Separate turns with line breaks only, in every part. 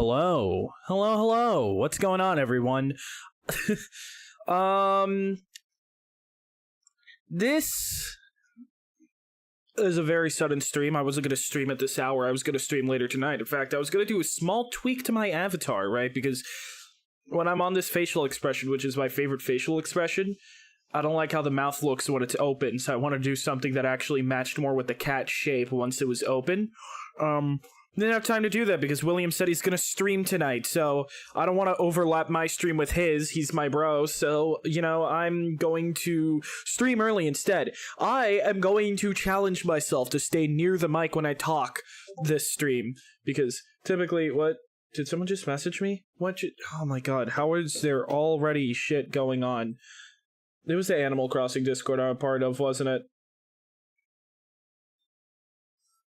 hello. Hello. What's going on, everyone? This is a very sudden stream. I wasn't going to stream at this hour. I was going to stream later tonight. In fact, I was going to do a small tweak to my avatar, right? Because when I'm on this facial expression, which is my favorite facial expression, I don't like how the mouth looks when it's open, so I want to do something that actually matched more with the cat shape once it was open. Didn't have time to do that because William said he's gonna stream tonight, so I don't want to overlap my stream with his. He's my bro, so, you know, I'm going to stream early instead. I am going to challenge myself to stay near the mic when I talk this stream, because typically, what? Did someone just message me? Oh my god, how is there already shit going on? It was the Animal Crossing Discord I'm a part of, wasn't it?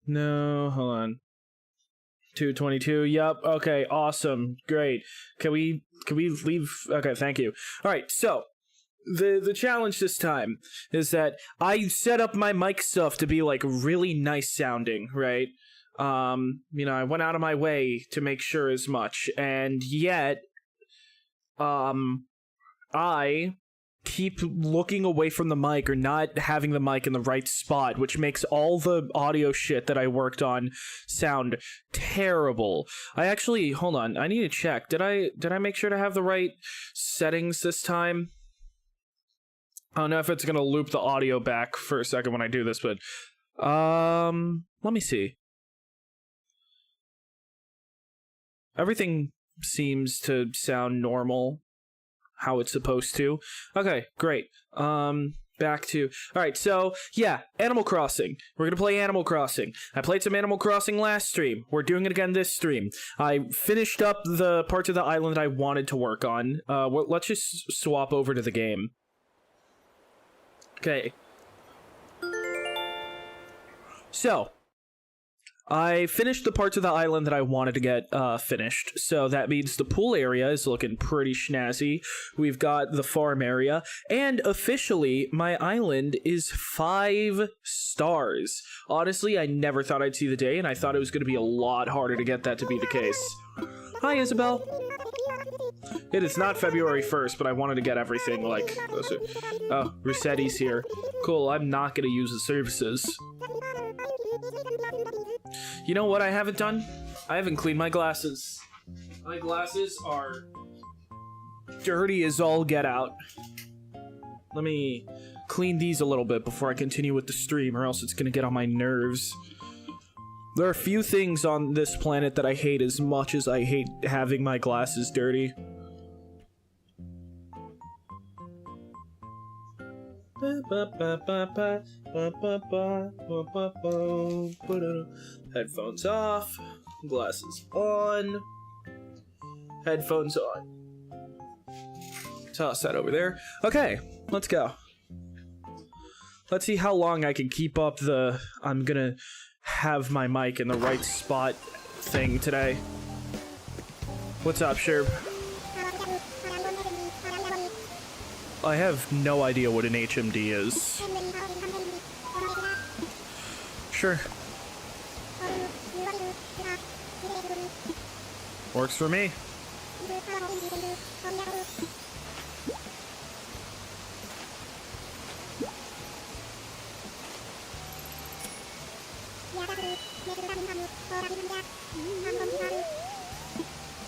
No, hold on. 222, yep, okay, awesome, great. Can we leave? Okay, thank you. Alright, so, the challenge this time is that I set up my mic stuff to be, like, really nice sounding, right? You know, I went out of my way to make sure as much, and yet, I keep looking away from the mic or not having the mic in the right spot, which makes all the audio shit that I worked on sound terrible. I actually, hold on, I need to check. Did I make sure to have the right settings this time? I don't know if it's gonna loop the audio back for a second when I do this, but let me see. Everything seems to sound normal, how it's supposed to. Okay, great. Back to... Alright, so, yeah, Animal Crossing. We're gonna play Animal Crossing. I played some Animal Crossing last stream. We're doing it again this stream. I finished up the parts of the island I wanted to work on. Let's just swap over to the game. Okay. So... I finished the parts of the island that I wanted to get finished, so that means the pool area is looking pretty snazzy. We've got the farm area, and officially, my island is 5 stars. Honestly, I never thought I'd see the day, and I thought it was going to be a lot harder to get that to be the case. Hi, Isabel. It is not February 1st, but I wanted to get everything, like... Oh, Rossetti's here. Cool, I'm not going to use the services. You know what I haven't done? I haven't cleaned my glasses. My glasses are dirty as all get out. Let me clean these a little bit before I continue with the stream, or else it's gonna get on my nerves. There are a few things on this planet that I hate as much as I hate having my glasses dirty. Headphones off, glasses on, headphones on. Toss that over there. Okay, let's go. Let's see how long I can keep up the I'm gonna have my mic in the right spot thing today. What's up, Sherb? I have no idea what an HMD is. Sure. Works for me.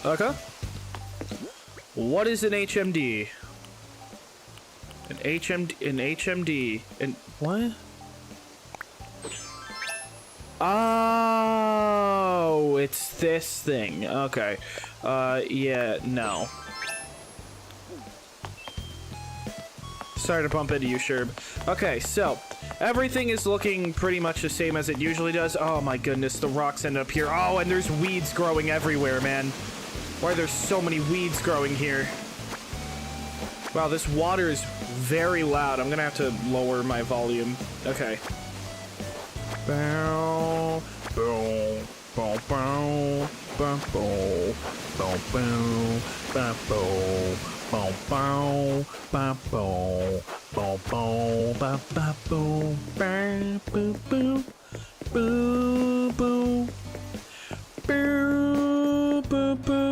Okay. What is an HMD? An HMD, and what? Oh, it's this thing. Okay. Yeah, no. Sorry to bump into you, Sherb. Okay, so, everything is looking pretty much the same as it usually does. Oh my goodness, the rocks end up here. Oh, and there's weeds growing everywhere, man. Why are there so many weeds growing here? Wow, this water is very loud. I'm gonna have to lower my volume. Okay. Bow, bow, bow, bow, bow, bow, bow, bow, bow, bow, bow, bow, bow, bow, bow, bow, bow, bow, boo, boo, boo, boo, boo, boo, boo.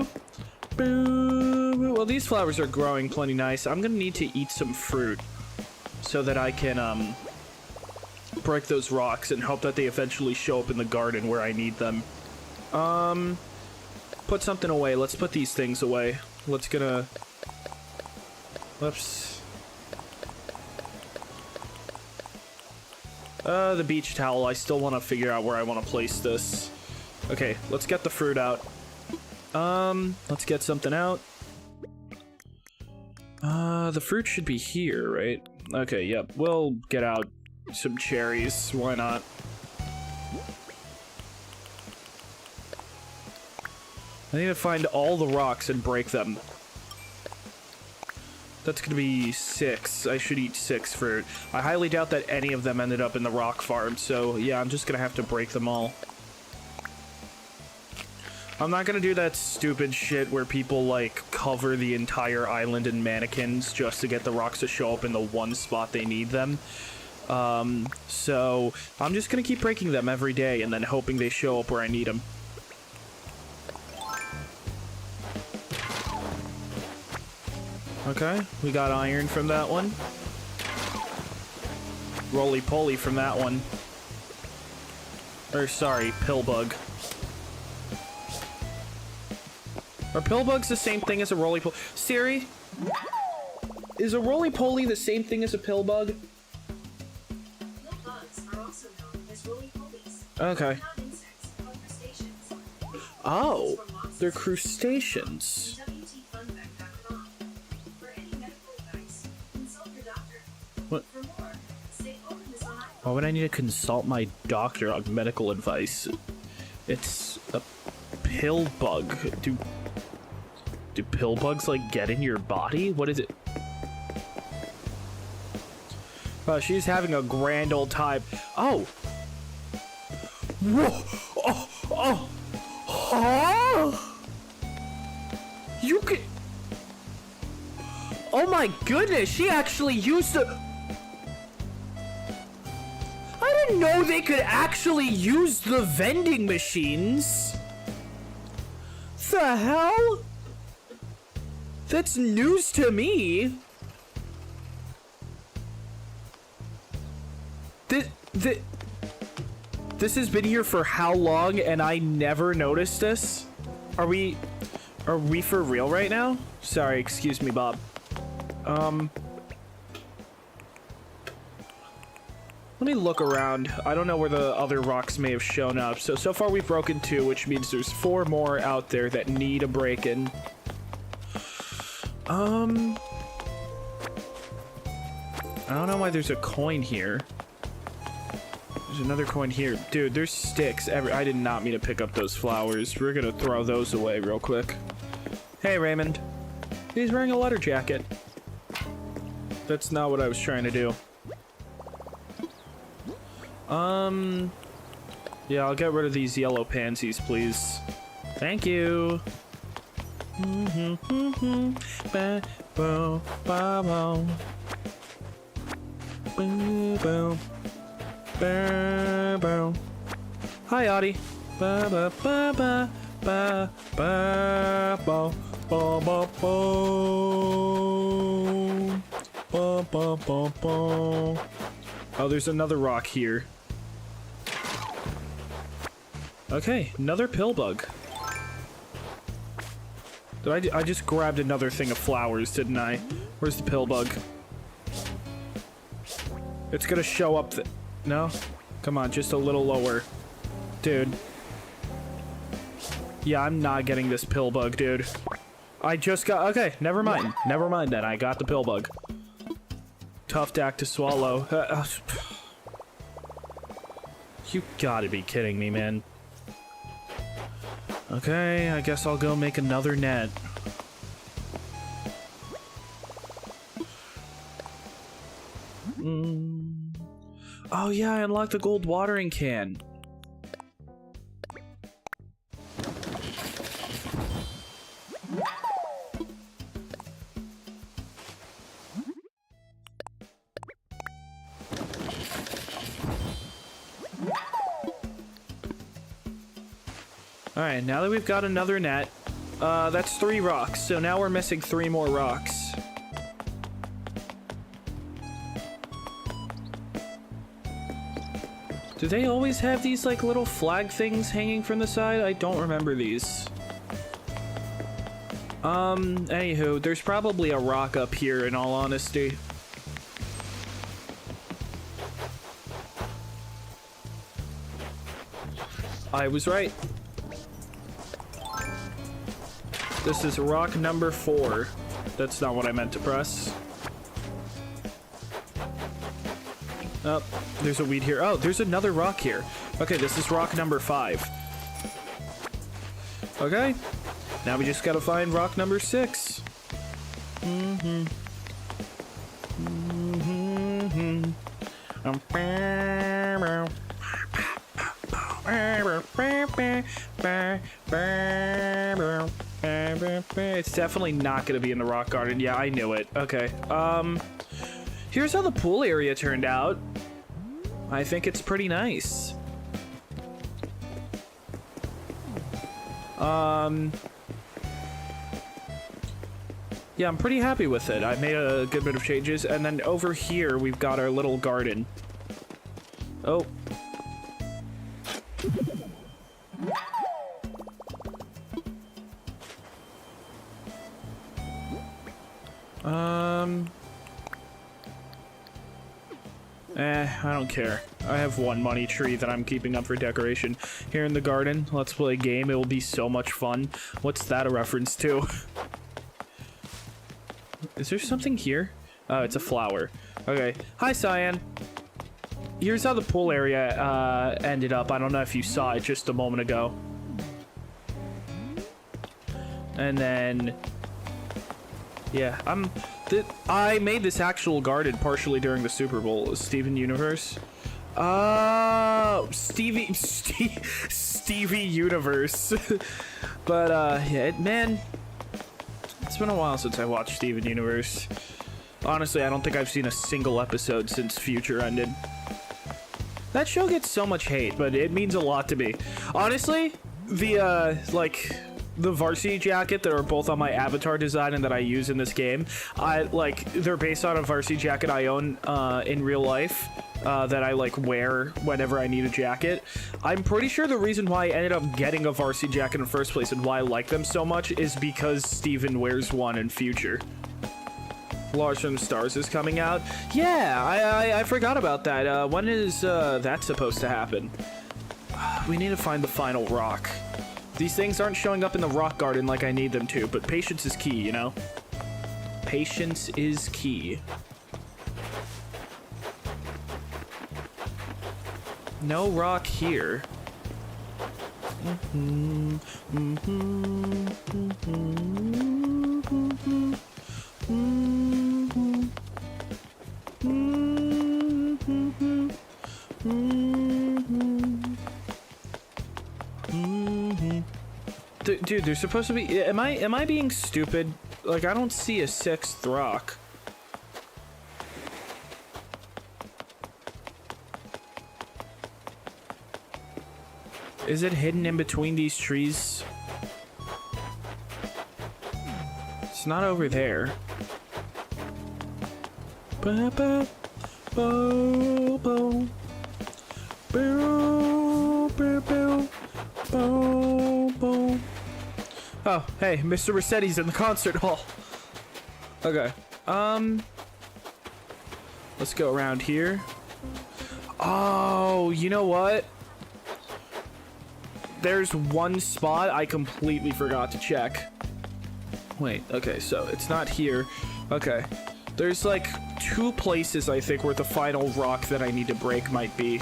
Well, these flowers are growing plenty nice. I'm gonna need to eat some fruit so that I can, break those rocks and hope that they eventually show up in the garden where I need them. Put something away. Let's put these things away. Let's gonna... Whoops. The beach towel. I still want to figure out where I want to place this. Okay, let's get the fruit out. Let's get something out. The fruit should be here, right? Okay, yep. We'll get out some cherries. Why not? I need to find all the rocks and break them. That's gonna be 6. I should eat 6 fruit. I highly doubt that any of them ended up in the rock farm, so yeah, I'm just gonna have to break them all. I'm not gonna do that stupid shit where people, like, cover the entire island in mannequins just to get the rocks to show up in the one spot they need them. So I'm just gonna keep breaking them every day and then hoping they show up where I need them. Okay, we got iron from that one. Roly-poly from that one. Or, sorry, pillbug. Are pillbugs the same thing as a roly-poly? Siri? Is a roly-poly the same thing as a pillbug?
Pillbugs are also known as roly-polies.
Okay.
They're not insects, but crustaceans.
Oh, they're crustaceans. What? Why would I need to consult my doctor on medical advice? It's a pill bug. Do pill bugs like get in your body? What is it? She's having a grand old time. Oh. Whoa. Oh. Oh. You can. Oh my goodness, she actually used the. I didn't know they could actually use the vending machines. The hell? That's news to me. This has been here for how long and I never noticed this? Are we for real right now? Sorry, excuse me, Bob. Let me look around. I don't know where the other rocks may have shown up. So far we've broken 2, which means there's 4 more out there that need a break-in. I don't know why there's a coin here. There's another coin here. Dude, there's sticks. I did not mean to pick up those flowers. We're gonna throw those away real quick. Hey, Raymond. He's wearing a leather jacket. That's not what I was trying to do. Yeah, I'll get rid of these yellow pansies, please. Thank you. Hi, Audie. Oh, there's another rock here. Okay, another pillbug. I just grabbed another thing of flowers, didn't I? Where's the pillbug? It's gonna show up no? Come on, just a little lower. Dude. Yeah, I'm not getting this pillbug, dude. I just got... Okay, never mind. Never mind then. I got the pillbug. Tough act to swallow. You gotta be kidding me, man. Okay, I guess I'll go make another net. Oh yeah, I unlocked the gold watering can. Alright, now that we've got another net, That's 3 rocks, so now we're missing 3 more rocks. Do they always have these, like, little flag things hanging from the side? I don't remember these. Anywho, there's probably a rock up here, in all honesty. I was right. This is rock number 4. That's not what I meant to press. Oh, there's a weed here. Oh, there's another rock here. Okay, this is rock number 5. Okay. Now we just gotta find rock number 6. It's definitely not gonna be in the rock garden. Yeah, I knew it. Okay. Here's how the pool area turned out. I think it's pretty nice. Yeah, I'm pretty happy with it. I made a good bit of changes, and then over here we've got our little garden. Oh. I don't care. I have 1 money tree that I'm keeping up for decoration. Here in the garden, let's play a game. It will be so much fun. What's that a reference to? Is there something here? Oh, it's a flower. Okay. Hi, Cyan. Here's how the pool area ended up. I don't know if you saw it just a moment ago. And then... yeah, I made this actual garden partially during the Super Bowl. Steven Universe. Stevie Universe. But, yeah, man, it's been a while since I watched Steven Universe. Honestly, I don't think I've seen a single episode since Future ended. That show gets so much hate, but it means a lot to me. Honestly, the varsity jacket that are both on my avatar design and that I use in this game, they're based on a varsity jacket I own in real life that I wear whenever I need a jacket. I'm pretty sure the reason why I ended up getting a varsity jacket in the first place and why I like them so much is because Steven wears one in Future. Large from Stars is coming out. Yeah, I forgot about that. When is that supposed to happen? We need to find the final rock. These things aren't showing up in the rock garden like I need them to, but patience is key, you know? Patience is key. No rock here. Dude, there's supposed to be... Am I being stupid? Like, I don't see a 6th rock. Is it hidden in between these trees? It's not over there. Ba-ba, bo, bo. Bo, bo, bo, bo, bo. Oh, hey, Mr. Rossetti's in the concert hall. Okay. Let's go around here. Oh, you know what? There's one spot I completely forgot to check. Wait, okay, so it's not here. Okay. There's 2 places I think where the final rock that I need to break might be.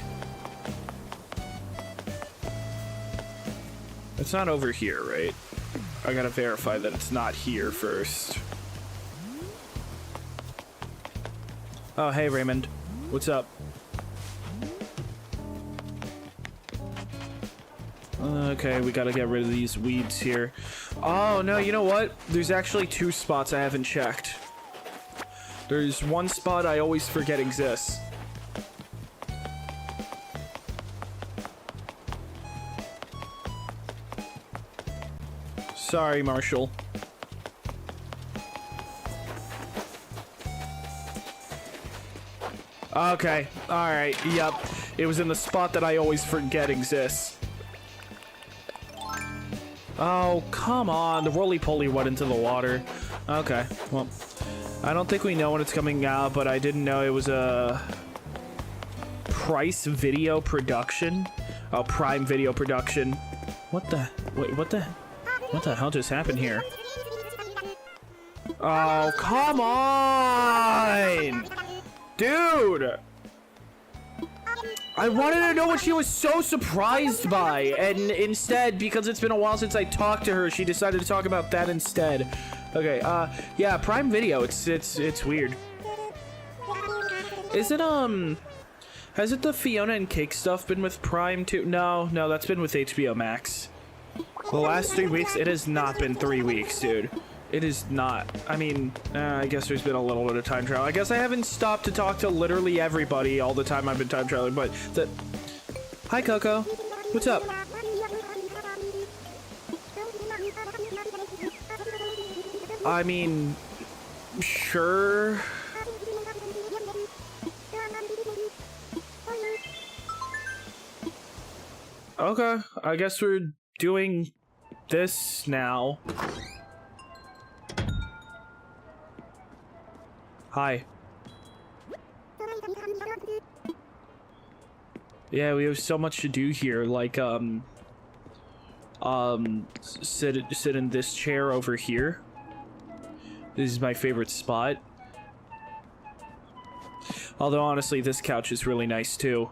It's not over here, right? I gotta verify that it's not here first. Oh, hey, Raymond. What's up? Okay, we gotta get rid of these weeds here. Oh, no, you know what? There's actually 2 spots I haven't checked. There's one spot I always forget exists. Sorry, Marshall. Okay, alright, yep. It was in the spot that I always forget exists. Oh, come on. The roly-poly went into the water. Okay, well, I don't think we know when it's coming out, but I didn't know it was a Price Video Production. Oh, Prime Video Production. What the? Wait, what the hell just happened here? Oh, come on! Dude! I wanted to know what she was so surprised by, and instead, because it's been a while since I talked to her, she decided to talk about that instead. Okay, yeah, Prime Video, it's weird. Is it, hasn't the Fiona and Cake stuff been with Prime too? No, that's been with HBO Max. The last 3 weeks, it has not been 3 weeks, dude. It is not. I mean, I guess there's been a little bit of time travel. I guess I haven't stopped to talk to literally everybody all the time I've been time traveling, but the... Hi, Coco. What's up? I mean, sure. Okay, I guess we're doing this now. Hi. Yeah, we have so much to do here, like, sit in this chair over here. This is my favorite spot. Although, honestly, this couch is really nice, too.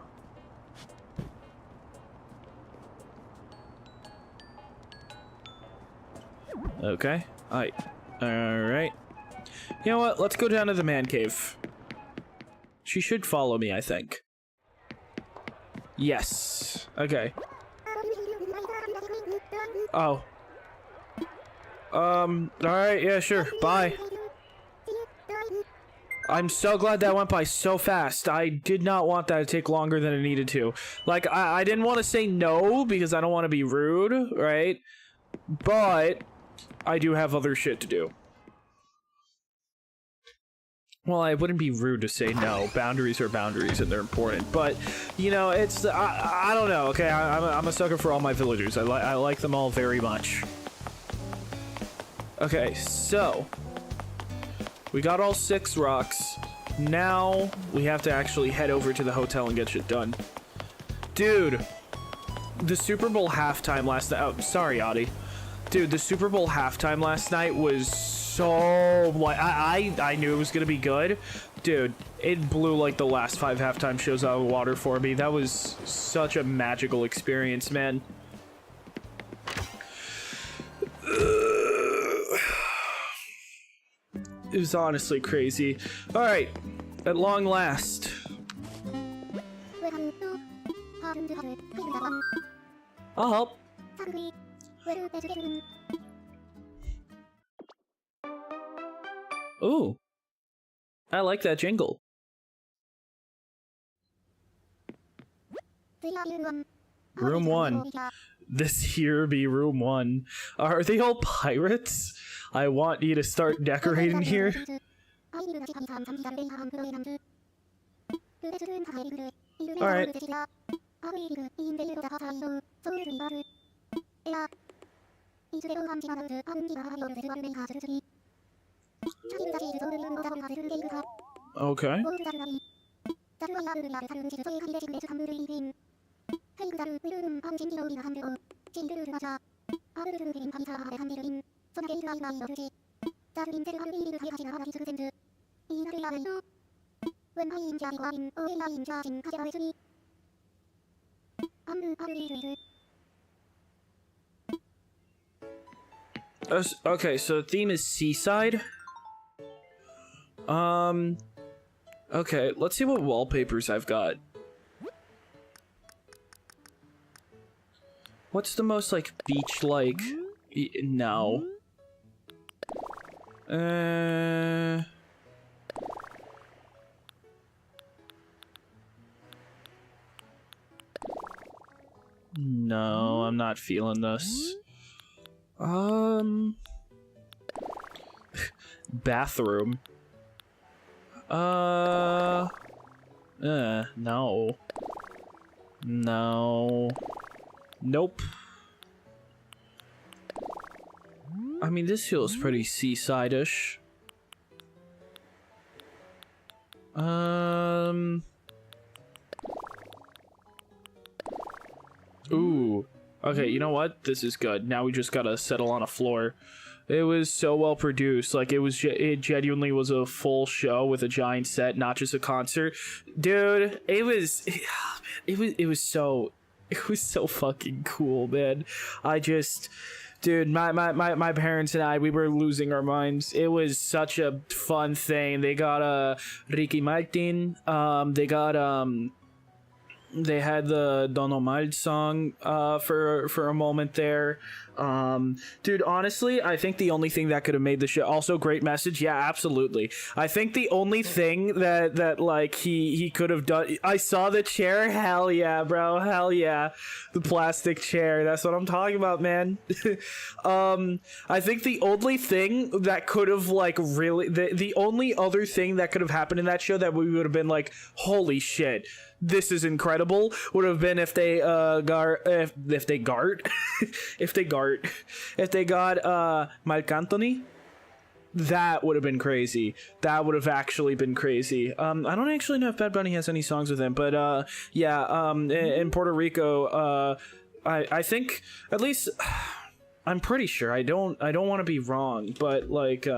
Okay. Alright. You know what? Let's go down to the man cave. She should follow me, I think. Yes. Okay. Oh. Alright, yeah, sure. Bye. I'm so glad that went by so fast. I did not want that to take longer than it needed to. Like, I didn't want to say no because I don't want to be rude, right? But I do have other shit to do. Well, I wouldn't be rude to say no. Boundaries are boundaries, and they're important. But, you know, it's... I don't know, okay? I'm a sucker for all my villagers. I like them all very much. Okay, so... we got all 6 rocks. Now, we have to actually head over to the hotel and get shit done. Dude! The Super Bowl halftime last night... oh, sorry, Adi. Dude, the Super Bowl halftime last night was so... like, I knew it was gonna be good. Dude, it blew like the last 5 halftime shows out of the water for me. That was such a magical experience, man. It was honestly crazy. Alright, at long last. I'll help. Ooh. I like that jingle. Room 1. This here be room 1. Are they all pirates? I want you to start decorating here. Alright. Okay. Okay, so the theme is seaside. Okay, let's see what wallpapers I've got. What's the most, like, beach-like? No. No, I'm not feeling this. Bathroom. No. No. Nope. I mean, this feels pretty seaside-ish. Ooh. Okay, you know what? This is good. Now we just gotta settle on a floor. It was so well produced. Like, it genuinely was a full show with a giant set, not just a concert. Dude, it was so fucking cool, man. Dude, my parents and I, we were losing our minds. It was such a fun thing. They got Ricky Martin. They had the Don Omar song for a moment there. Dude, honestly, I think the only thing that could have made the show, also great message, yeah, absolutely. I think the only thing that like he could have done, I saw the chair, hell yeah, bro, hell yeah, the plastic chair, that's what I'm talking about, man. I think the only thing that could have like really, the only other thing that could have happened in that show that we would have been like, holy shit, this is incredible, would have been if they got Marc Anthony. That would have been crazy. That would have actually been crazy. I don't actually know if Bad Bunny has any songs with him, but yeah, in Puerto Rico, I think, at least I'm pretty sure, I don't want to be wrong, but like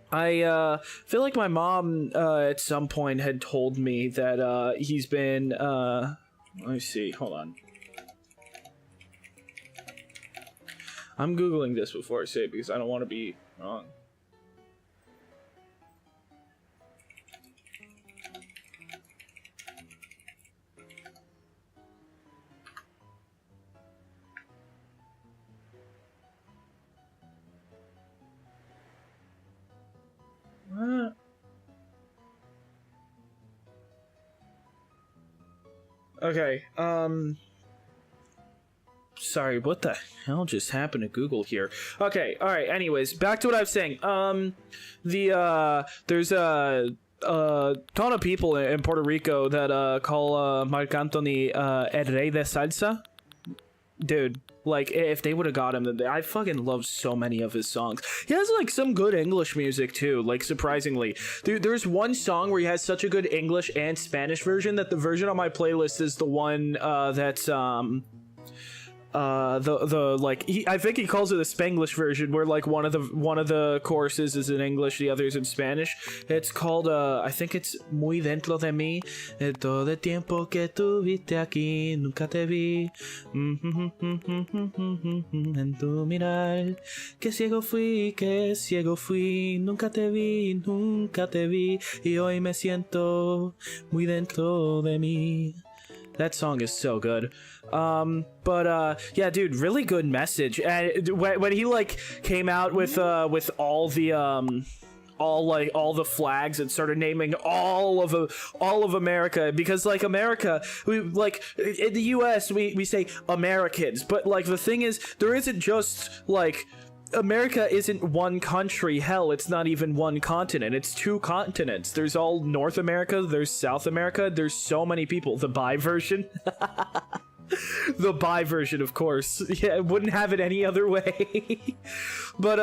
I feel like my mom at some point had told me that he's been let me see, hold on. I'm googling this before I say it because I don't want to be wrong. What? Okay, sorry, what the hell just happened to Google here? Okay, alright, anyways, back to what I was saying. There's a ton of people in Puerto Rico that call Marc Anthony El Rey de Salsa. Dude, like, if they would have got him, then I fucking love so many of his songs. He has, like, some good English music, too, like, surprisingly. There's one song where he has such a good English and Spanish version that the version on my playlist is the one that's, I think he calls it the Spanglish version, where like one of the choruses is in English, the other is in Spanish. It's called I think it's Muy dentro de mí, todo el tiempo que tuviste aquí, nunca te vi, en tu mirar, que ciego fui, nunca te vi, y hoy me siento muy dentro de mí. That song is so good. Yeah, dude, really good message. And when he like came out with all the all the flags and started naming all of America, because like America, we like in the US we say Americans, but like the thing is, there isn't just like America isn't one country. Hell, it's not even one continent. It's two continents. There's all North America, there's South America, there's so many people. The bi version. The bi version, of course. Yeah, wouldn't have it any other way. But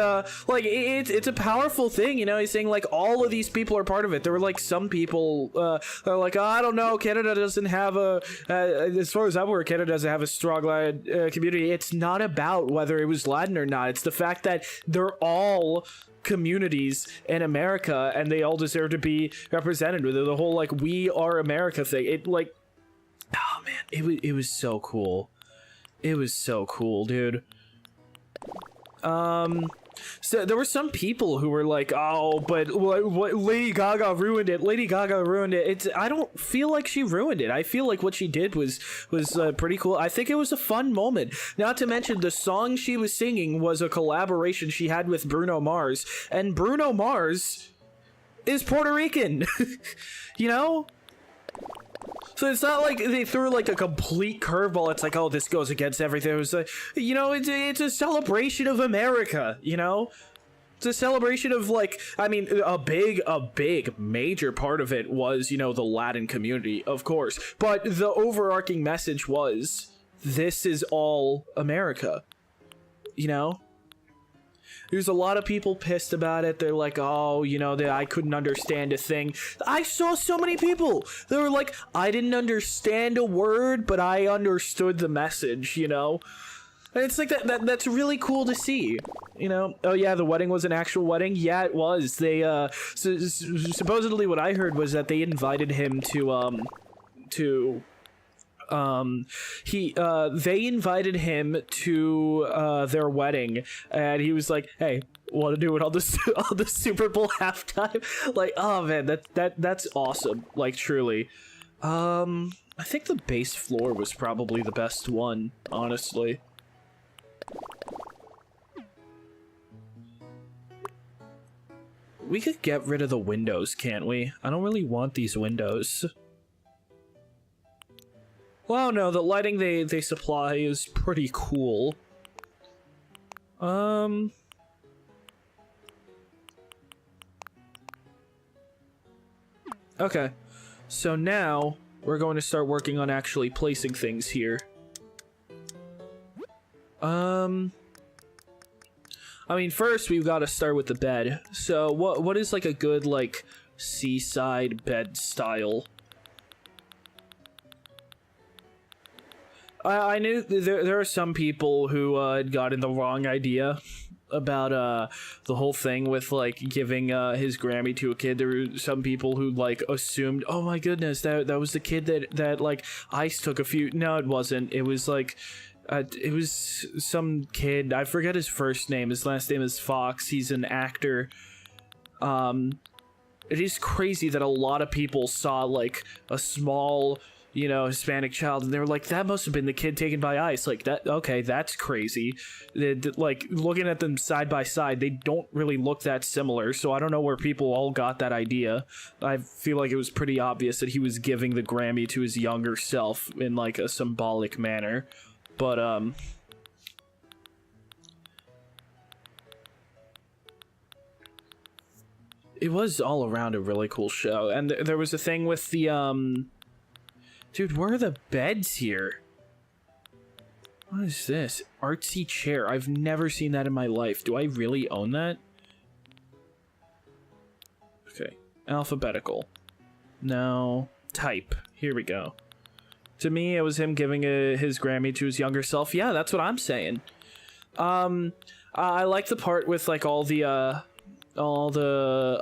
like it's a powerful thing, you know. He's saying like all of these people are part of it. There were like some people are like, oh, I don't know, Canada doesn't have a as far as I'm aware, Canada doesn't have a strong community. It's not about whether it was Latin or not. It's the fact that they're all communities in America and they all deserve to be represented with the whole like we are America thing. It like, oh man, it was so cool. It was so cool, dude. So there were some people who were like, oh, but what Lady Gaga ruined it. Lady Gaga ruined it. I don't feel like she ruined it. I feel like what she did was pretty cool. I think it was a fun moment. Not to mention the song she was singing was a collaboration she had with Bruno Mars, and Bruno Mars is Puerto Rican. You know? So it's not like they threw like a complete curveball. It's like, oh, this goes against everything. It was like, you know, it's a celebration of America, you know? It's a celebration of, like, I mean, a big major part of it was, you know, the Latin community, of course. But the overarching message was, this is all America, you know? There's a lot of people pissed about it. They're like, oh, you know, that I couldn't understand a thing. I saw so many people. They were like, I didn't understand a word, but I understood the message, you know? And it's like that's really cool to see, you know? Oh yeah, the wedding was an actual wedding? Yeah, it was. They, supposedly what I heard was that they invited him they invited him to their wedding, and he was like, hey, want to do it on the Super Bowl halftime? Like, oh man, that's awesome, like, truly. I think the base floor was probably the best one, honestly. We could get rid of the windows, can't we? I don't really want these windows. Well, no, the lighting they supply is pretty cool. Okay. So now we're going to start working on actually placing things here. I mean, first we've got to start with the bed. So what is like a good like seaside bed style? I knew there are some people who had gotten the wrong idea about the whole thing with like giving his Grammy to a kid. There were some people who like assumed, oh my goodness, that was the kid that like Ice took a few. No, it wasn't. It was like it was some kid. I forget his first name. His last name is Fox. He's an actor. It is crazy that a lot of people saw like a small, you know, Hispanic child, and they were like, that must have been the kid taken by Ice. Like, that, okay, that's crazy. Like, looking at them side by side, they don't really look that similar, so I don't know where people all got that idea. I feel like it was pretty obvious that he was giving the Grammy to his younger self in, like, a symbolic manner. But, it was all around a really cool show, and there was a thing with the, dude, where are the beds here? What is this? Artsy chair. I've never seen that in my life. Do I really own that? Okay. Alphabetical. No. Type. Here we go. To me, it was him giving his Grammy to his younger self. Yeah, that's what I'm saying. I like the part with, like, all the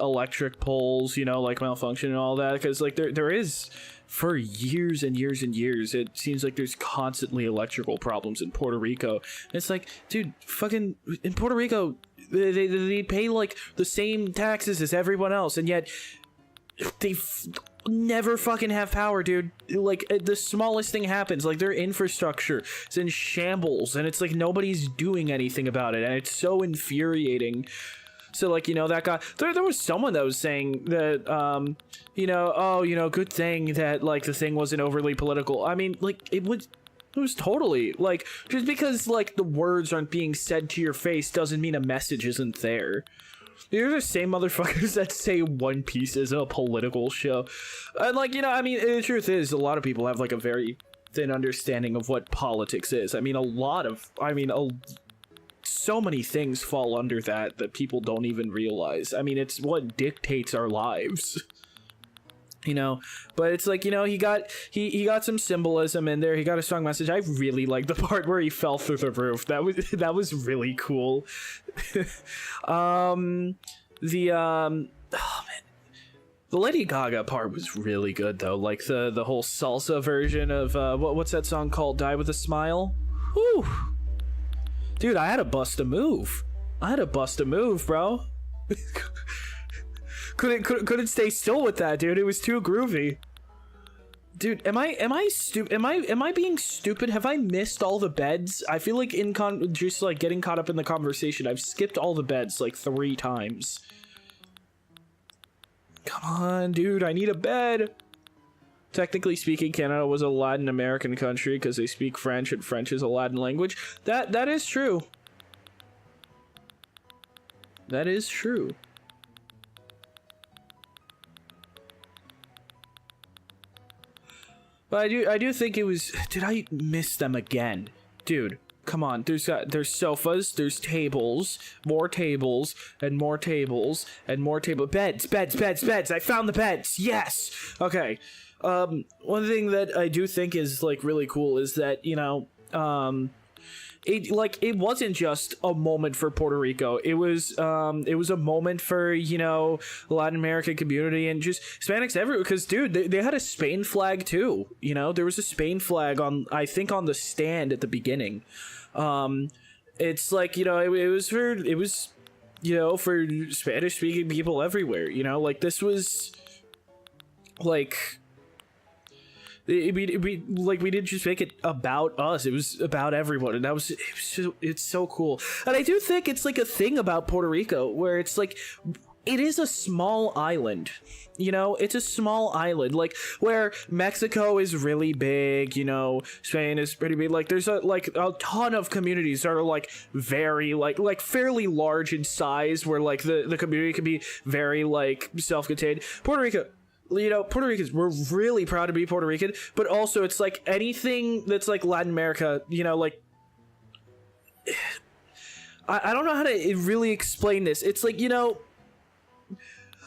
electric poles, you know, like, malfunction and all that, because, like, there is... For years and years and years, it seems like there's constantly electrical problems in Puerto Rico. And it's like, dude, fucking in Puerto Rico, they pay like the same taxes as everyone else, and yet they never fucking have power, dude. Like, the smallest thing happens, like their infrastructure is in shambles, and it's like nobody's doing anything about it, and it's so infuriating. So, like, you know, that guy, there was someone that was saying that, you know, oh, you know, good thing that, like, the thing wasn't overly political. I mean, like, it was totally, like, just because, like, the words aren't being said to your face doesn't mean a message isn't there. They're the same motherfuckers that say One Piece is a political show. And, like, you know, I mean, the truth is, a lot of people have, like, a very thin understanding of what politics is. I mean, so many things fall under that people don't even realize. I mean, it's what dictates our lives, you know. But it's like, you know, he got some symbolism in there. He got a strong message. I really like the part where he fell through the roof. That was really cool. Oh man, the Lady Gaga part was really good though. Like the whole salsa version of what's that song called? Die with a Smile. Whew. Dude, I had to bust a move. Bro. couldn't stay still with that, dude. It was too groovy. Dude, am I stupid? Am I being stupid? Have I missed all the beds? I feel like just like getting caught up in the conversation, I've skipped all the beds like 3 times. Come on, dude, I need a bed. technically speaking, Canada was a Latin American country because they speak French, and French is a Latin language. That is true. That is true. But I do think it was. Did I miss them again, dude? Come on. There's sofas, there's tables, more tables, and more tables, and more beds. I found the beds. Yes. Okay. One thing that I do think is like really cool is that, you know, it wasn't just a moment for Puerto Rico. It was a moment for, you know, the Latin American community and just Hispanics everywhere. Because, dude, they had a Spain flag too. You know, there was a Spain flag on, I think, on the stand at the beginning. It's like, you know, it was you know, for Spanish speaking people everywhere. You know, like this was like. We didn't just make it about us. It was about everyone, and it's so cool. And I do think it's like a thing about Puerto Rico where it's like it is a small island. You know, it's a small island, like where Mexico is really big. You know, Spain is pretty big. Like there's a ton of communities that are like very like fairly large in size, where like the community can be very like self-contained. Puerto Rico. You know, Puerto Ricans, we're really proud to be Puerto Rican, but also it's like anything that's like Latin America, you know, like I don't know how to really explain this. It's like, you know,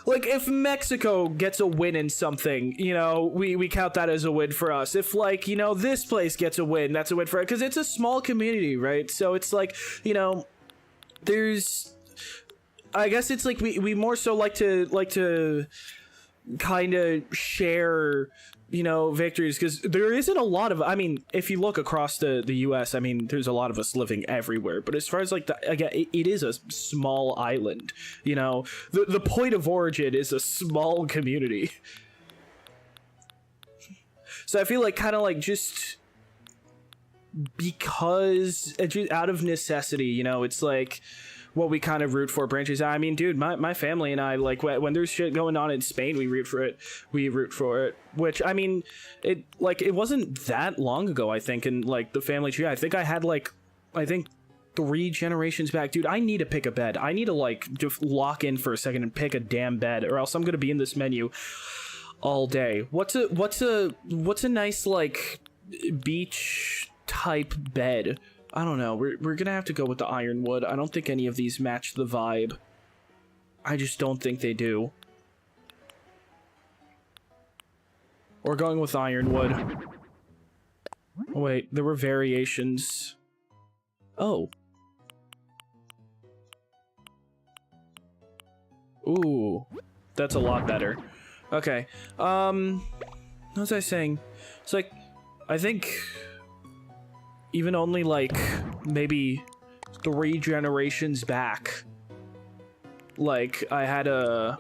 like if Mexico gets a win in something, you know, we count that as a win for us. If like, you know, this place gets a win, that's a win for it, because it's a small community, right? So it's like, you know, I guess it's like we more so like to kind of share, you know, victories, because there isn't a lot of, I mean, if you look across the US, I mean, there's a lot of us living everywhere, but as far as like again, it is a small island, you know, the point of origin is a small community. So I feel like kind of like just because out of necessity, you know, it's like what we kind of root for branches. I mean, dude, my family and I, like, when there's shit going on in Spain, we root for it. Which, I mean, it wasn't that long ago, I think, in like the family tree. I think I had 3 generations back. Dude, I need to pick a bed. I need to like just lock in for a second and pick a damn bed, or else I'm gonna be in this menu all day. What's a nice like beach type bed? I don't know. We're gonna have to go with the ironwood. I don't think any of these match the vibe. I just don't think they do. We're going with ironwood. Oh, wait, there were variations. Oh. Ooh, that's a lot better. Okay. What was I saying? It's like, I think even only like maybe 3 generations back, like I had a,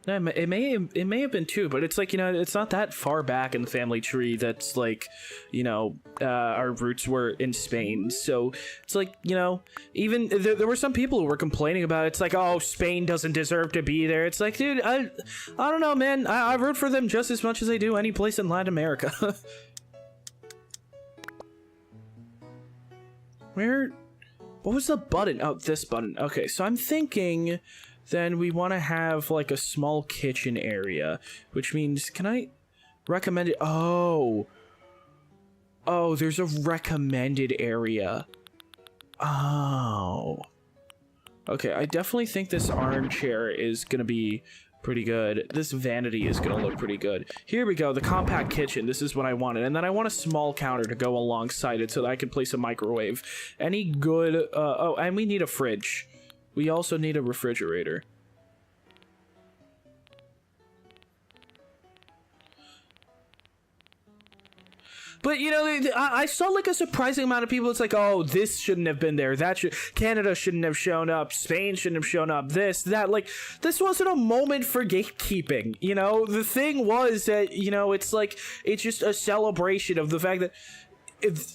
it may have been 2, but it's like, you know, it's not that far back in the family tree that's like, you know, our roots were in Spain. So it's like, you know, even there were some people who were complaining about it. It's like, oh, Spain doesn't deserve to be there. It's like, dude, I don't know, man. I root for them just as much as I do any place in Latin America. What was the button? Oh, this button. Okay, so I'm thinking then we want to have like a small kitchen area, which means, can I recommend it? Oh, there's a recommended area. Oh, okay. I definitely think this armchair is gonna be pretty good. This vanity is gonna look pretty good. Here we go, the compact kitchen. This is what I wanted. And then I want a small counter to go alongside it so that I can place a microwave. Any good, oh, and we need a fridge. We also need a refrigerator. But, you know, I saw like a surprising amount of people. It's like, oh, this shouldn't have been there. Canada shouldn't have shown up. Spain shouldn't have shown up. This, that, like, this wasn't a moment for gatekeeping. You know, the thing was that, you know, it's like, it's just a celebration of the fact that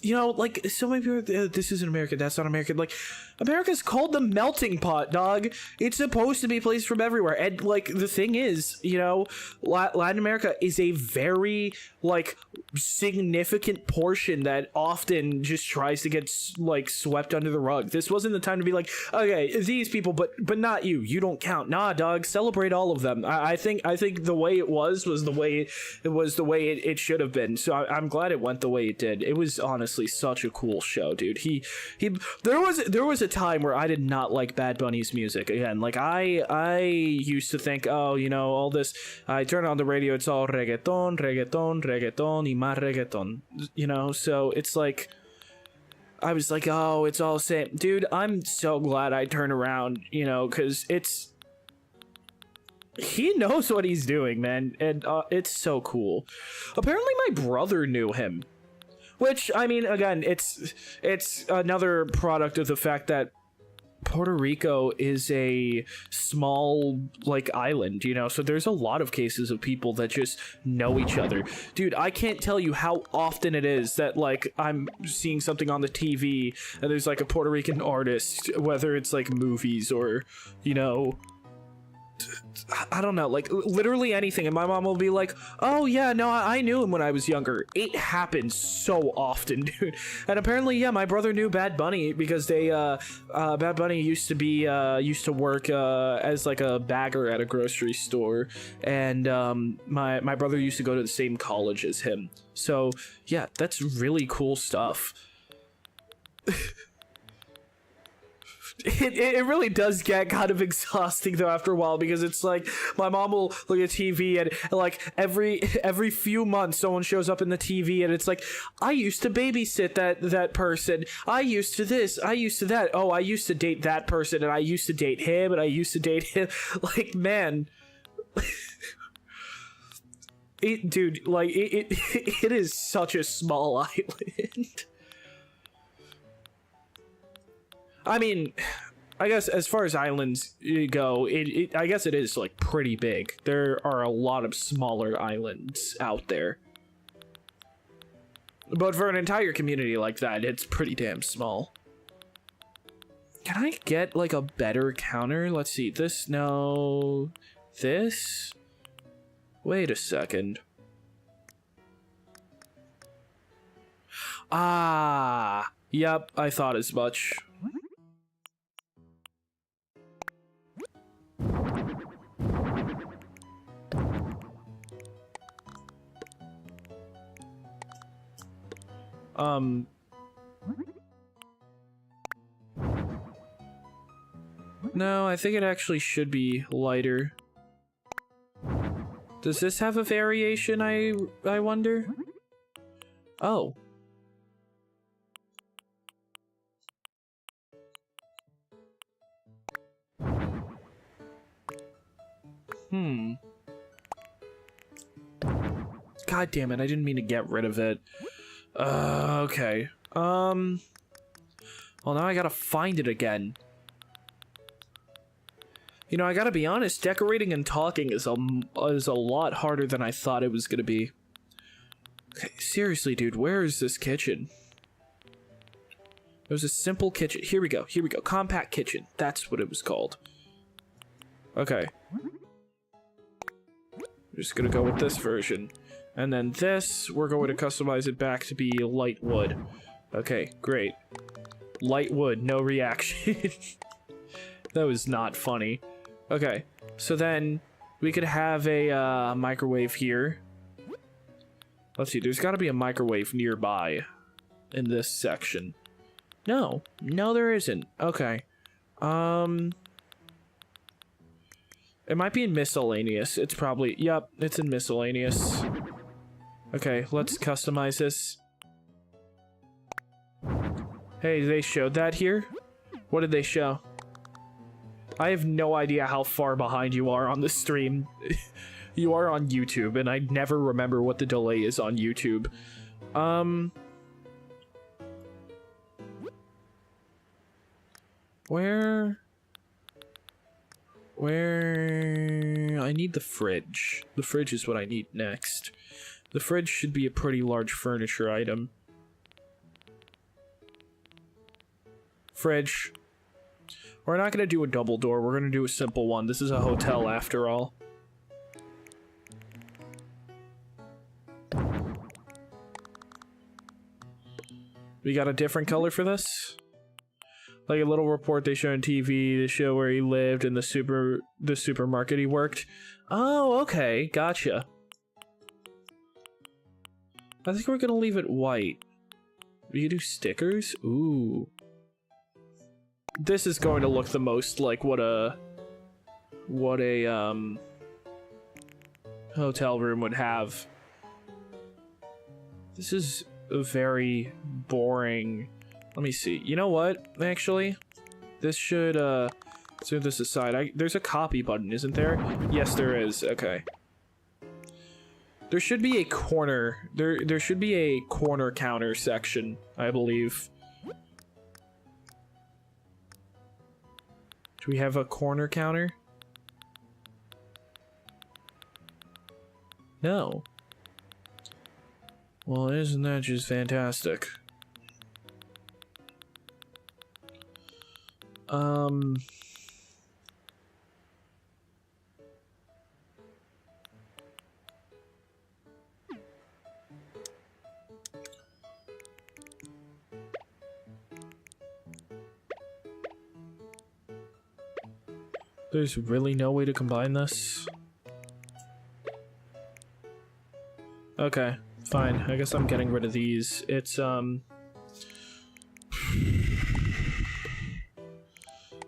you know, like, so many people, this isn't America, that's not American. Like, America's called the melting pot, dog. It's supposed to be placed from everywhere. And, like, the thing is, you know, Latin America is a very, like, significant portion that often just tries to get, like, swept under the rug. This wasn't the time to be like, okay, these people, but not you. You don't count. Nah, dog, celebrate all of them. I think the way it was the way it should have been. So I'm glad it went the way it did. It was honestly such a cool show, dude. There was a time where I did not like Bad Bunny's music. Again, like I used to think, oh, you know, all this, I turn on the radio, it's all reggaeton y más reggaeton, you know. So it's like, I was like, oh, it's all same. Dude, I'm so glad I turned around, you know, because he knows what he's doing, man, and it's so cool. Apparently my brother knew him, which, I mean, again, it's another product of the fact that Puerto Rico is a small, like, island, you know, so there's a lot of cases of people that just know each other. Dude, I can't tell you how often it is that, like, I'm seeing something on the TV and there's, like, a Puerto Rican artist, whether it's, like, movies or, you know, I don't know, like, literally anything, and my mom will be like, oh yeah, no, I knew him when I was younger. It happens so often, dude. And apparently, yeah, my brother knew Bad Bunny because Bad Bunny used to work as, like, a bagger at a grocery store, and my brother used to go to the same college as him. So yeah, that's really cool stuff. It really does get kind of exhausting though after a while, because it's like my mom will look at TV and like every few months someone shows up in the TV and it's like, I used to babysit that person, I used to this, I used to that, oh, I used to date that person, and I used to date him, and I used to date him. Like, man. Dude, like, it is such a small island. I mean, I guess as far as islands go, I guess it is, like, pretty big. There are a lot of smaller islands out there. But for an entire community like that, it's pretty damn small. Can I get, like, a better counter? Let's see. This? No. This? Wait a second. Ah. Yep, I thought as much. No, I think it actually should be lighter. Does this have a variation, I wonder? Oh. God damn it, I didn't mean to get rid of it. Okay. Well, now I gotta find it again. You know, I gotta be honest, decorating and talking is a lot harder than I thought it was gonna be. Okay, seriously, dude, where is this kitchen? It was a simple kitchen. Here we go, compact kitchen. That's what it was called. Okay. I'm just gonna go with this version. And then this, we're going to customize it back to be light wood. Okay, great. Light wood, no reaction. That was not funny. Okay, so then we could have a microwave here. Let's see, there's gotta be a microwave nearby in this section. No, there isn't. Okay. It might be in miscellaneous. It's probably, yep, it's in miscellaneous. Okay, let's customize this. Hey, they showed that here? What did they show? I have no idea how far behind you are on the stream. You are on YouTube, and I never remember what the delay is on YouTube. Where? I need the fridge. The fridge is what I need next. The fridge should be a pretty large furniture item. Fridge. We're not gonna do a double door, we're gonna do a simple one. This is a hotel after all. We got a different color for this? Like a little report they show on TV to show where he lived and the supermarket he worked. Oh, okay, gotcha. I think we're gonna leave it white. We could do stickers? Ooh. This is going to look the most like what a hotel room would have. This is a very boring. Let me see. You know what? Actually, this should let's move this aside. There's a copy button, isn't there? Yes, there is. Okay. There should be a corner. There should be a corner counter section, I believe. Do we have a corner counter? No. Well, isn't that just fantastic? There's really no way to combine this? Okay, fine. I guess I'm getting rid of these. It's,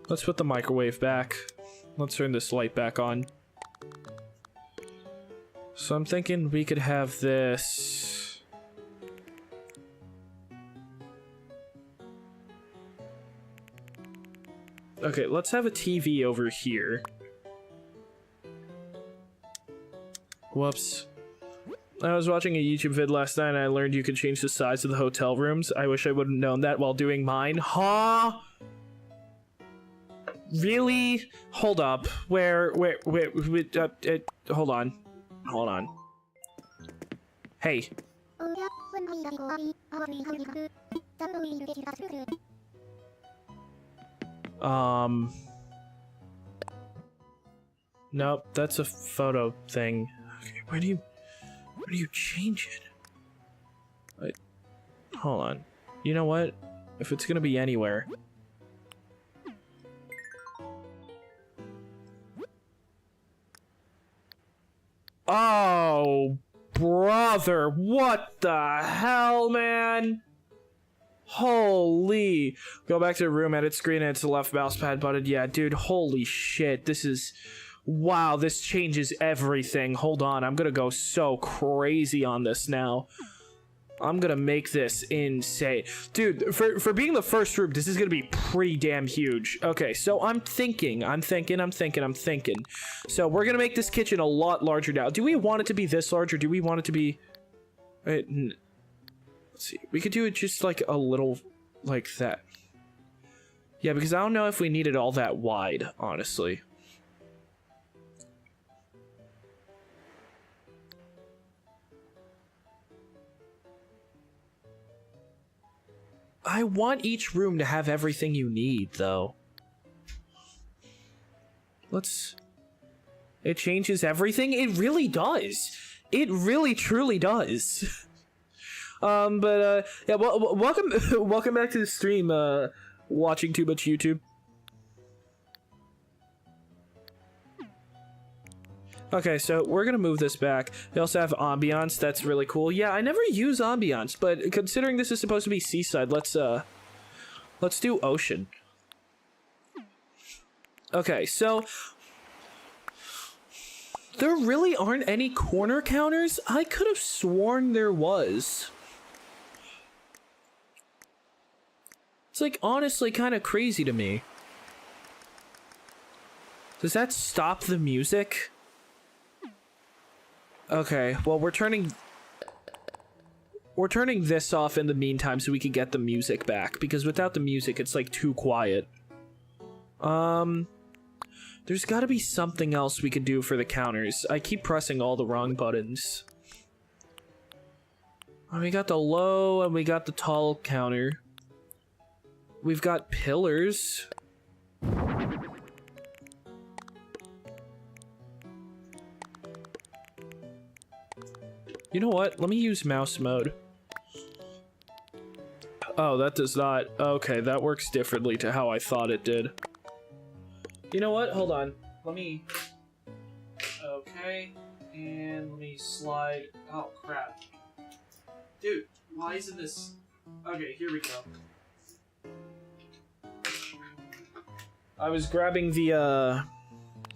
let's put the microwave back. Let's turn this light back on. So I'm thinking we could have this. Okay, let's have a TV over here. Whoops. I was watching a YouTube vid last night and I learned you could change the size of the hotel rooms. I wish I would have known that while doing mine. Huh? Really? Hold up. Where hold on. Hold on. Hey. Nope, that's a photo thing. Okay, where do you change it? Hold on. You know what? If it's gonna be anywhere. Oh, brother, what the hell, man? Holy. Go back to the room, edit screen, and it's the left mouse pad button. Yeah, dude, holy shit. This is... Wow, this changes everything. Hold on, I'm gonna go so crazy on this now. I'm gonna make this insane. Dude, for being the first room, this is gonna be pretty damn huge. Okay, so I'm thinking. So we're gonna make this kitchen a lot larger now. Do we want it to be this large, or do we want it to be... let's see. We could do it just like a little like that. Yeah, because I don't know if we need it all that wide, honestly. I want each room to have everything you need, though. It changes everything? It really does. It really, truly does. Yeah, welcome back to the stream, watching too much YouTube. Okay, so we're gonna move this back. We also have ambiance. That's really cool. Yeah, I never use ambiance, but considering this is supposed to be seaside, let's do ocean. Okay, so there really aren't any corner counters? I could have sworn there was. It's like honestly kind of crazy to me. Does that stop the music? Okay, well we're turning this off in the meantime so we can get the music back, because without the music it's like too quiet. There's gotta be something else we could do for the counters. I keep pressing all the wrong buttons. We got the low and we got the tall counter. we've got pillars. You know what? Let me use mouse mode. Oh, that does not. Okay, that works differently to how I thought it did. You know what? Hold on. Let me... Okay, and let me slide... Oh, crap. Dude, why isn't this... Okay, here we go. I was grabbing the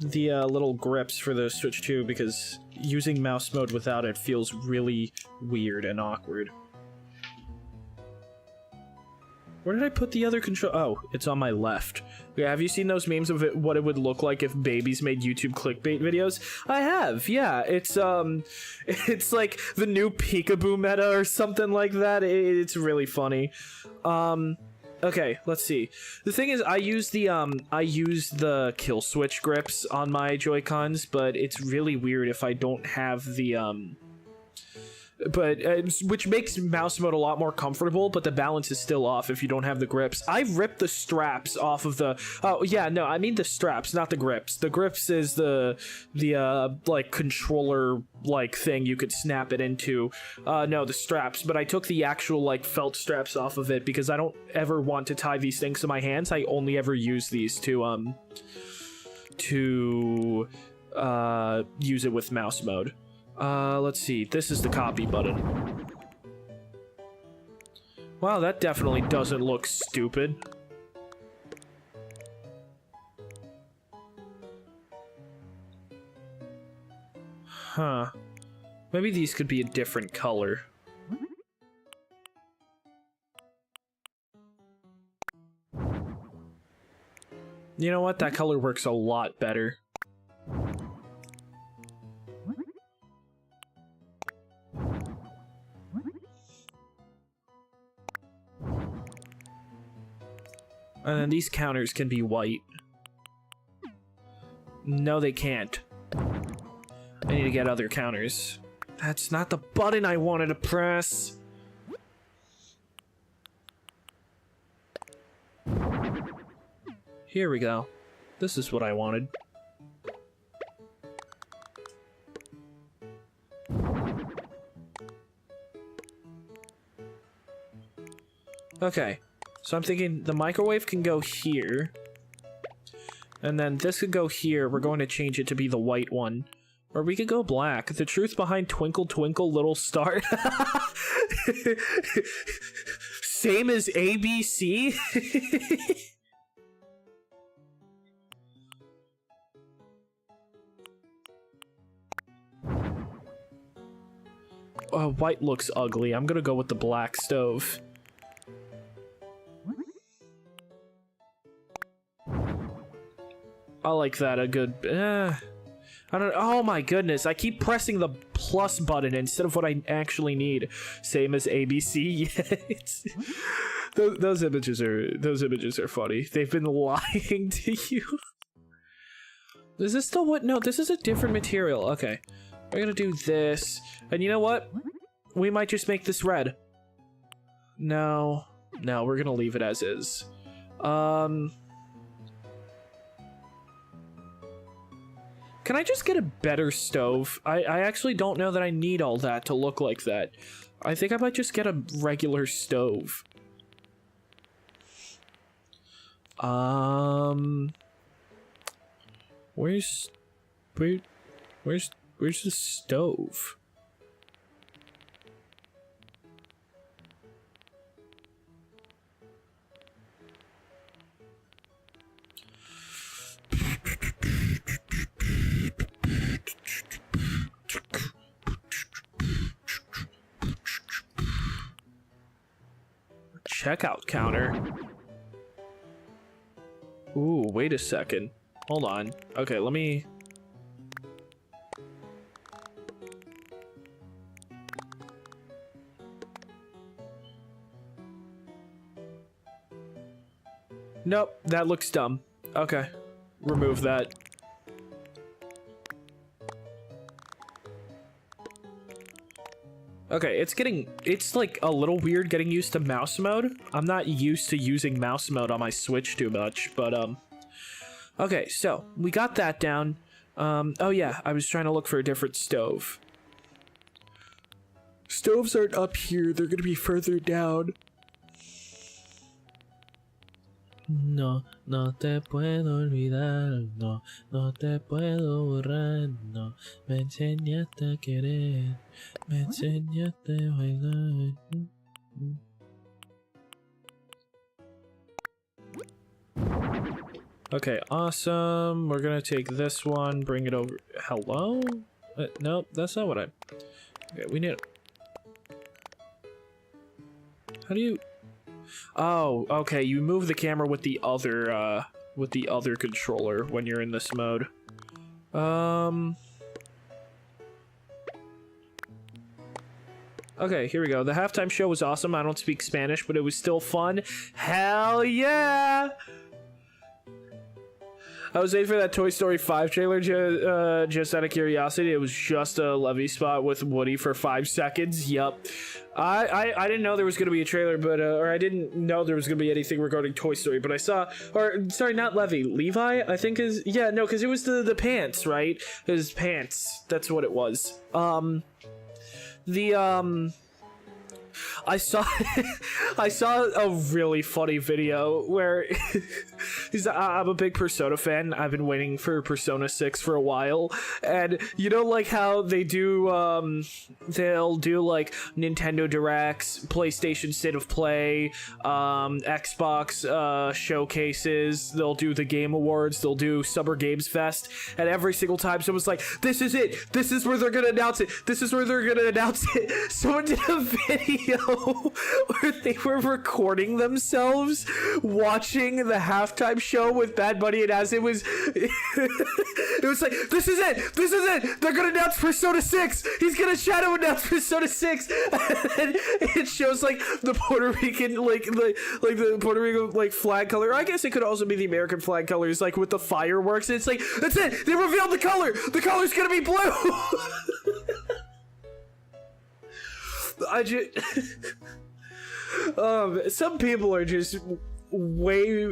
little grips for the Switch 2 because using mouse mode without it feels really weird and awkward. Where did I put the other control? Oh, it's on my left. Yeah, have you seen those memes of it, what it would look like if babies made YouTube clickbait videos? I have, yeah. It's like the new peekaboo meta or something like that. It's really funny. Okay, let's see. The thing is, I use the kill switch grips on my Joy-Cons, but it's really weird if I don't have the which makes mouse mode a lot more comfortable, but the balance is still off if you don't have the grips. I've ripped the straps off of the... Oh, yeah, no, I mean the straps, not the grips. The grips is the like, controller, like, thing you could snap it into. No, the straps, but I took the actual, like, felt straps off of it because I don't ever want to tie these things to my hands. I only ever use these to use it with mouse mode. Let's see. This is the copy button. Wow, that definitely doesn't look stupid. Huh. Maybe these could be a different color. You know what? That color works a lot better. And then these counters can be white. No, they can't. I need to get other counters. That's not the button I wanted to press. Here we go. This is what I wanted. Okay. So I'm thinking the microwave can go here. And then this could go here. We're going to change it to be the white one. Or we could go black. The truth behind Twinkle Twinkle Little Star. Same as ABC? White looks ugly. I'm gonna go with the black stove. I like that a good... I don't... Oh my goodness, I keep pressing the plus button instead of what I actually need. Same as ABC. Yeah, those images are funny. They've been lying to you. Is this still what? No, this is a different material. Okay. We're gonna do this. And you know what? We might just make this red. No. No, we're gonna leave it as is. Can I just get a better stove? I actually don't know that I need all that to look like that. I think I might just get a regular stove. Where's the stove? Checkout counter. Ooh, wait a second. Hold on. Okay, let me... Nope, that looks dumb. Okay, remove that. Okay, it's like a little weird getting used to mouse mode. I'm not used to using mouse mode on my Switch too much, but okay, so we got that down. Oh yeah, I was trying to look for a different stove. Stoves aren't up here, they're gonna be further down. No, no te puedo olvidar, no, no te puedo borrar, no, me enseñaste a querer, me enseñaste a bailar. Okay, awesome. We're gonna take this one, bring it over. Hello? Nope, that's not what I. Okay, we need. How do you? Oh, okay. You move the camera with the other controller when you're in this mode. Okay, here we go. The halftime show was awesome. I don't speak Spanish, but it was still fun. Hell yeah! I was waiting for that Toy Story 5 trailer just out of curiosity. It was just a Levy spot with Woody for 5 seconds. Yup. I didn't know there was going to be a trailer, but or I didn't know there was going to be anything regarding Toy Story, but I saw, or sorry, not Levy, Levi, I think is, yeah, no, because it was the pants, right? His pants. That's what it was. I saw I saw a really funny video where I'm a big Persona fan. I've been waiting for Persona 6 for a while, and you know, like how they do they'll do like Nintendo Directs, PlayStation State of Play, Xbox showcases, they'll do the Game Awards, they'll do Summer Games Fest, and every single time someone's like, this is it, this is where they're gonna announce it, this is where they're gonna announce it. Someone did a video where they were recording themselves watching the halftime show with Bad Bunny, and as it was it was like, this is it, they're gonna announce Persona 6, he's gonna shadow announce Persona 6, and it shows like the Puerto Rican like the Puerto Rican like flag color. I guess it could also be the American flag colors, like with the fireworks. It's like, that's it, they revealed the color's gonna be blue. I just some people are just way.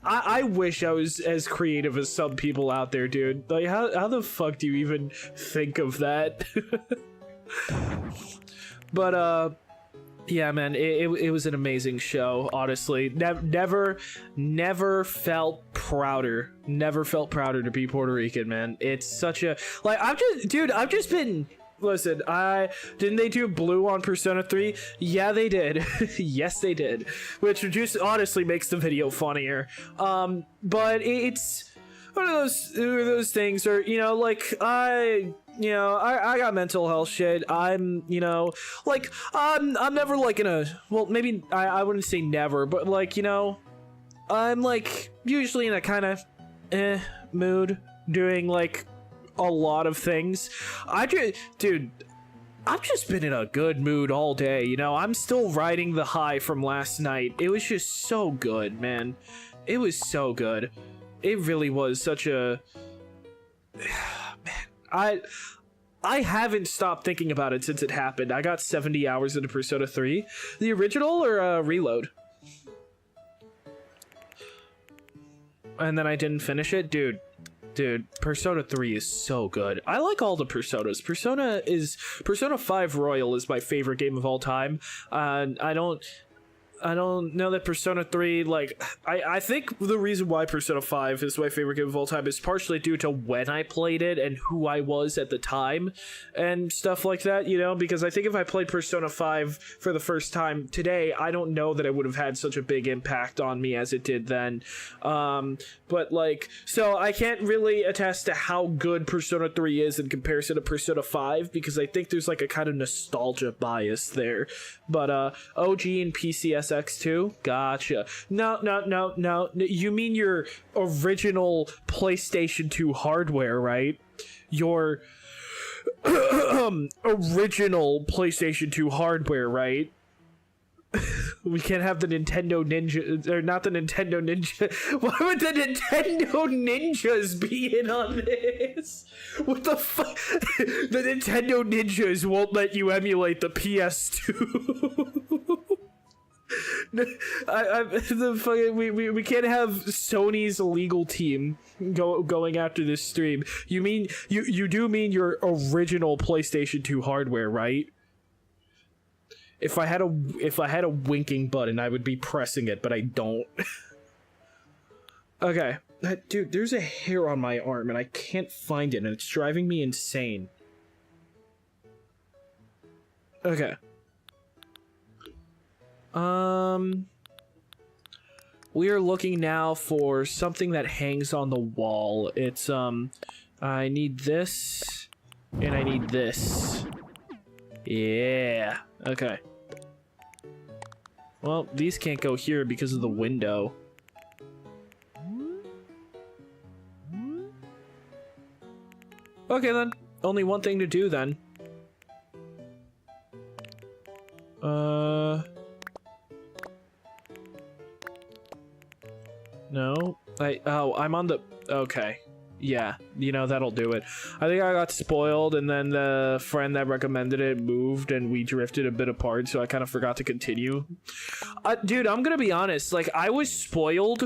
I wish I was as creative as some people out there, dude. Like, how the fuck do you even think of that? But yeah, man, it was an amazing show, honestly. Never felt prouder. Never felt prouder to be Puerto Rican, man. It's such a, like, I've just been. Listen, didn't they do blue on Persona 3? Yeah, they did. Yes, they did. Which just honestly makes the video funnier. But it's one of those things where, you know, like, I got mental health shit. I'm, you know, like, I'm never like in a, well, maybe I wouldn't say never, but like, you know, I'm like usually in a kind of mood doing like a lot of things. Dude, I've just been in a good mood all day, you know. I'm still riding the high from last night. It was just so good, man. It was so good. It really was such a man. I haven't stopped thinking about it since it happened. I got 70 hours into Persona 3. The original or Reload? And then I didn't finish it, dude. Persona 3 is so good. I like all the Personas. Persona 5 Royal is my favorite game of all time. I don't know that Persona 3, like, I think the reason why Persona 5 is my favorite game of all time is partially due to when I played it and who I was at the time and stuff like that, you know, because I think if I played Persona 5 for the first time today, I don't know that it would have had such a big impact on me as it did then. But, like, so I can't really attest to how good Persona 3 is in comparison to Persona 5, because I think there's, like, a kind of nostalgia bias there. But, OG and PCSX2? Gotcha. No. You mean your original PlayStation 2 hardware, right? Your original PlayStation 2 hardware, right? We can't have the Nintendo Ninja, or not the Nintendo Ninja. Why would the Nintendo Ninjas be in on this? What the fuck? The Nintendo Ninjas won't let you emulate the PS2. We can't have Sony's legal team going after this stream. You mean you do mean your original PlayStation 2 hardware, right? If I had a winking button, I would be pressing it, but I don't. Okay, dude, there's a hair on my arm and I can't find it, and it's driving me insane. Okay. We are looking now for something that hangs on the wall. It's I need this and I need this. Yeah. Okay. Well, these can't go here because of the window. Okay then. Only one thing to do then. No. I'm on the... Okay. Yeah, you know, that'll do it. I think I got spoiled, and then the friend that recommended it moved, and we drifted a bit apart, so I kind of forgot to continue. Dude, I'm gonna be honest, like, I was spoiled.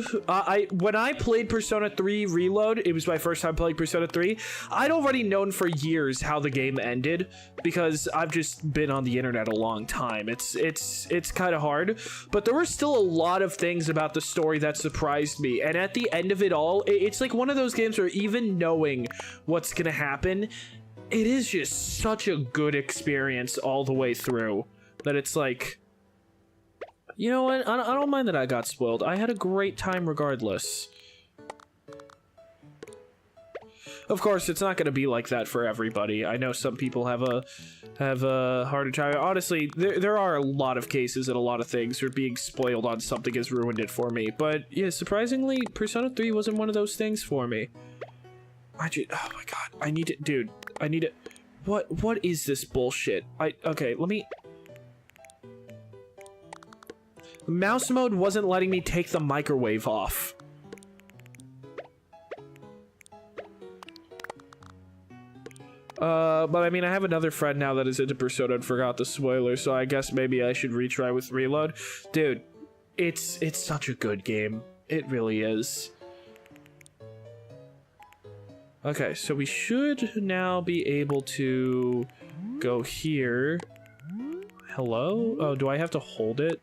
When I played Persona 3 Reload, it was my first time playing Persona 3, I'd already known for years how the game ended, because I've just been on the internet a long time. It's kind of hard, but there were still a lot of things about the story that surprised me, and at the end of it all, it's like one of those games where even knowing what's gonna happen, it is just such a good experience all the way through that it's like, you know what, I don't mind that I got spoiled. I had a great time regardless. Of course, it's not gonna be like that for everybody. I know some people have a harder time. Honestly, there are a lot of cases and a lot of things where being spoiled on something has ruined it for me. But yeah, surprisingly, Persona 3 wasn't one of those things for me. Oh my god, I need it, dude. I need it. What is this bullshit? Okay, let me... Mouse mode wasn't letting me take the microwave off. But I mean, I have another friend now that is into Persona and forgot the spoiler, so I guess maybe I should retry with Reload. Dude, it's such a good game. It really is. Okay, so we should now be able to go here. Hello? Oh, do I have to hold it?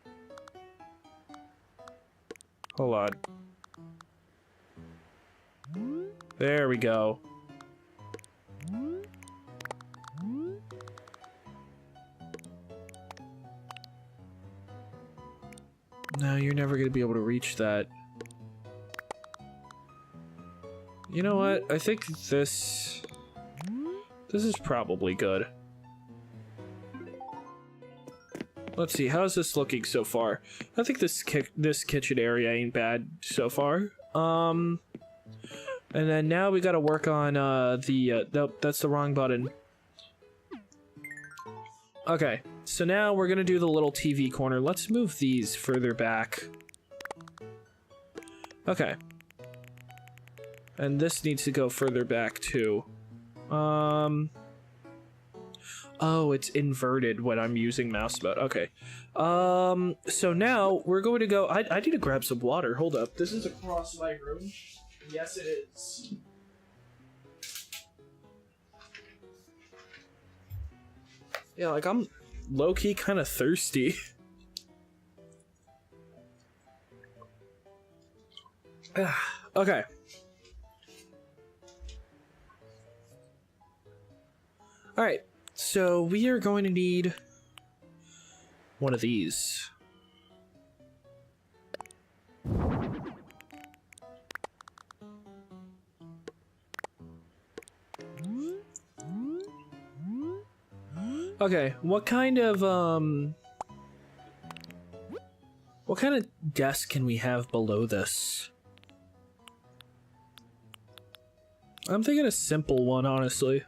Hold on. There we go. No, you're never gonna be able to reach that. You know what? I think this is probably good. Let's see, how's this looking so far? I think this kitchen area ain't bad so far. And then now we gotta work on nope, that's the wrong button. Okay, so now we're gonna do the little TV corner. Let's move these further back. Okay. And this needs to go further back too. Oh, it's inverted when I'm using mouse mode. Okay. So now we're going to go... I need to grab some water. Hold up. This is across my room. Yes, it is. Yeah, like I'm low-key kind of thirsty. Okay. Alright, so we are going to need one of these. Okay, what kind of desk can we have below this? I'm thinking a simple one, honestly.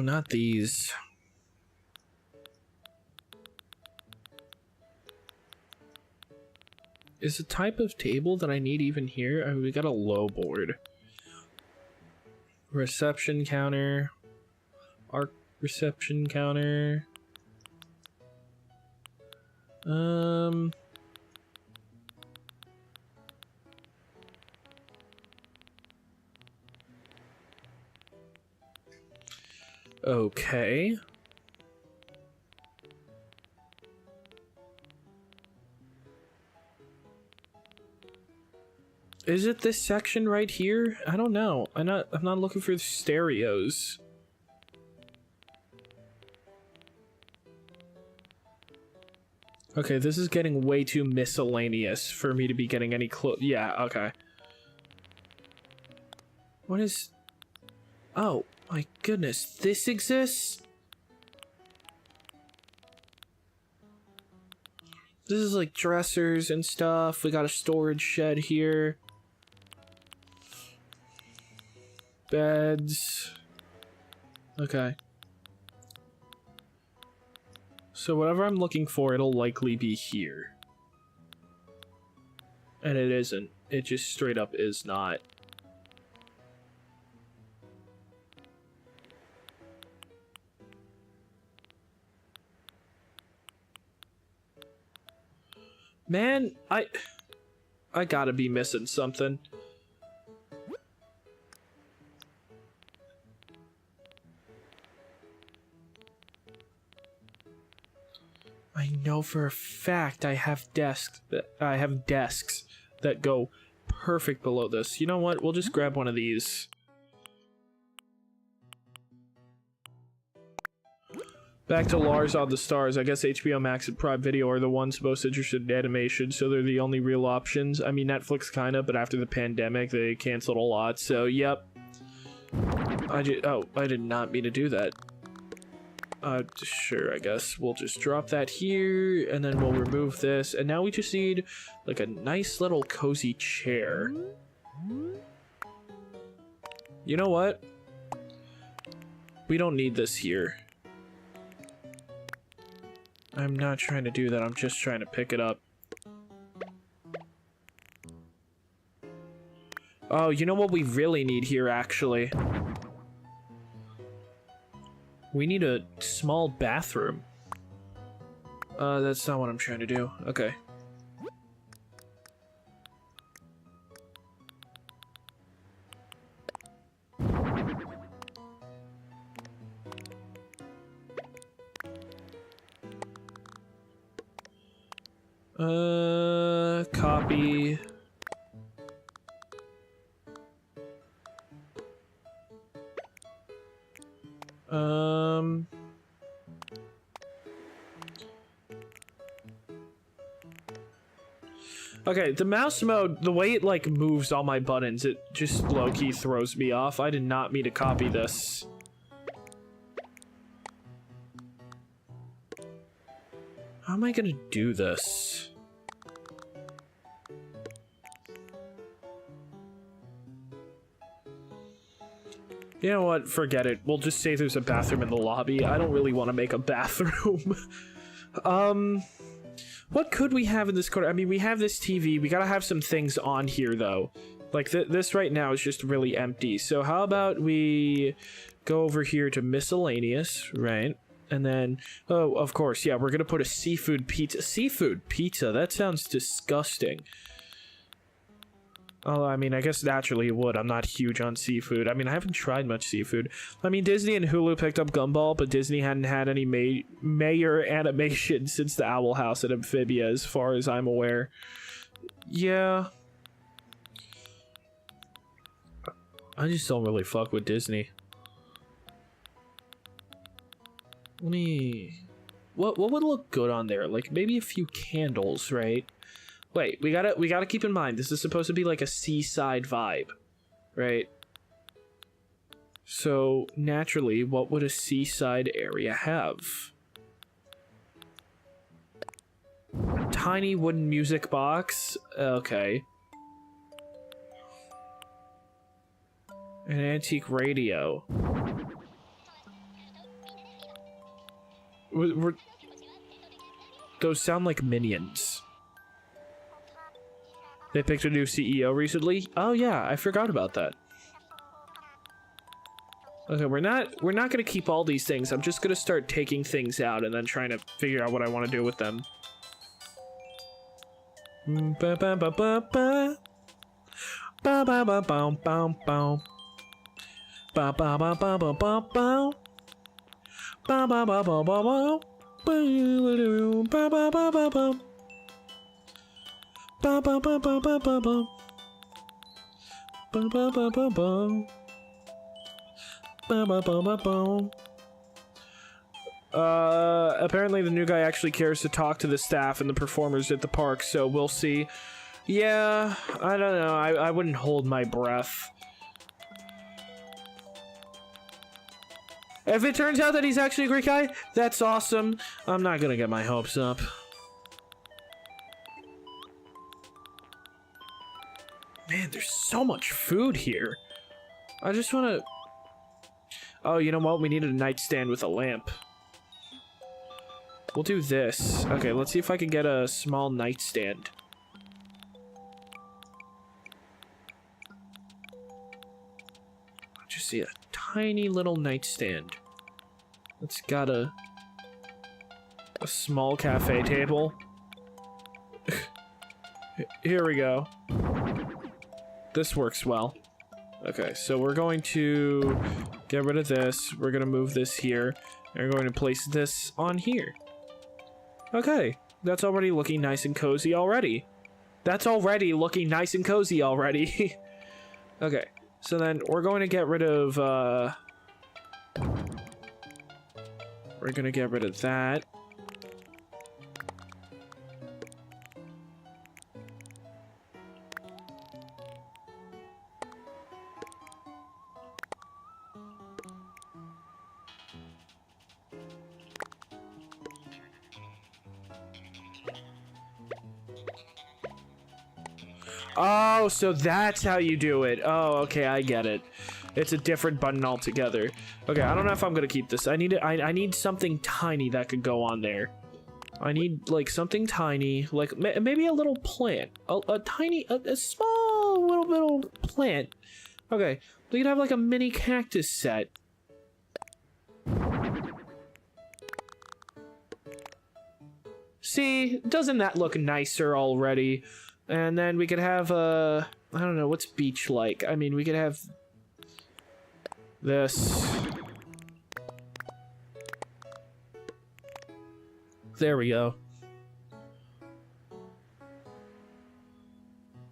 No, not these. Is the type of table that I need even here? I mean, we got a low board. Reception counter. Arc reception counter. Okay. Is it this section right here? I don't know. I'm not looking for stereos. Okay, this is getting way too miscellaneous for me to be getting any yeah, okay. What is... Oh, my goodness. This exists? This is like dressers and stuff. We got a storage shed here. Beds. Okay. So whatever I'm looking for, it'll likely be here. And it isn't. It just straight up is not. Man, I gotta be missing something. I know for a fact I have desks that go perfect below this. You know what? We'll just grab one of these. Back to Lars on the Stars. I guess HBO Max and Prime Video are the ones most interested in animation, so they're the only real options. I mean, Netflix kinda, but after the pandemic, they canceled a lot, so yep. I did not mean to do that. Sure, I guess. We'll just drop that here, and then we'll remove this, and now we just need, like, a nice little cozy chair. You know what? We don't need this here. I'm not trying to do that, I'm just trying to pick it up. Oh, you know what we really need here, actually? We need a small bathroom. That's not what I'm trying to do. Okay. Copy. Okay, the mouse mode, the way it, like, moves all my buttons, it just low-key throws me off. I did not mean to copy this. How am I gonna do this? You know what? Forget it. We'll just say there's a bathroom in the lobby. I don't really want to make a bathroom. What could we have in this corner? I mean, we have this TV. We gotta have some things on here, though. Like, this right now is just really empty. So how about we go over here to miscellaneous, right? And then, oh, of course, yeah, we're gonna put a seafood pizza. Seafood pizza? That sounds disgusting. Oh, I mean, I guess naturally it would. I'm not huge on seafood. I mean, I haven't tried much seafood. I mean, Disney and Hulu picked up Gumball, but Disney hadn't had any major animation since the Owl House at Amphibia, as far as I'm aware. Yeah. I just don't really fuck with Disney. Let me... What would look good on there? Like, maybe a few candles, right? Wait, we gotta keep in mind, this is supposed to be like a seaside vibe, right? So, naturally, what would a seaside area have? Tiny wooden music box? Okay. An antique radio. Those sound like minions. They picked a new CEO recently? Oh yeah, I forgot about that. Okay, we're not gonna keep all these things. I'm just gonna start taking things out and then trying to figure out what I want to do with them. Ba ba ba ba ba. Ba ba ba ba ba ba. Ba ba ba ba ba ba ba. Ba ba ba ba ba ba. Ba ba ba ba ba. Ba ba ba ba ba ba ba. Ba ba ba ba ba. Ba ba ba ba ba. Apparently the new guy actually cares to talk to the staff and the performers at the park, so we'll see. Yeah, I don't know. I wouldn't hold my breath. If it turns out that he's actually a great guy, that's awesome. I'm not gonna get my hopes up. Man, there's so much food here. I just wanna... Oh, you know what? We needed a nightstand with a lamp. We'll do this. Okay, let's see if I can get a small nightstand. Just see a tiny little nightstand. It's got a small cafe table. Here we go. This works well. Okay, so we're going to get rid of this. We're going to move this here. And we're going to place this on here. Okay, that's already looking nice and cozy already. That's already looking nice and cozy already. Okay, so then we're going to get rid of, we're going to get rid of that. Oh, so that's how you do it. Oh, okay, I get it. It's a different button altogether. Okay, I don't know if I'm gonna keep this. I need something tiny that could go on there. I need like something tiny, like maybe a little plant, a tiny, a small little plant. Okay, we could have like a mini cactus set. See, doesn't that look nicer already? And then we could have, I don't know, what's beach like? I mean, we could have this. There we go.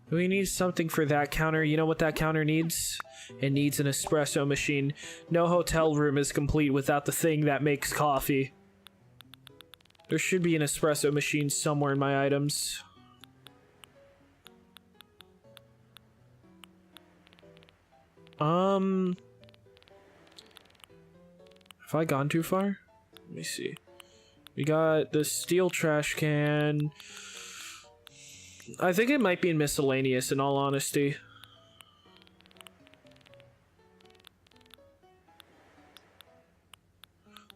We need something for that counter. You know what that counter needs? It needs an espresso machine. No hotel room is complete without the thing that makes coffee. There should be an espresso machine somewhere in my items. Have I gone too far? Let me see. We got the steel trash can. I think it might be in miscellaneous, in all honesty.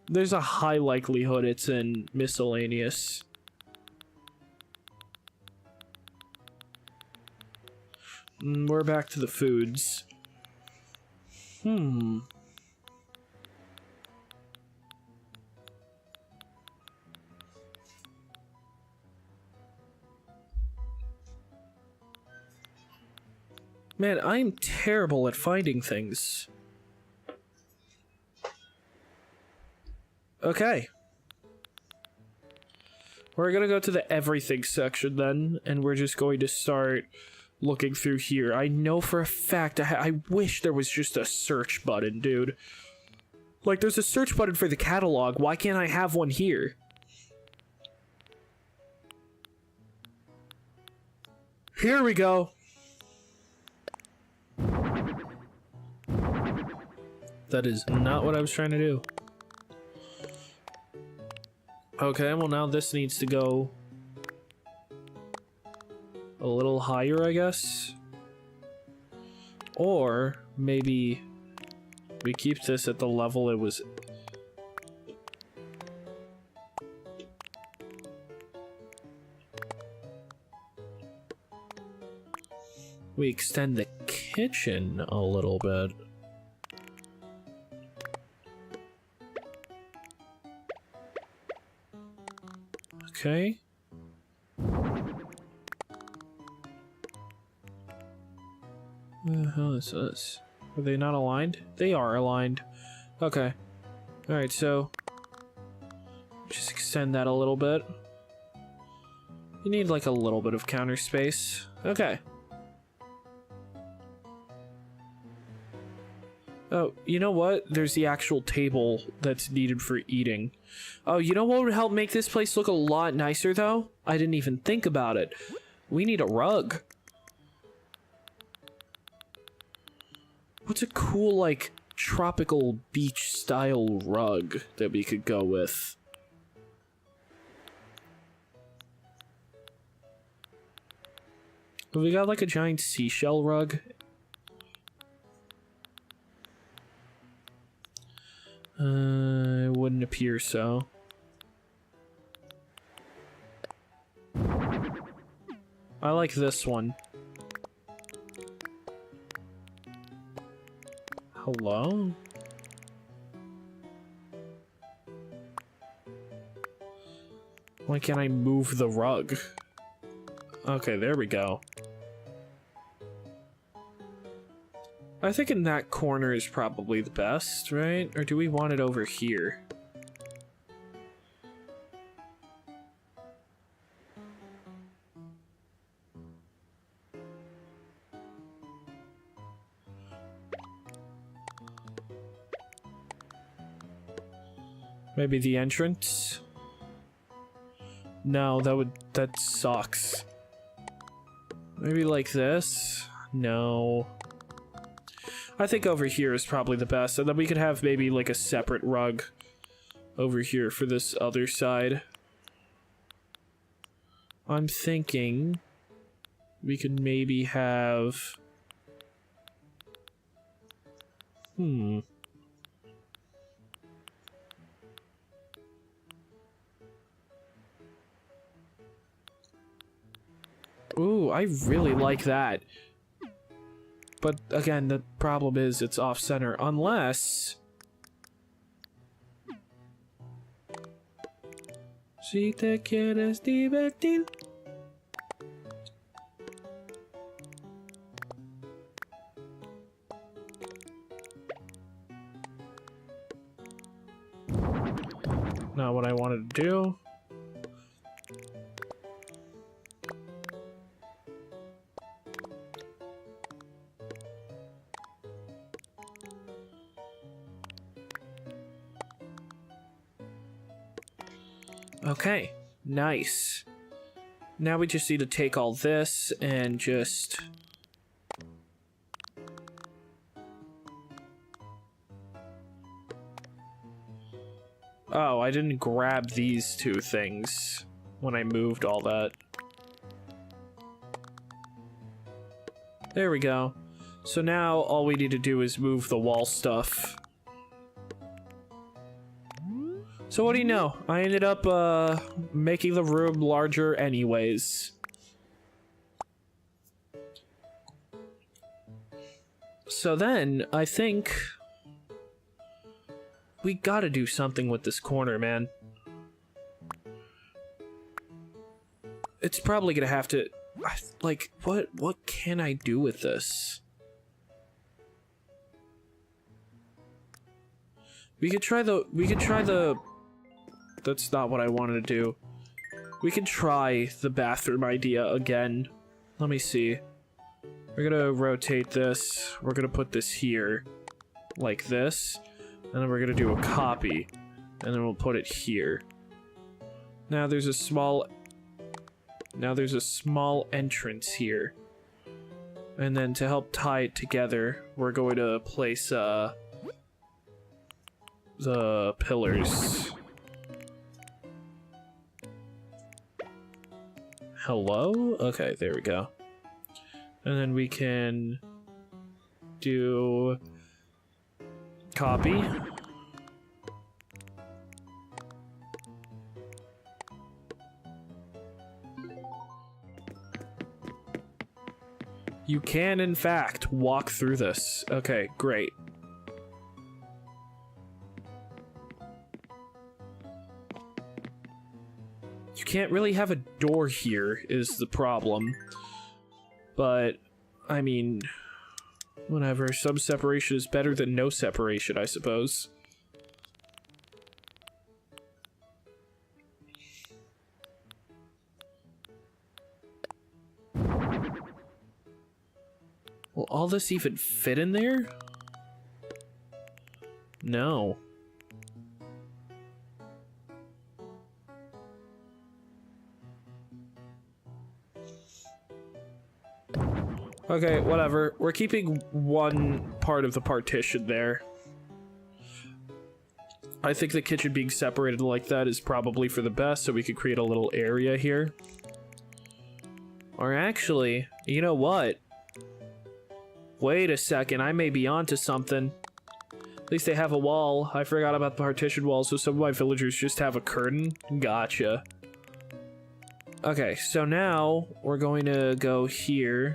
There's a high likelihood it's in miscellaneous. We're back to the foods. Man, I'm terrible at finding things. Okay. We're gonna go to the everything section then, and we're just going to start looking through here. I know for a fact, I wish there was just a search button, dude. Like, there's a search button for the catalog. Why can't I have one here? Here we go. That is not what I was trying to do. Okay, well now this needs to go a little higher, I guess. Or maybe we keep this at the level it was. we extend the kitchen a little bit. Okay. What the hell is this? Are they not aligned? They are aligned. Okay. Alright, so just extend that a little bit. You need like a little bit of counter space. Okay. Oh, you know what? There's the actual table that's needed for eating. Oh, you know what would help make this place look a lot nicer, though? I didn't even think about it. We need a rug. What's a cool, like, tropical beach-style rug that we could go with? Have we got, like, a giant seashell rug? It wouldn't appear so. I like this one. Hello? Why can't I move the rug? Okay, there we go. I think in that corner is probably the best, right? Or do we want it over here? Maybe the entrance? No, that sucks. Maybe like this? No. I think over here is probably the best, and then we could have maybe like a separate rug over here for this other side. I'm thinking we could maybe have... Ooh, I really like that. But again, the problem is it's off-center, unless... Si te quieres divertir. Not what I wanted to do. Okay, nice. Now we just need to take all this and just... Oh, I didn't grab these two things when I moved all that. There we go. So now all we need to do is move the wall stuff. So what do you know? I ended up making the room larger anyways. So then, I think we gotta do something with this corner, man. It's probably gonna have to... Like, what can I do with this? We could try the... That's not what I wanted to do. We can try the bathroom idea again. Let me see. We're gonna rotate this. We're gonna put this here. Like this. And then we're gonna do a copy. And then we'll put it here. Now there's a small entrance here. And then to help tie it together, we're going to place the pillars. Hello? Okay, there we go. And then we can do copy. You can, in fact, walk through this. Okay, great. You can't really have a door here, is the problem. But, I mean, whatever. Some separation is better than no separation, I suppose. Will all this even fit in there? No. Okay, whatever. We're keeping one part of the partition there. I think the kitchen being separated like that is probably for the best, so we could create a little area here. Or actually, you know what? Wait a second, I may be onto something. At least they have a wall. I forgot about the partition wall, so some of my villagers just have a curtain. Gotcha. Okay, so now we're going to go here.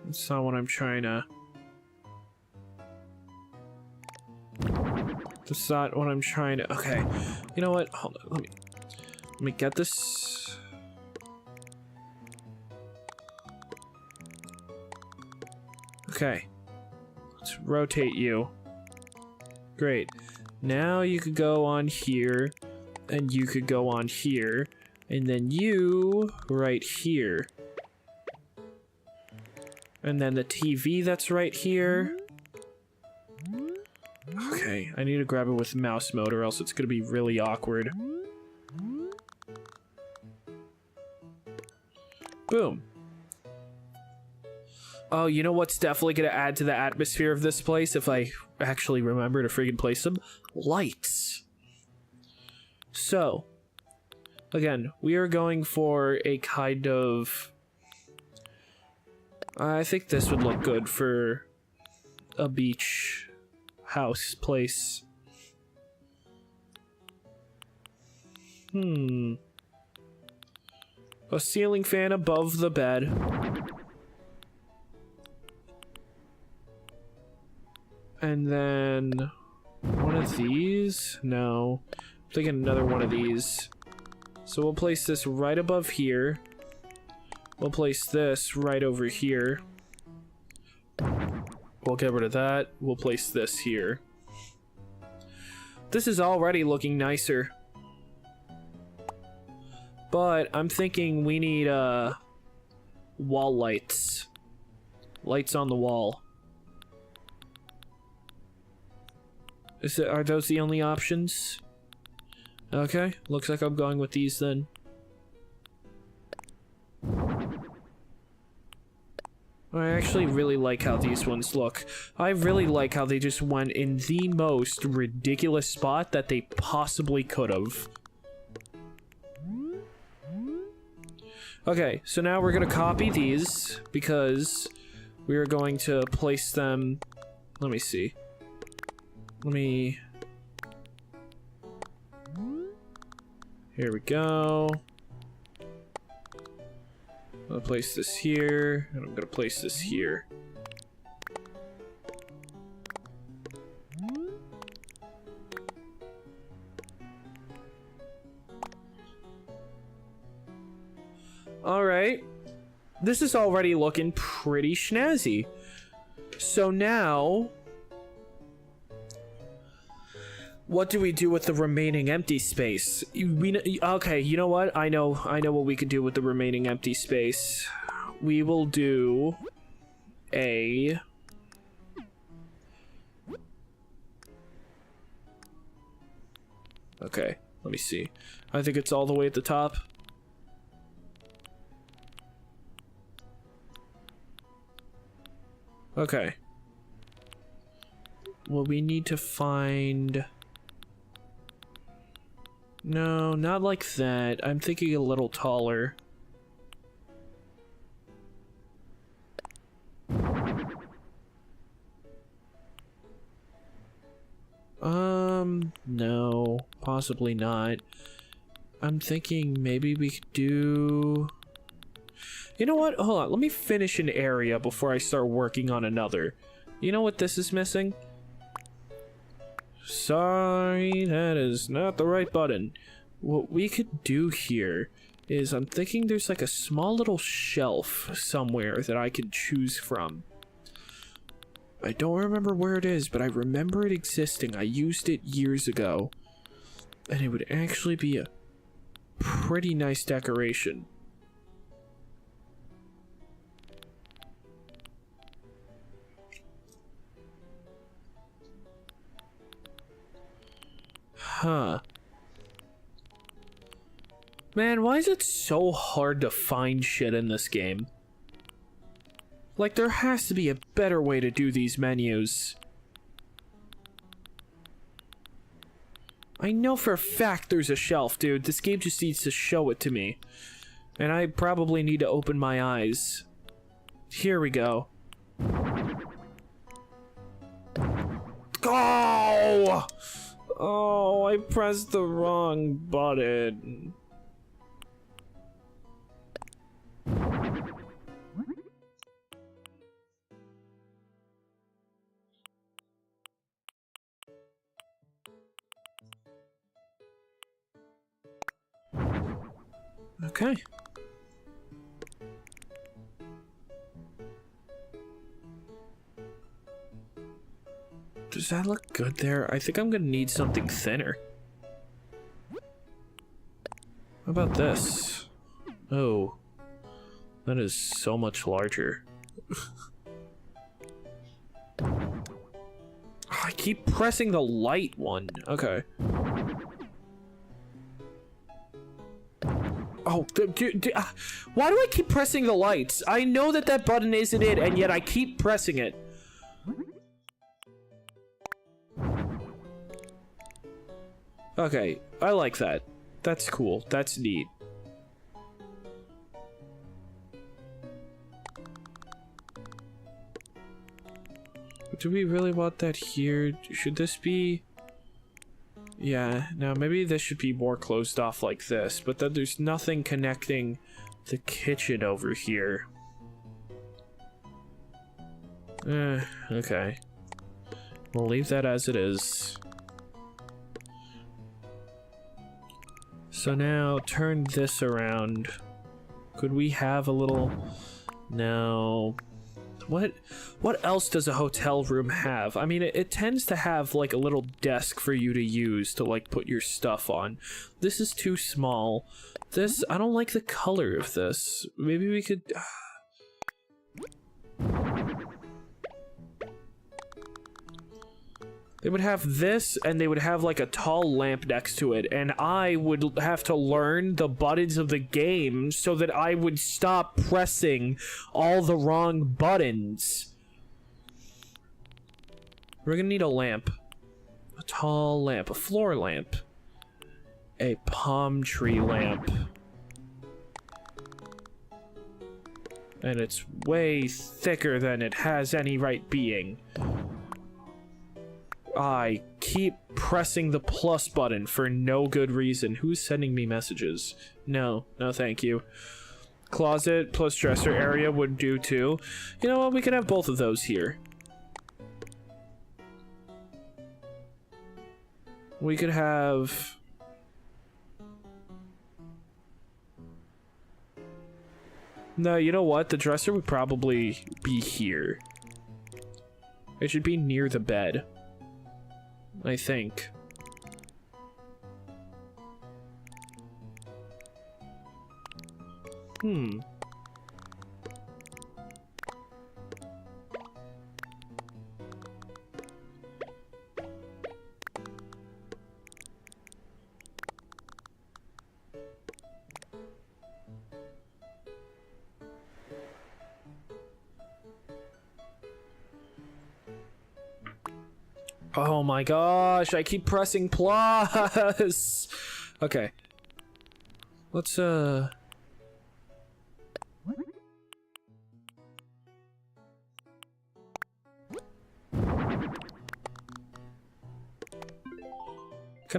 That's not what I'm trying to... That's not what I'm trying to... Okay, you know what? Hold on, let me get this. Okay. Let's rotate you. Great. Now you could go on here, and you could go on here, and then you right here. And then the TV that's right here. Okay, I need to grab it with mouse mode or else it's gonna be really awkward. Boom. Oh, you know what's definitely gonna add to the atmosphere of this place if I actually remember to friggin' place them? Lights. So, again, we are going for a kind of... I think this would look good for a beach house place. A ceiling fan above the bed. And then one of these? No. I'm thinking another one of these. So we'll place this right above here. We'll place this right over here. We'll get rid of that. We'll place this here. This is already looking nicer. But I'm thinking we need wall lights. Lights on the wall. Are those the only options? Okay, looks like I'm going with these then. I actually really like how these ones look. I really like how they just went in the most ridiculous spot that they possibly could have. Okay, so now we're gonna copy these because we are going to place them. Let me see. Here we go. I'm gonna place this here, and I'm gonna place this here. Alright. This is already looking pretty snazzy. So now... what do we do with the remaining empty space? Okay, you know what? I know what we could do with the remaining empty space. We will do a... Okay, let me see. I think it's all the way at the top. Okay. Well, we need to find... No, not like that. I'm thinking a little taller. No, possibly not. I'm thinking maybe we could do... You know what? Hold on. Let me finish an area before I start working on another. You know what this is missing? Sorry, that is not the right button. What we could do here is I'm thinking there's like a small little shelf somewhere that I could choose from. I don't remember where it is, but I remember it existing. I used it years ago. And it would actually be a pretty nice decoration. Huh. Man, why is it so hard to find shit in this game? Like, there has to be a better way to do these menus. I know for a fact there's a shelf, dude. This game just needs to show it to me. And I probably need to open my eyes. Here we go. Go! Oh, I pressed the wrong button. Okay. Does that look good there? I think I'm gonna need something thinner. How about this? Oh. That is so much larger. I keep pressing the light one. Okay. Oh, why do I keep pressing the lights? I know that that button isn't it, and yet I keep pressing it. Okay, I like that. That's cool. That's neat. Do we really want that here? Should this be... Yeah, now maybe this should be more closed off like this, but then there's nothing connecting the kitchen over here. Okay. We'll leave that as it is. So now, turn this around. Could we have a little... No... What else does a hotel room have? I mean, it tends to have like a little desk for you to use to like put your stuff on. This is too small. This, I don't like the color of this. Maybe we could... They would have this, and they would have like a tall lamp next to it, and I would have to learn the buttons of the game so that I would stop pressing all the wrong buttons. We're gonna need a lamp. A tall lamp. A floor lamp. A palm tree lamp. And it's way thicker than it has any right being. I keep pressing the plus button for no good reason. Who's sending me messages? No, no thank you. Closet plus dresser area would do too. You know what, we can have both of those here. We could have... No, you know what? The dresser would probably be here. It should be near the bed. I think. Oh my gosh, I keep pressing plus. Okay. Let's Can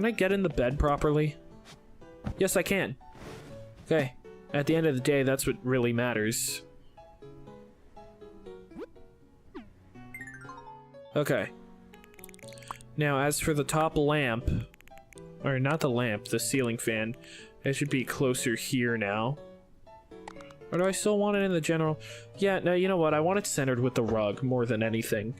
I get in the bed properly? Yes, I can. Okay. At the end of the day, that's what really matters. Okay. Now, as for the top lamp, or not the lamp, the ceiling fan, it should be closer here now. Or do I still want it in the general? Yeah, no, you know what? I want it centered with the rug more than anything.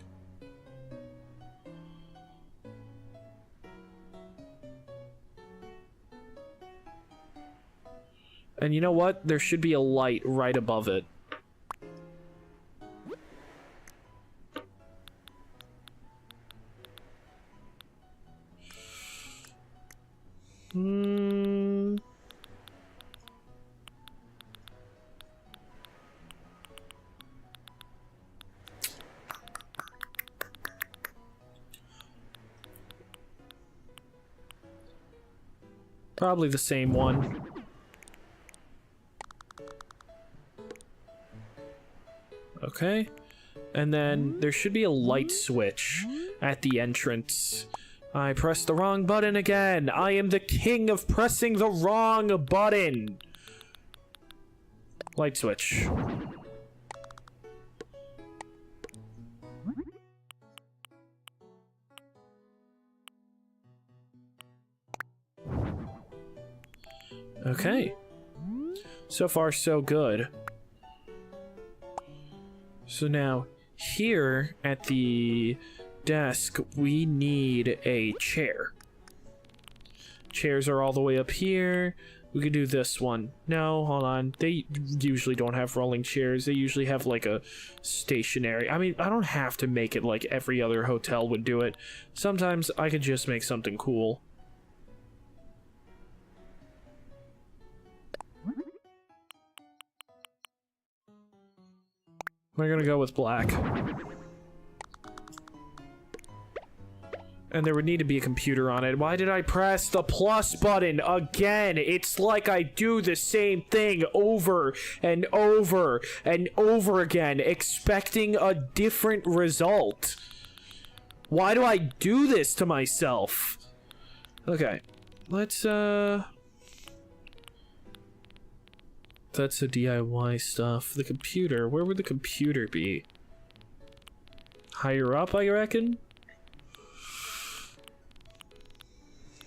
And you know what? There should be a light right above it. Probably the same one. Okay. And then there should be a light switch at the entrance. I pressed the wrong button again. I am the king of pressing the wrong button. Light switch. Okay. So far, so good. So now, here at the desk, we need a chair. Chairs are all the way up here. We could do this one. No, hold on. They usually don't have rolling chairs. They usually have like a stationary. I mean, I don't have to make it like every other hotel would do it. Sometimes I could just make something cool. We're gonna go with black. And there would need to be a computer on it. Why did I press the plus button again? It's like I do the same thing over and over and over again, expecting a different result. Why do I do this to myself? Okay, let's, that's the DIY stuff. The computer, where would the computer be? Higher up, I reckon?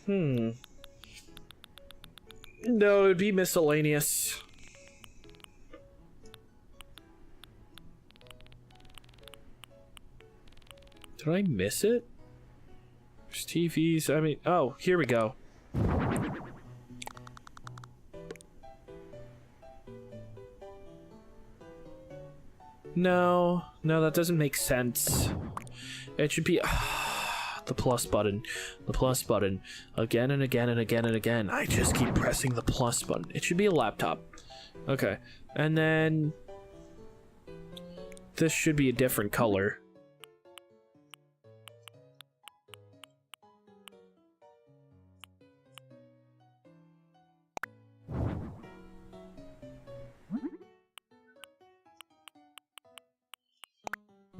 No, it'd be miscellaneous. Did I miss it? There's TVs, I mean, oh, here we go. No, that doesn't make sense. It should be the plus button, again and again and again and again. I just keep pressing the plus button. It should be a laptop. Okay, and then this should be a different color.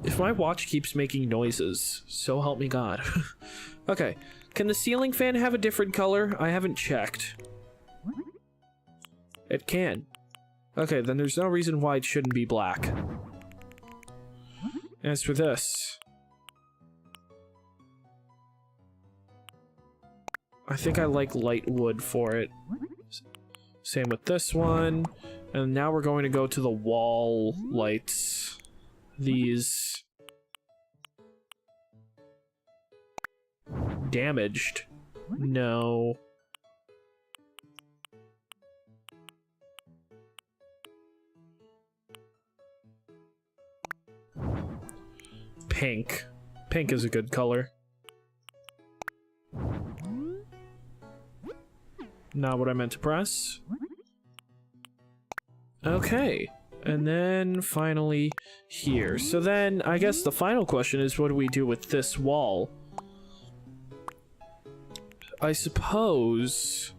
If my watch keeps making noises, so help me God. Okay, can the ceiling fan have a different color? I haven't checked. It can. Okay, then there's no reason why it shouldn't be black. As for this, I think I like light wood for it. Same with this one. And now we're going to go to the wall lights. These damaged. No. Pink. Pink is a good color. Not what I meant to press. Okay. And then finally here. So then I guess the final question is, what do we do with this wall? I suppose,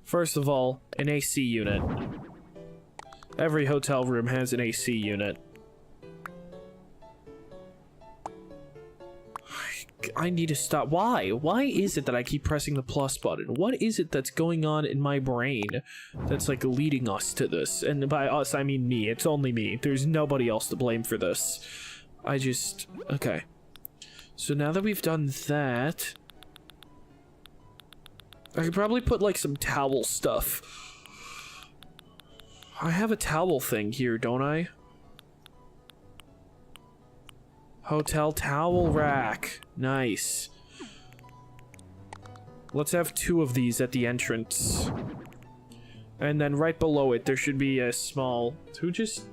first of all, an AC unit. Every hotel room has an AC unit. I need to stop. Why? Why is it that I keep pressing the plus button? What is it that's going on in my brain that's like leading us to this? And by us, I mean me. It's only me. There's nobody else to blame for this. Okay. So now that we've done that, I could probably put like some towel stuff. I have a towel thing here, don't I? Hotel towel rack. Nice. Let's have 2 of these at the entrance. And then right below it, there should be a small... Who just...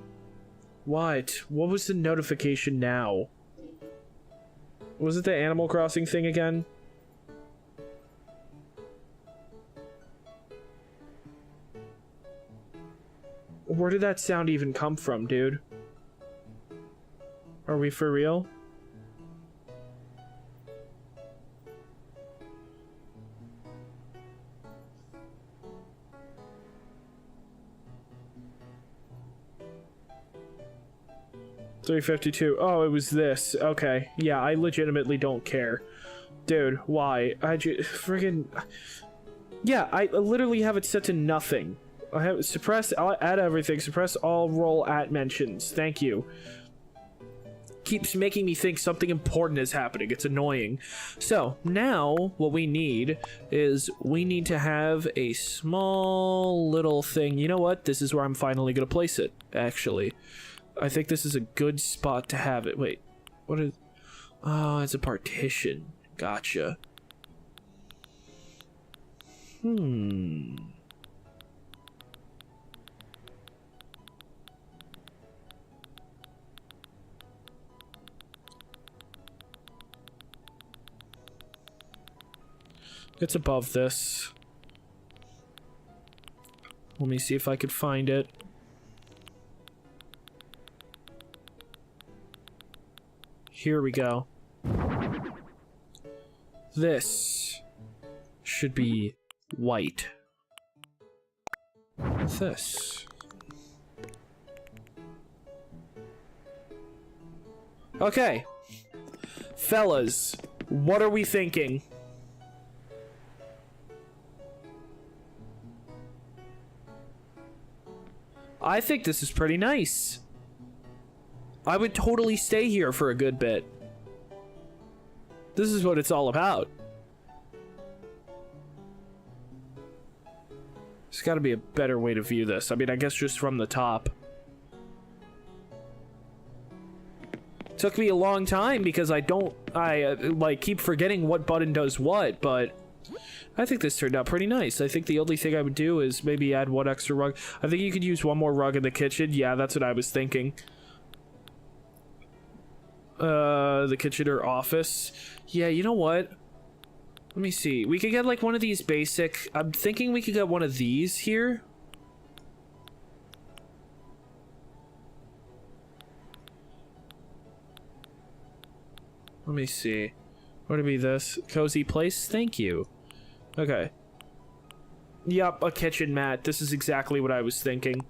What? What was the notification now? Was it the Animal Crossing thing again? Where did that sound even come from, dude? Are we for real? $3.52. Oh, it was this. Okay. Yeah, I legitimately don't care. Dude, why? I just friggin... Yeah, I literally have it set to nothing. I have suppress, I'll add everything. Suppress all roll at mentions. Thank you. Keeps making me think something important is happening. It's annoying. So now what we need is we need to have a small little thing. You know what? This is where I'm finally gonna place it, actually. I think this is a good spot to have it. Wait, what is... Oh, it's a partition. Gotcha. It's above this. Let me see if I could find it. Here we go. This should be white. This. Okay. Fellas, what are we thinking? I think this is pretty nice. I would totally stay here for a good bit. This is what it's all about. There's got to be a better way to view this. I mean, I guess just from the top. Took me a long time because I like keep forgetting what button does what, but I think this turned out pretty nice. I think the only thing I would do is maybe add 1 extra rug. I think you could use 1 more rug in the kitchen. Yeah, that's what I was thinking. The kitchen or office. Yeah, you know what? Let me see. We could get like one of these basic... I'm thinking we could get one of these here. Let me see. Would it be this? Cozy place? Thank you. Okay. Yup, a kitchen mat. This is exactly what I was thinking.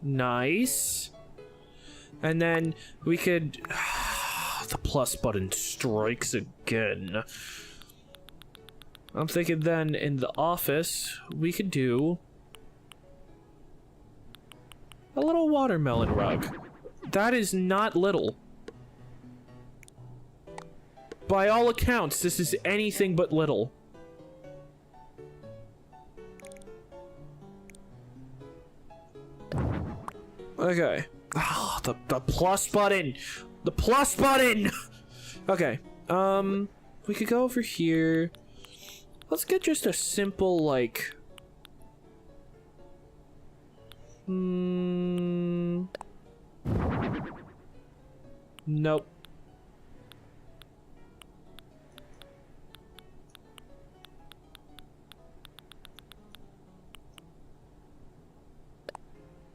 Nice. And then we could... The plus button strikes again. I'm thinking then in the office, we could do a little watermelon rug. That is not little. By all accounts, this is anything but little. Okay. Oh, the plus button! The plus button! Okay. We could go over here. Let's get just a simple, like... Nope.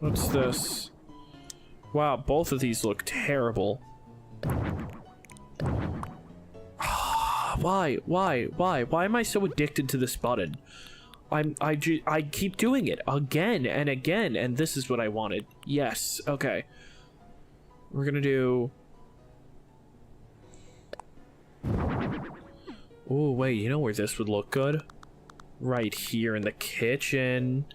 What's this? Wow, both of these look terrible. Why? Why am I so addicted to this button? I keep doing it again and again, and this is what I wanted. Yes, okay. We're gonna do... Oh, wait, you know where this would look good? Right here in the kitchen.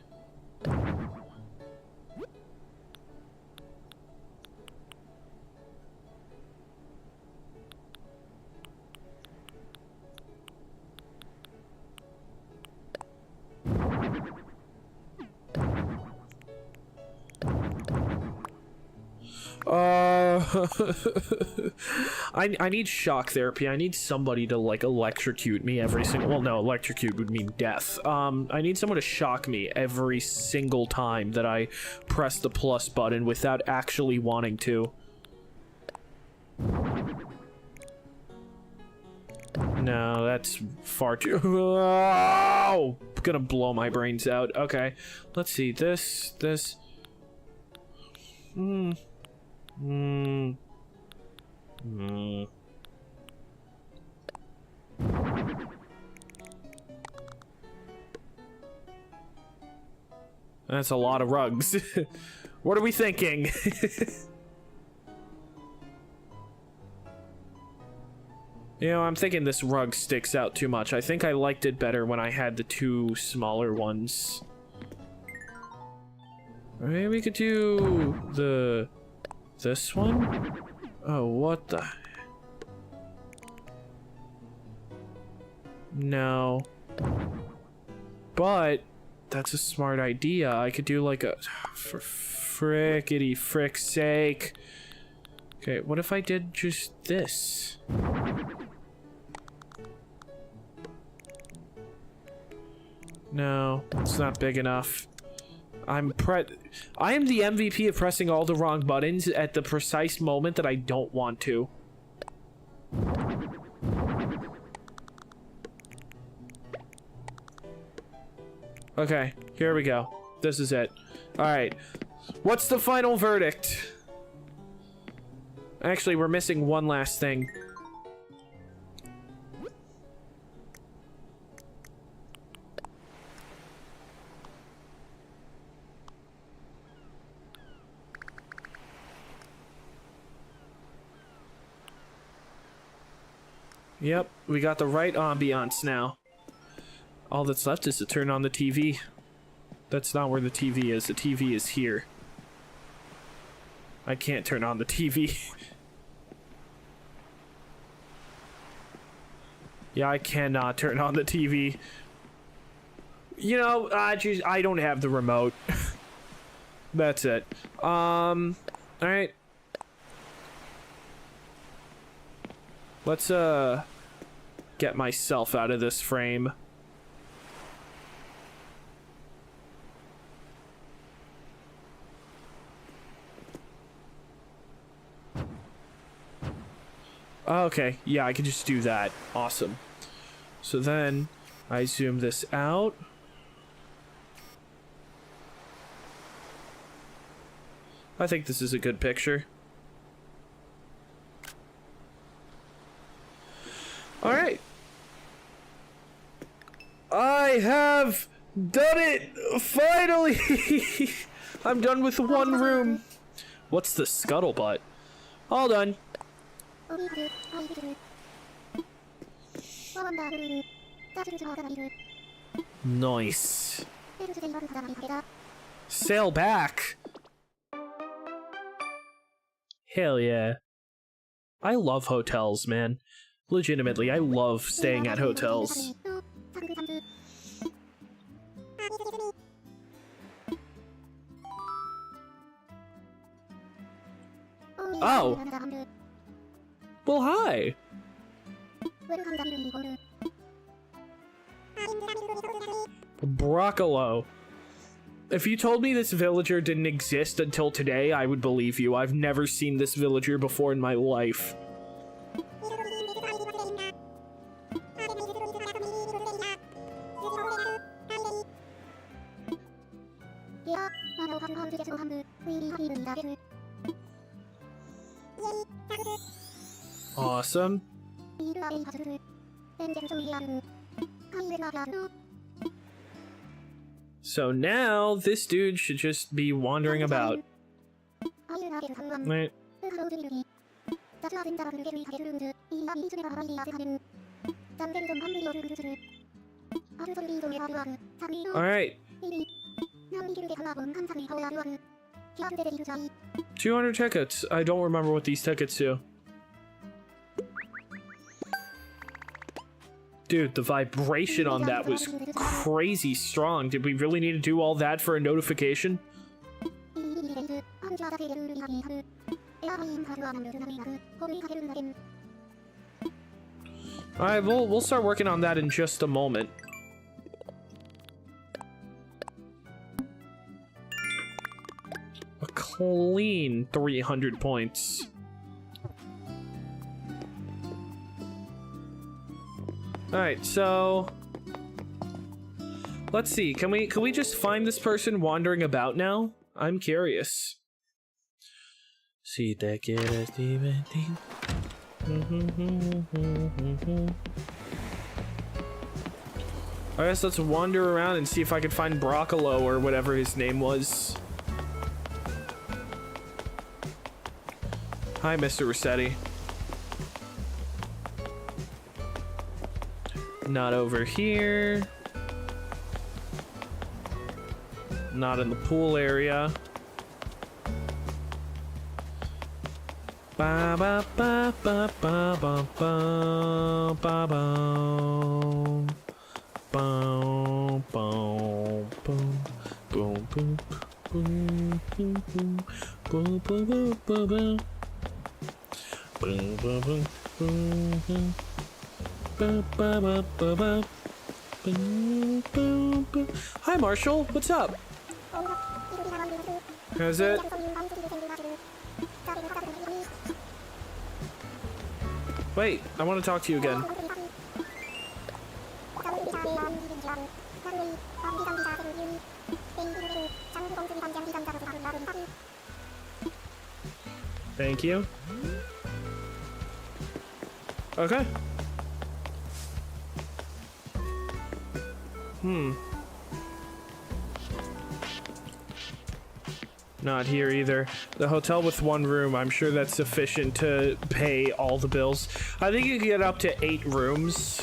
I need shock therapy. I need somebody to like electrocute me every single. Well, no, electrocute would mean death. I need someone to shock me every single time that I press the plus button without actually wanting to. No, that's far too. Oh, gonna blow my brains out. Okay, let's see this. That's a lot of rugs. What are we thinking? You know, I'm thinking this rug sticks out too much. I think I liked it better when I had the two smaller ones. Maybe we could do this one? Oh, what the... No. But that's a smart idea. I could do like a... For frickety frick's sake. Okay, what if I did just this? No, it's not big enough. I am the MVP of pressing all the wrong buttons at the precise moment that I don't want to. Okay, here we go. This is it. Alright. What's the final verdict? Actually, we're missing one last thing. Yep, we got the right ambiance now. All that's left is to turn on the TV. That's not where the TV is. The TV is here. I can't turn on the TV. Yeah, I cannot turn on the TV. You know, I don't have the remote. That's it. Alright. Let's, get myself out of this frame. Okay, yeah, I can just do that. Awesome. So then, I zoom this out. I think this is a good picture. Alright. I have done it! Finally! I'm done with one room. What's the scuttlebutt? All done. Nice. Sail back. Hell yeah. I love hotels, man. Legitimately, I love staying at hotels. Oh. Well, hi. Broccolo. If you told me this villager didn't exist until today, I would believe you. I've never seen this villager before in my life. Awesome. So now this dude should just be wandering about. Right. Alright. 200 tickets. I don't remember what these tickets do. Dude, the vibration on that was crazy strong. Did we really need to do all that for a notification? Alright, we'll start working on that in just a moment. A clean 300 points. Alright, so let's see. Can we just find this person wandering about now? I'm curious. Si te quieres divertir. I guess let's wander around and see if I can find Broccolo or whatever his name was. Hi, Mr. Rossetti. Not over here. Not in the pool area. Ba ba ba ba ba ba ba ba ba. Boom boom boom boom boom boom boom boom boom boom boom boom boom boom boom boom. Hi Marshall, what's up? How's it? Wait, I want to talk to you again. Thank you. Okay. Not here either. The hotel with one room, I'm sure that's sufficient to pay all the bills. I think you can get up to 8 rooms.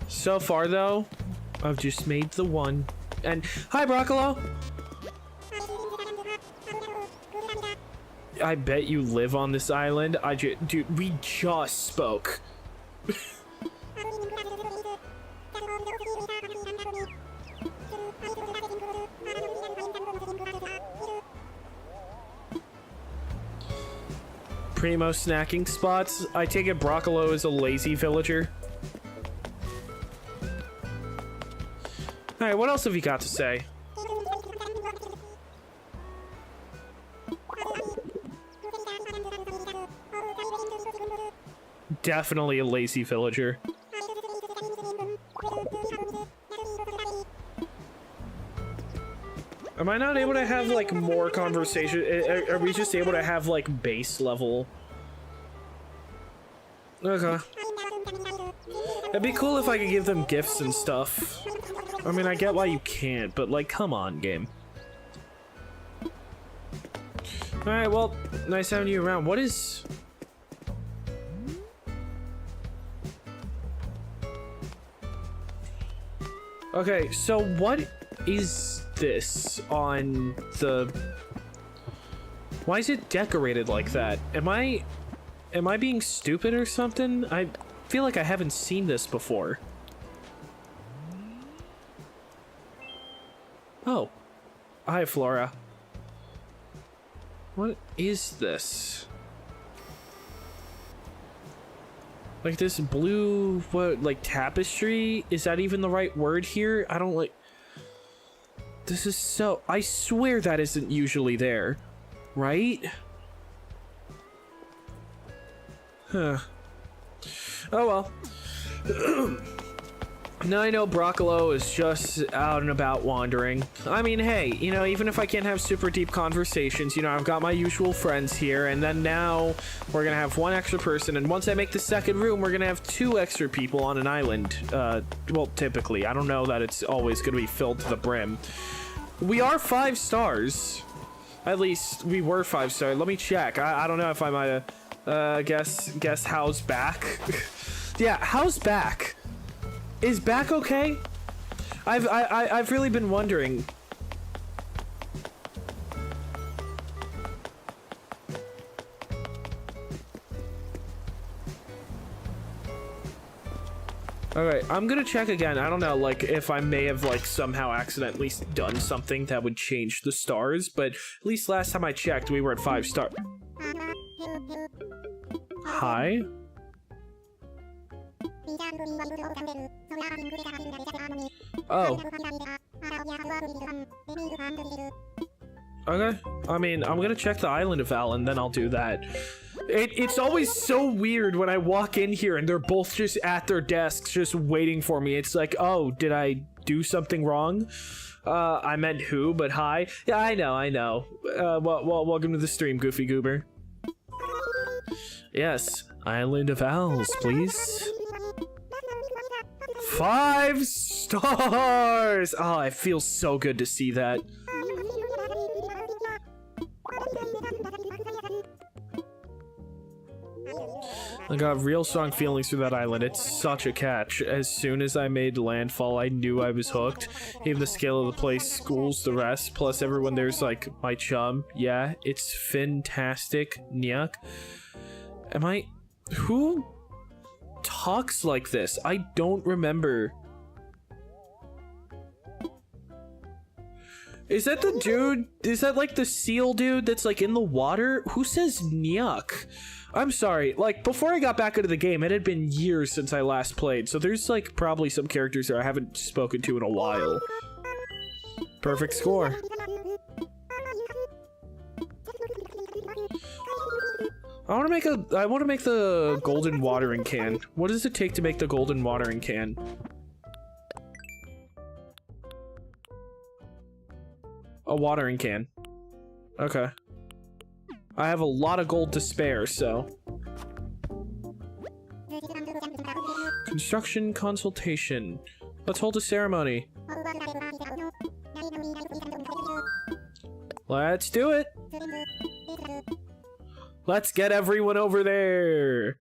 So far though, I've just made the one. And hi Broccolo! I bet you live on this island. Dude, we just spoke. Primo snacking spots. I take it Broccolo is a lazy villager. Alright, what else have you got to say? Definitely a lazy villager. Am I not able to have, like, more conversation? Are we just able to have, like, base level? Okay. It'd be cool if I could give them gifts and stuff. I mean, I get why you can't, but, like, come on, game. Alright, well, nice having you around. What is... Okay, so what is this on the... Why is it decorated like that? Am I being stupid or something? I feel like I haven't seen this before. Oh. Hi, Flora. What is this? Like this blue, what, like tapestry? Is that even the right word here? I don't like... This is so... I swear that isn't usually there. Right? Huh. Oh well. Now I know Broccolo is just out and about wandering. I mean, hey, you know, even if I can't have super deep conversations, you know, I've got my usual friends here, and then now we're gonna have one extra person, and once I make the second room, we're gonna have 2 extra people on an island. Well, typically. I don't know that it's always gonna be filled to the brim. We are 5 stars. At least we were 5 stars. Let me check. I don't know if I might have, guess how's back? Yeah, how's back? Is back okay? I've really been wondering. Alright, I'm gonna check again. I don't know, like, if I may have, like, somehow accidentally done something that would change the stars, but at least last time I checked, we were at 5 stars. Hi? Oh. Okay. I mean, I'm gonna check the island of Al, and then I'll do that. It's always so weird when I walk in here and they're both just at their desks just waiting for me. It's like, oh, did I do something wrong? I meant who, but hi. Yeah, I know. Well, welcome to the stream, Goofy Goober. Yes, Island of Owls, please. 5 stars! Oh, it feels so good to see that. I got real strong feelings for that island. It's such a catch. As soon as I made landfall, I knew I was hooked. Even the scale of the place schools the rest. Plus everyone there's like my chum. Yeah, it's fantastic. Nyuk. Who talks like this? I don't remember. Is that the dude? Is that like the seal dude that's like in the water? Who says Nyuk? I'm sorry, like, before I got back into the game, it had been years since I last played, so there's, like, probably some characters that I haven't spoken to in a while. Perfect score. I want to make the golden watering can. What does it take to make the golden watering can? A watering can. Okay. I have a lot of gold to spare, so. Construction consultation. Let's hold a ceremony. Let's do it. Let's get everyone over there.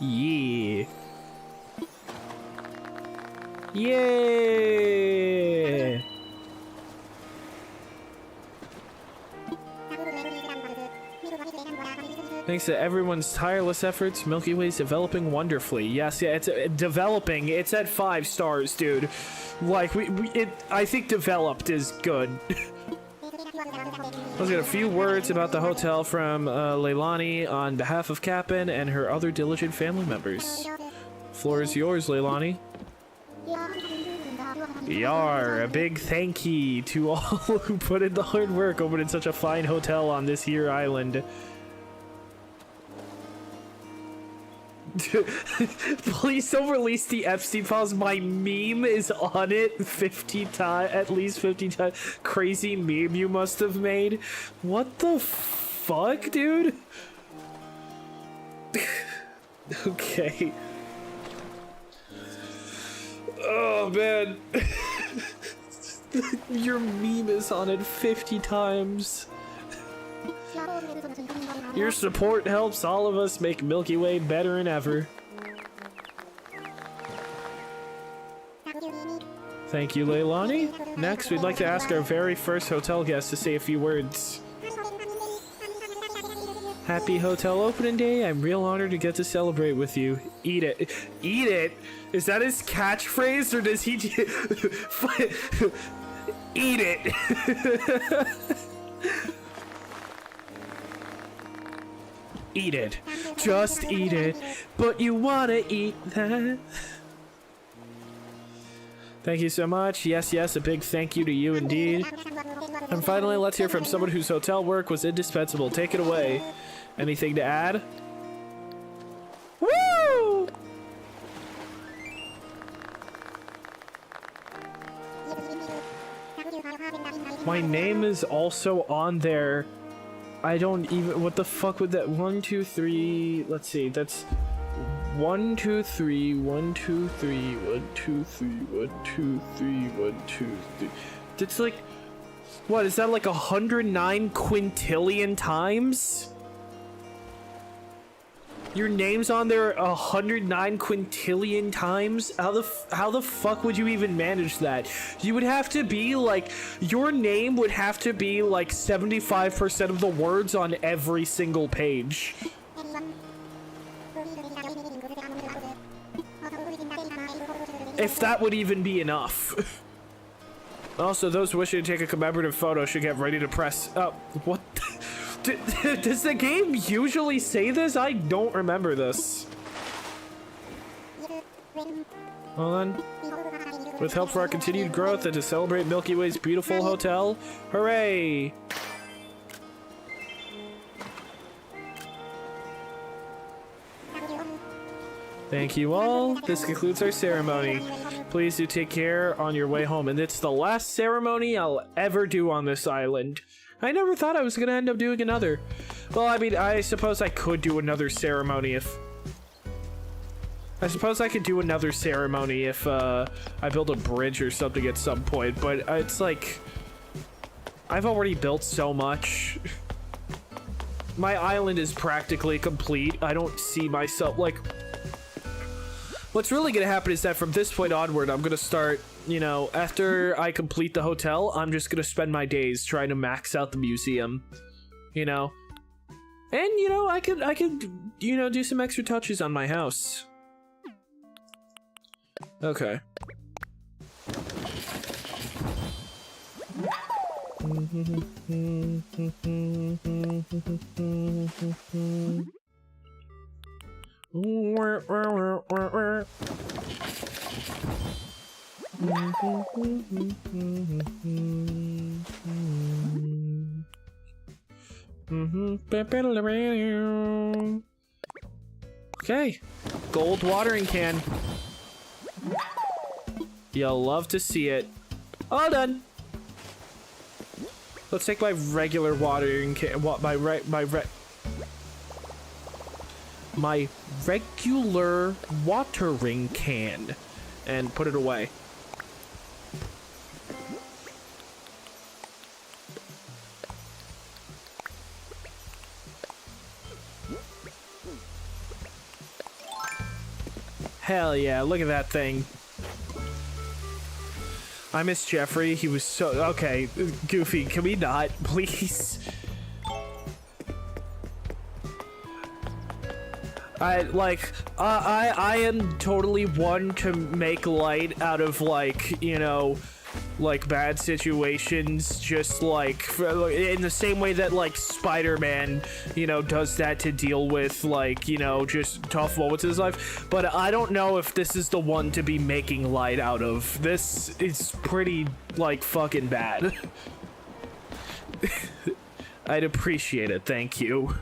Yeah. Yeah. Thanks to everyone's tireless efforts, Milky Way's developing wonderfully. Yes, yeah, it's developing. It's at 5 stars, dude. Like I think developed is good. Let's get a few words about the hotel from Leilani on behalf of Cap'n and her other diligent family members. Floor is yours, Leilani. Yar, a big thank you to all who put in the hard work opening such a fine hotel on this here island. Please don't release the Epstein files. My meme is on it 50 times, at least 50 times. Crazy meme you must have made. What the fuck, dude? Okay. Oh, man. Your meme is on it 50 times. Your support helps all of us make Milky Way better than ever. Thank you, Leilani. Next, we'd like to ask our very first hotel guest to say a few words. Happy hotel opening day. I'm real honored to get to celebrate with you. Eat it. Eat it? Is that his catchphrase, or does he eat it? Eat it. Just eat it. But you wanna eat that. Thank you so much. Yes, yes, a big thank you to you indeed. And finally, let's hear from someone whose hotel work was indispensable. Take it away. Anything to add? Woo! My name is also on there. I don't even... What the fuck would that... 1, 2, 3... Let's see. That's... 1, 2, 3... 1, 2, 3... 1, 2, 3... 1, 2, 3... 1, 2, 3... That's like... What, is that like 109 quintillion times? Your name's on there 109 quintillion times? How the fuck would you even manage that? You would have to be like, your name would have to be like 75% of the words on every single page. If that would even be enough. Also, those wishing to take a commemorative photo should get ready to press up. What? Does the game usually say this? I don't remember this. Well then, with help for our continued growth and to celebrate Milky Way's beautiful hotel, hooray! Thank you all. This concludes our ceremony. Please do take care on your way home. And it's the last ceremony I'll ever do on this island. I never thought I was gonna end up doing another. Well, I mean, I suppose I could do another ceremony if... I suppose I could do another ceremony if, I build a bridge or something at some point, but it's like... I've already built so much. My island is practically complete. I don't see myself, like... What's really gonna happen is that from this point onward, I'm gonna start... You know, after I complete the hotel, I'm just gonna spend my days trying to max out the museum. You know? And, you know, I could, you know, do some extra touches on my house. Okay. Okay, gold watering can. You'll love to see it. All done. Let's take my regular watering can. What my regular watering can, and put it away. Hell yeah, look at that thing. I miss Jeffrey. He was so... Okay, Goofy, can we not? Please? I am totally one to make light out of, like, you know... like bad situations, just like in the same way that like Spider-Man, you know, does that to deal with like, you know, just tough moments in his life. But I don't know if this is the one to be making light out of. This is pretty like fucking bad. I'd appreciate it, thank you.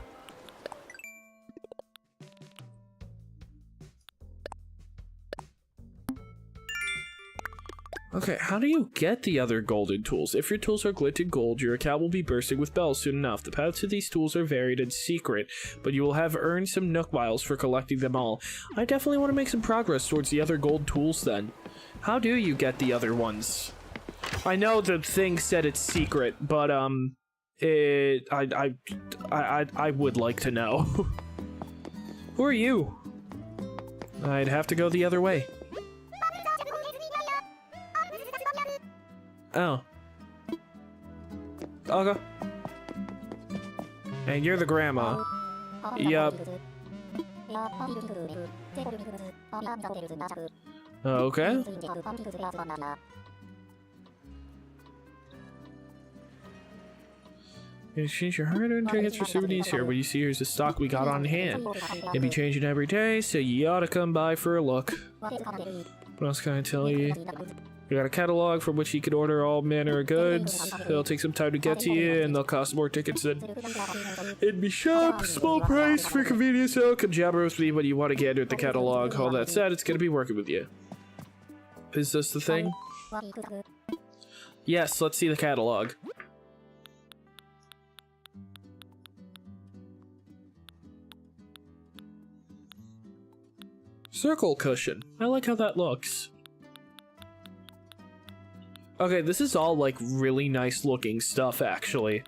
Okay, how do you get the other golden tools? If your tools are glinted gold, your account will be bursting with bells soon enough. The paths to these tools are varied and secret, but you will have earned some Nook Miles for collecting them all. I definitely want to make some progress towards the other gold tools then. How do you get the other ones? I know the thing said it's secret, but I would like to know. Who are you? I'd have to go the other way. Oh. Okay. And you're the grandma. Yup. Okay. You exchange your hard-earned trinkets for souvenirs here. What you see here is the stock we got on hand. It'll be changing every day, so you ought to come by for a look. What else can I tell you? We got a catalog from which he could order all manner of goods. It'll take some time to get to you, and they'll cost more tickets than in me shop. Small price for convenience, though. Come jabber with me when you want to get at the catalog. All that said, it's gonna be working with you. Is this the thing? Yes, let's see the catalog. Circle cushion. I like how that looks. Okay, this is all like really nice looking stuff, actually.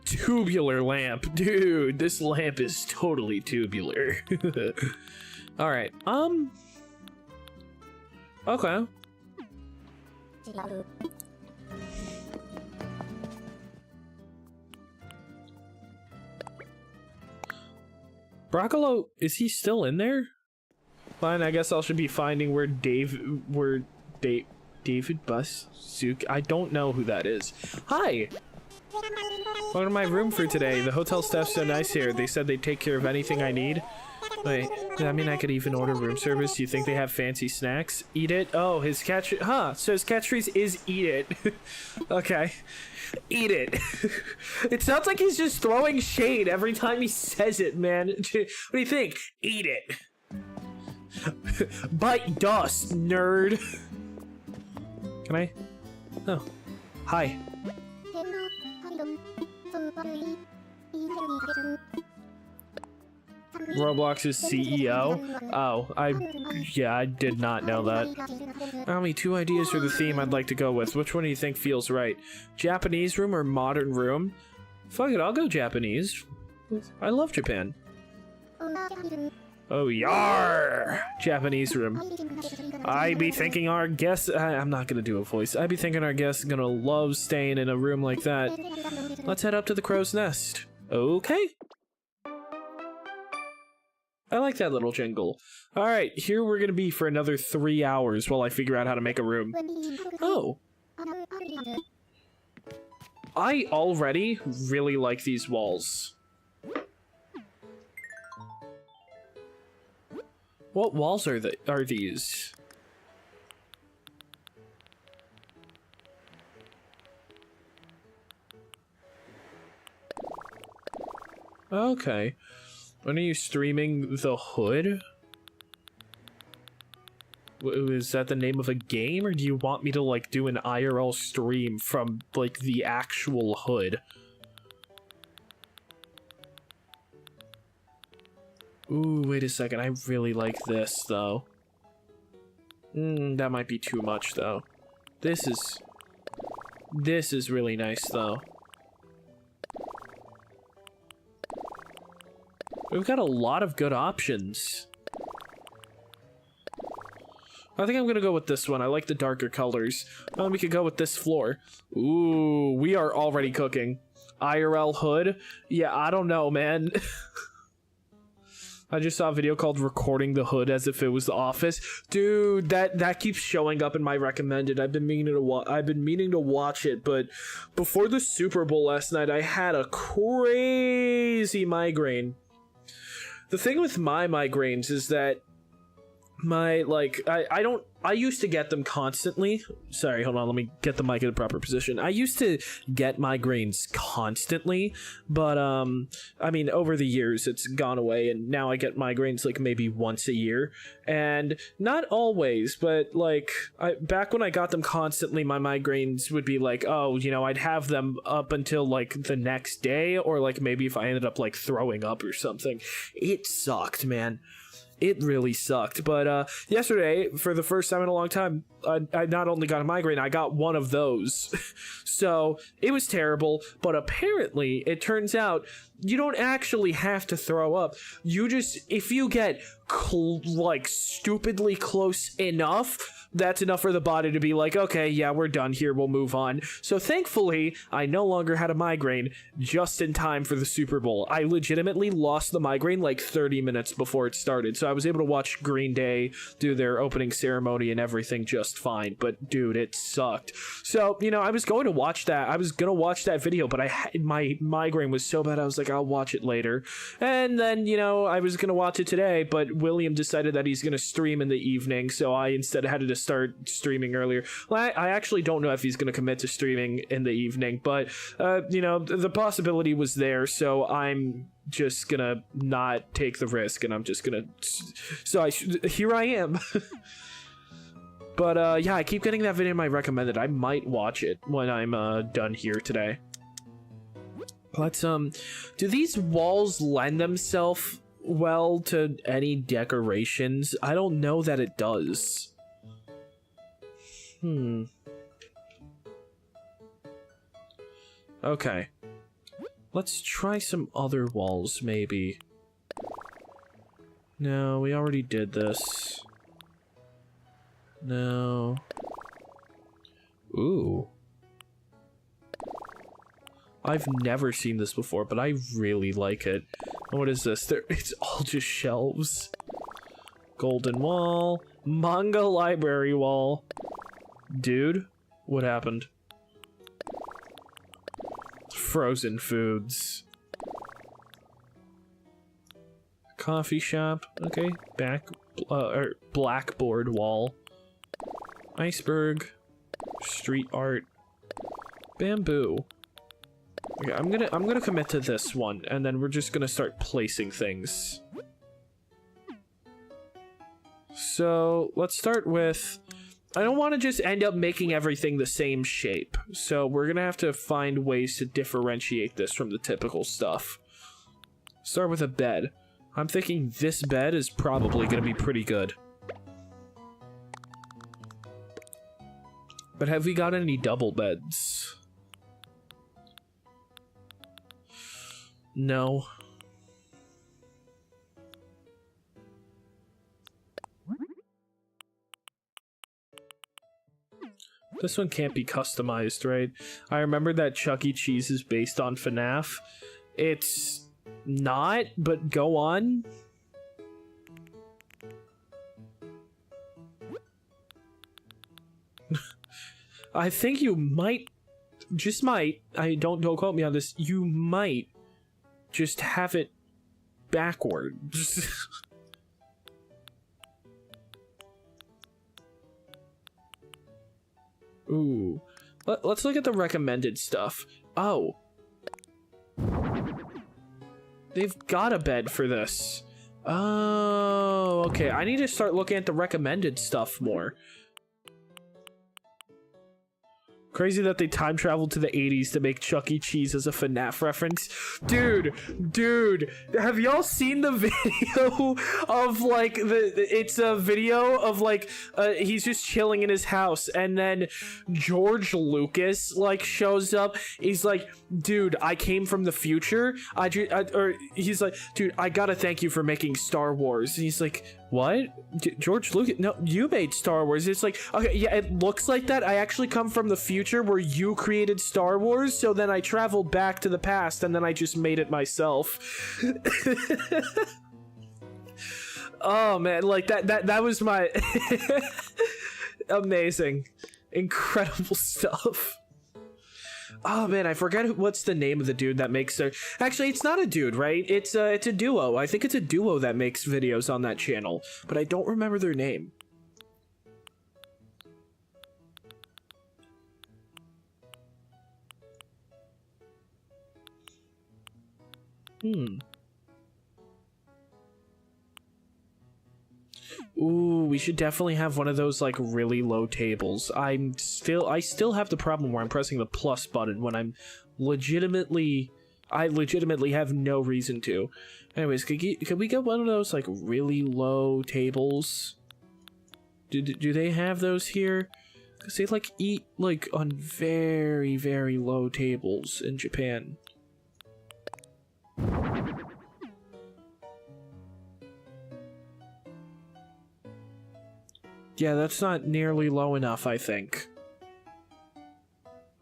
Tubular lamp. Dude, this lamp is totally tubular. Alright, okay. Broccolo, is he still in there? Fine, I guess I should be finding where David Busuk. I don't know who that is. Hi! Welcome to my room for today. The hotel staff's so nice here. They said they'd take care of anything I need. Wait, I mean I could even order room service. Do you think they have fancy snacks? Eat it? Oh, his catch... Huh, so his catchphrase is eat it. Okay. Eat it. It sounds like he's just throwing shade every time he says it, man. What do you think? Eat it. Bite dust, nerd. Can I? Oh. Hi. Roblox's CEO? Oh, I did not know that. Ami, 2 ideas for the theme I'd like to go with. Which one do you think feels right? Japanese room or modern room? Fuck it, I'll go Japanese. I love Japan. Oh, yar! Japanese room. I be thinking our guest... I'm not gonna do a voice. I be thinking our guest is gonna love staying in a room like that. Let's head up to the crow's nest. Okay. I like that little jingle. Alright, here we're gonna be for another 3 hours while I figure out how to make a room. Oh. I already really like these walls. What walls are these? Okay. When are you streaming the Hood? Is that the name of a game, or do you want me to like do an IRL stream from like the actual Hood? Ooh, wait a second. I really like this though. That might be too much though. This is really nice though. We've got a lot of good options. I think I'm gonna go with this one. I like the darker colors. We could go with this floor. Ooh, we are already cooking. IRL Hood? Yeah, I don't know, man. I just saw a video called Recording the Hood as if it was The Office. Dude, that keeps showing up in my recommended. I've been meaning to watch it, but before the Super Bowl last night, I had a crazy migraine. The thing with my migraines is that I used to get them constantly. Sorry, hold on, let me get the mic in a proper position. I used to get migraines constantly, but I mean, over the years it's gone away, and now I get migraines like maybe once a year. And not always, but like back when I got them constantly, my migraines would be like, oh, you know, I'd have them up until like the next day, or like maybe if I ended up like throwing up or something. It sucked, man. It really sucked. But yesterday, for the first time in a long time, I not only got a migraine, I got one of those. So it was terrible, but apparently it turns out you don't actually have to throw up. You just, if you get like stupidly close enough, that's enough for the body to be like, okay, yeah, we're done here, we'll move on. So thankfully, I no longer had a migraine just in time for the Super Bowl. I legitimately lost the migraine like 30 minutes before it started, so I was able to watch Green Day do their opening ceremony and everything just fine, but dude, it sucked. So, you know, I was going to watch that. I was gonna watch that video, but my migraine was so bad, I was like, I'll watch it later. And then, you know, I was gonna watch it today, but William decided that he's gonna stream in the evening, so I instead had to start streaming earlier. Well, I actually don't know if he's gonna commit to streaming in the evening, but, you know, the possibility was there, so I'm just gonna not take the risk, and I'm just gonna... So here I am. But, yeah, I keep getting that video in my recommended. I might watch it when I'm, done here today. Let's, do these walls lend themselves well to any decorations? I don't know that it does. Okay. Let's try some other walls, maybe. No, we already did this. No. Ooh. I've never seen this before, but I really like it. What is this? It's all just shelves. Golden wall. Manga library wall. Dude, what happened? Frozen foods. Coffee shop. Okay, blackboard wall. Iceberg. Street art. Bamboo. Okay, I'm gonna commit to this one, and then we're just gonna start placing things. So let's start with, I don't want to just end up making everything the same shape, so we're gonna have to find ways to differentiate this from the typical stuff. Start with a bed. I'm thinking this bed is probably gonna be pretty good. But have we got any double beds? No. This one can't be customized, right? I remember that Chuck E. Cheese is based on FNAF. It's not, but go on. I think you might, just might, don't quote me on this, you might just have it backwards. Ooh. Let's look at the recommended stuff. Oh. They've got a bed for this. Oh, okay. I need to start looking at the recommended stuff more. Crazy that they time traveled to the 80s to make Chuck E. Cheese as a FNAF reference. Dude, have y'all seen the video of, like, it's a video of, like, he's just chilling in his house, and then George Lucas, like, shows up. He's like, dude, I came from the future. Or he's like, dude, I gotta thank you for making Star Wars. And he's like, what? George Lucas? No, you made Star Wars. It's like, okay, yeah, it looks like that. I actually come from the future where you created Star Wars, so then I traveled back to the past and then I just made it myself. Oh man, like that was my amazing, incredible stuff. Oh man, I forgot what's the name of the dude that makes it. Actually, it's not a dude, right? It's a duo. I think it's a duo that makes videos on that channel, but I don't remember their name. Ooh, we should definitely have one of those, like, really low tables. I still have the problem where I'm pressing the plus button when I'm legitimately have no reason to. Anyways, could we get one of those, like, really low tables? Do they have those here? Because they, like, eat, like, on very, very low tables in Japan. Yeah, that's not nearly low enough, I think.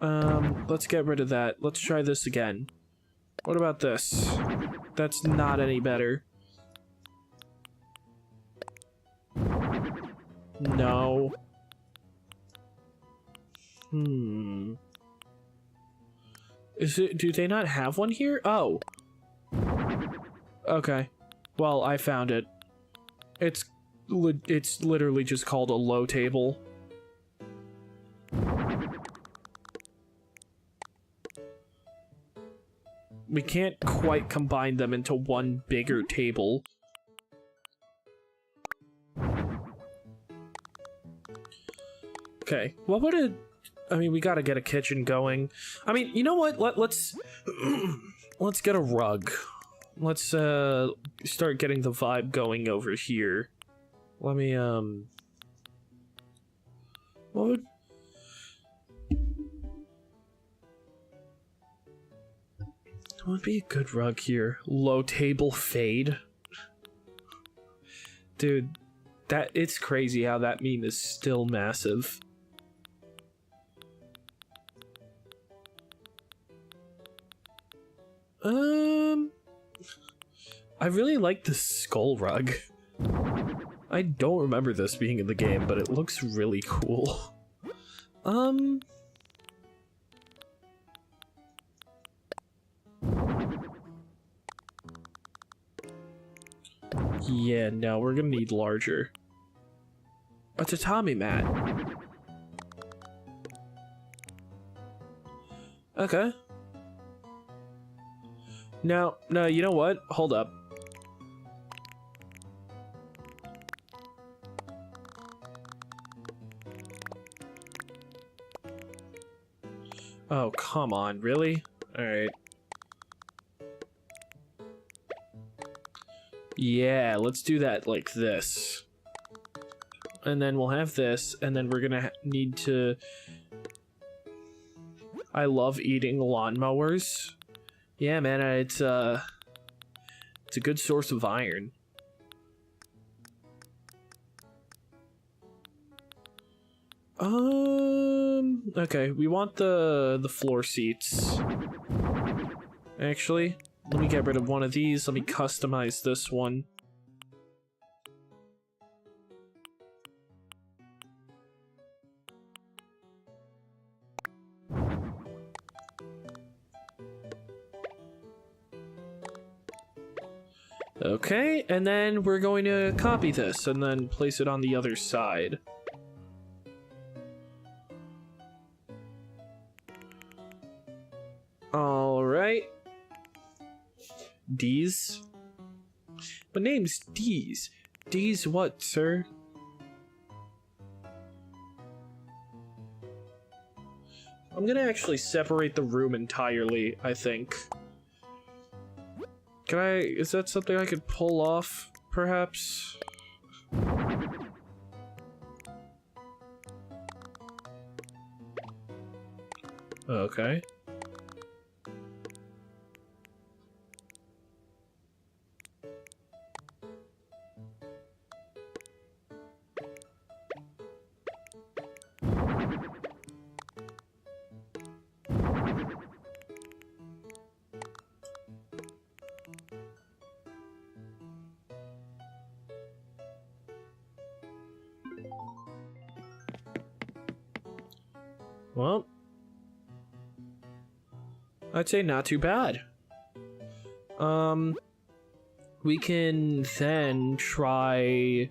Let's get rid of that. Let's try this again. What about this? That's not any better. No. Do they not have one here? Oh. Okay. Well, I found it. It's literally just called a low table. We can't quite combine them into one bigger table. Okay, what would it... I mean, we gotta get a kitchen going. I mean, you know what? Let's let's get a rug. Let's start getting the vibe going over here. Let me what would be a good rug here? Low table fade. Dude, it's crazy how that meme is still massive. I really like the skull rug. I don't remember this being in the game, but it looks really cool. Yeah, no, we're gonna need larger. A tatami mat. Okay. No, you know what? Hold up. Oh, come on, really? Alright. Yeah, let's do that like this. And then we'll have this, and then we're gonna need to... I love eating lawnmowers. Yeah, man, it's a good source of iron. Okay, we want the floor seats. Actually, let me get rid of one of these. Let me customize this one. Okay, and then we're going to copy this and then place it on the other side. Alright. D's? My name's D's. D's what, sir? I'm gonna actually separate the room entirely, I think. Is that something I could pull off, perhaps? Okay. Well, I'd say not too bad. We can then try...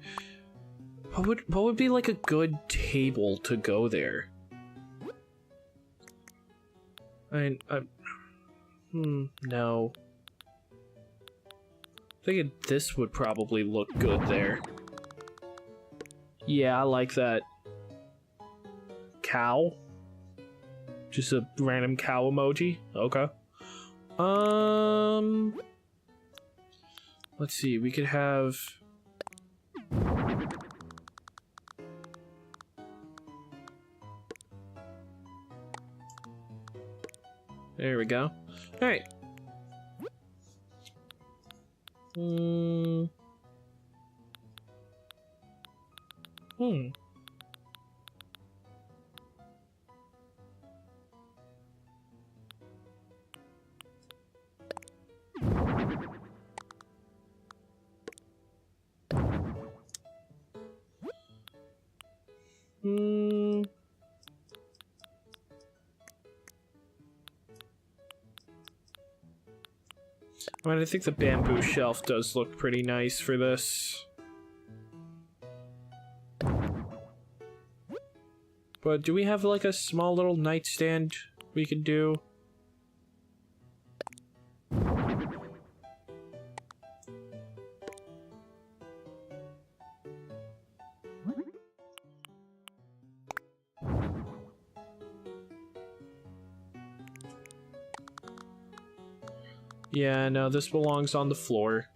What would be like a good table to go there? No. I think this would probably look good there. Yeah, I like that. Cow? Just a random cow emoji? Okay. Let's see, we could have... There we go. Alright. I think the bamboo shelf does look pretty nice for this. But do we have like a small little nightstand we can do? Yeah, no, this belongs on the floor.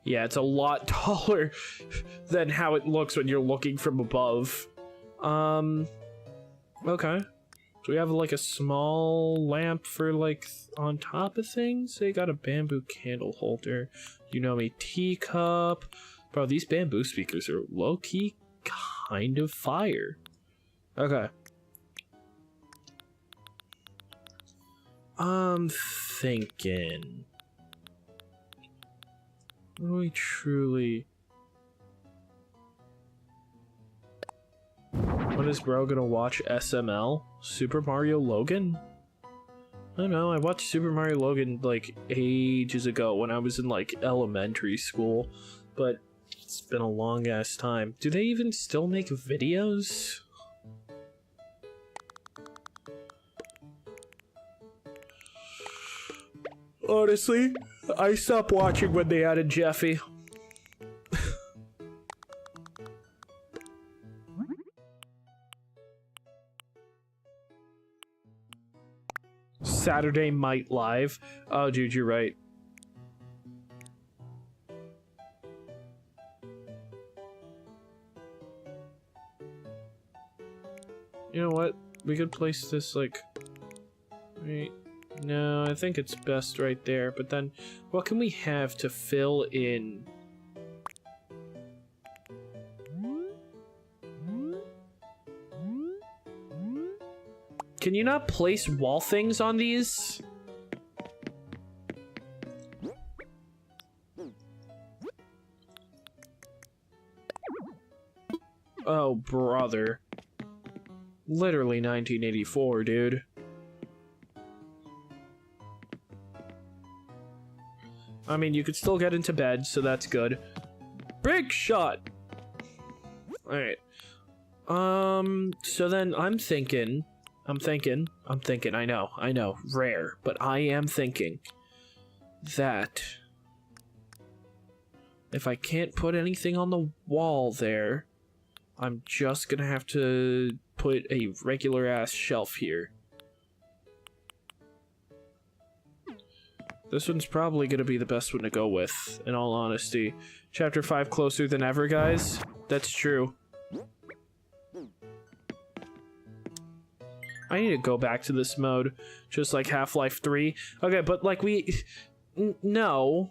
Yeah, it's a lot taller than how it looks when you're looking from above. Okay. Do we have like a small lamp for like on top of things? They got a bamboo candle holder. You know me, teacup. Bro, these bamboo speakers are low-key kind of fire. Okay. I'm thinking. Are we truly? What is bro gonna watch? SML? Super Mario Logan? I don't know, I watched Super Mario Logan like ages ago when I was in like elementary school, but it's been a long ass time. Do they even still make videos? Honestly, I stopped watching when they added Jeffy. Saturday Night Live. Oh, dude, you're right. You know what? We could place this like right. No, I think it's best right there. But then, what can we have to fill in? Can you not place wall things on these? Oh, brother. Literally 1984, dude. I mean, you could still get into bed, so that's good. Big shot! Alright. So then I'm thinking, I know, rare, but I am thinking that if I can't put anything on the wall there, I'm just gonna have to put a regular ass shelf here. This one's probably gonna be the best one to go with, in all honesty. Chapter 5 closer than ever, guys. That's true. I need to go back to this mode, just like Half-Life 3. Okay, but like no.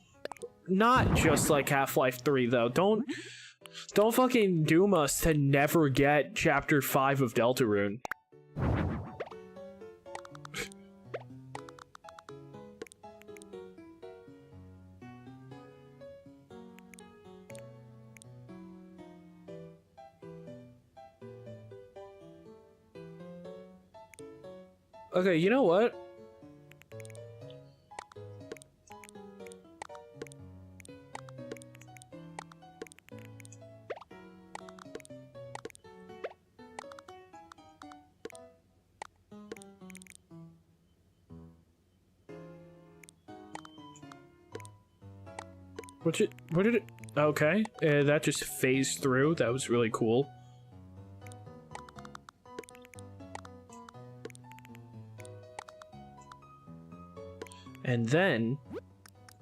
Not just like Half-Life 3, though. Don't fucking doom us to never get Chapter 5 of Deltarune. Okay, you know what? What did it? Okay, that just phased through. That was really cool. And then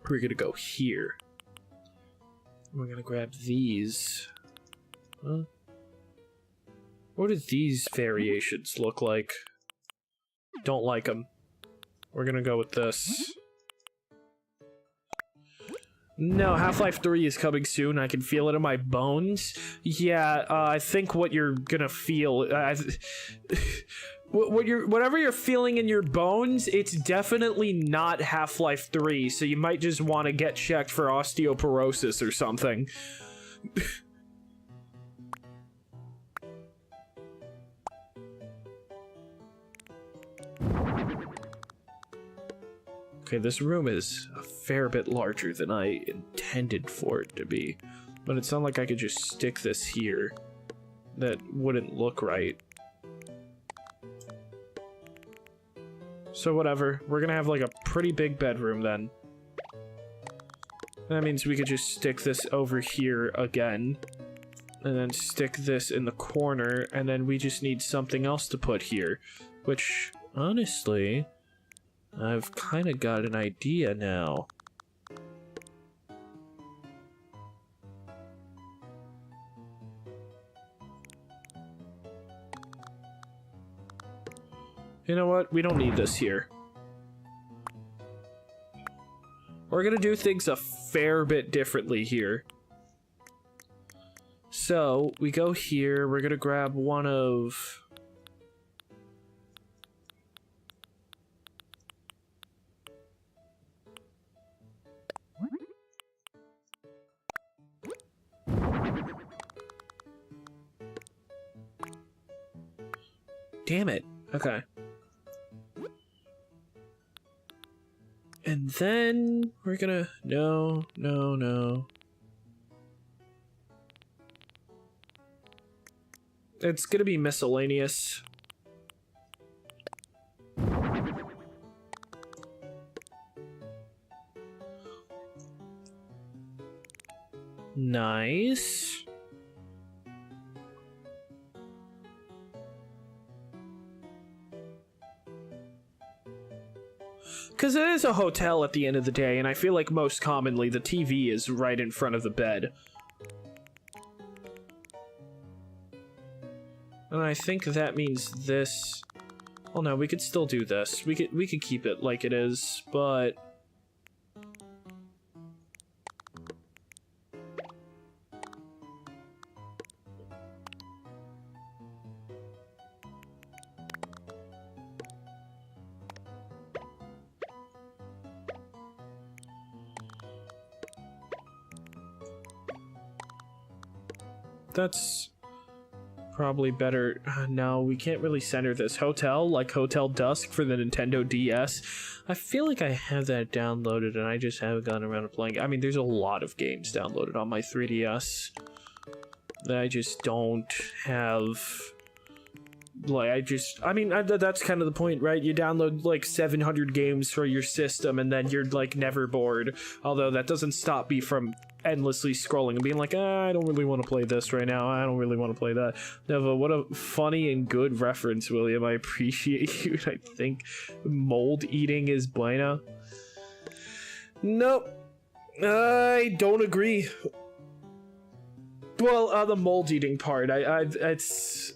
we're gonna go here. We're gonna grab these. Huh? What do these variations look like? Don't like them. We're gonna go with this. No, Half-Life 3 is coming soon. I can feel it in my bones. Yeah, I think what you're gonna feel... whatever you're feeling in your bones, it's definitely not Half-Life 3, so you might just want to get checked for osteoporosis or something. Okay, this room is fair bit larger than I intended for it to be. But it's not like I could just stick this here. That wouldn't look right. So whatever, we're gonna have like a pretty big bedroom then. That means we could just stick this over here again. And then stick this in the corner, and then we just need something else to put here. Which, honestly, I've kind of got an idea now. You know what? We don't need this here. We're gonna do things a fair bit differently here. So, we go here, we're gonna grab one of... Damn it. Okay. And then we're gonna... No. It's gonna be miscellaneous. Nice. Because it is a hotel at the end of the day, and I feel like most commonly the TV is right in front of the bed. And I think that means this... Well, no, we could still do this. We could keep it like it is, but... That's probably better. No, we can't really center this. Hotel, like Hotel Dusk for the Nintendo DS. I feel like I have that downloaded and I just haven't gotten around to playing. I mean, there's a lot of games downloaded on my 3DS that I just don't have. Like, I mean, that's kind of the point, right? You download like 700 games for your system and then you're like never bored. Although that doesn't stop me from endlessly scrolling and being like, I don't really want to play this right now. I don't really want to play that. Neva, what a funny and good reference, William. I appreciate you. I think mold eating is bueno. Nope. I don't agree. Well, the mold eating part, it's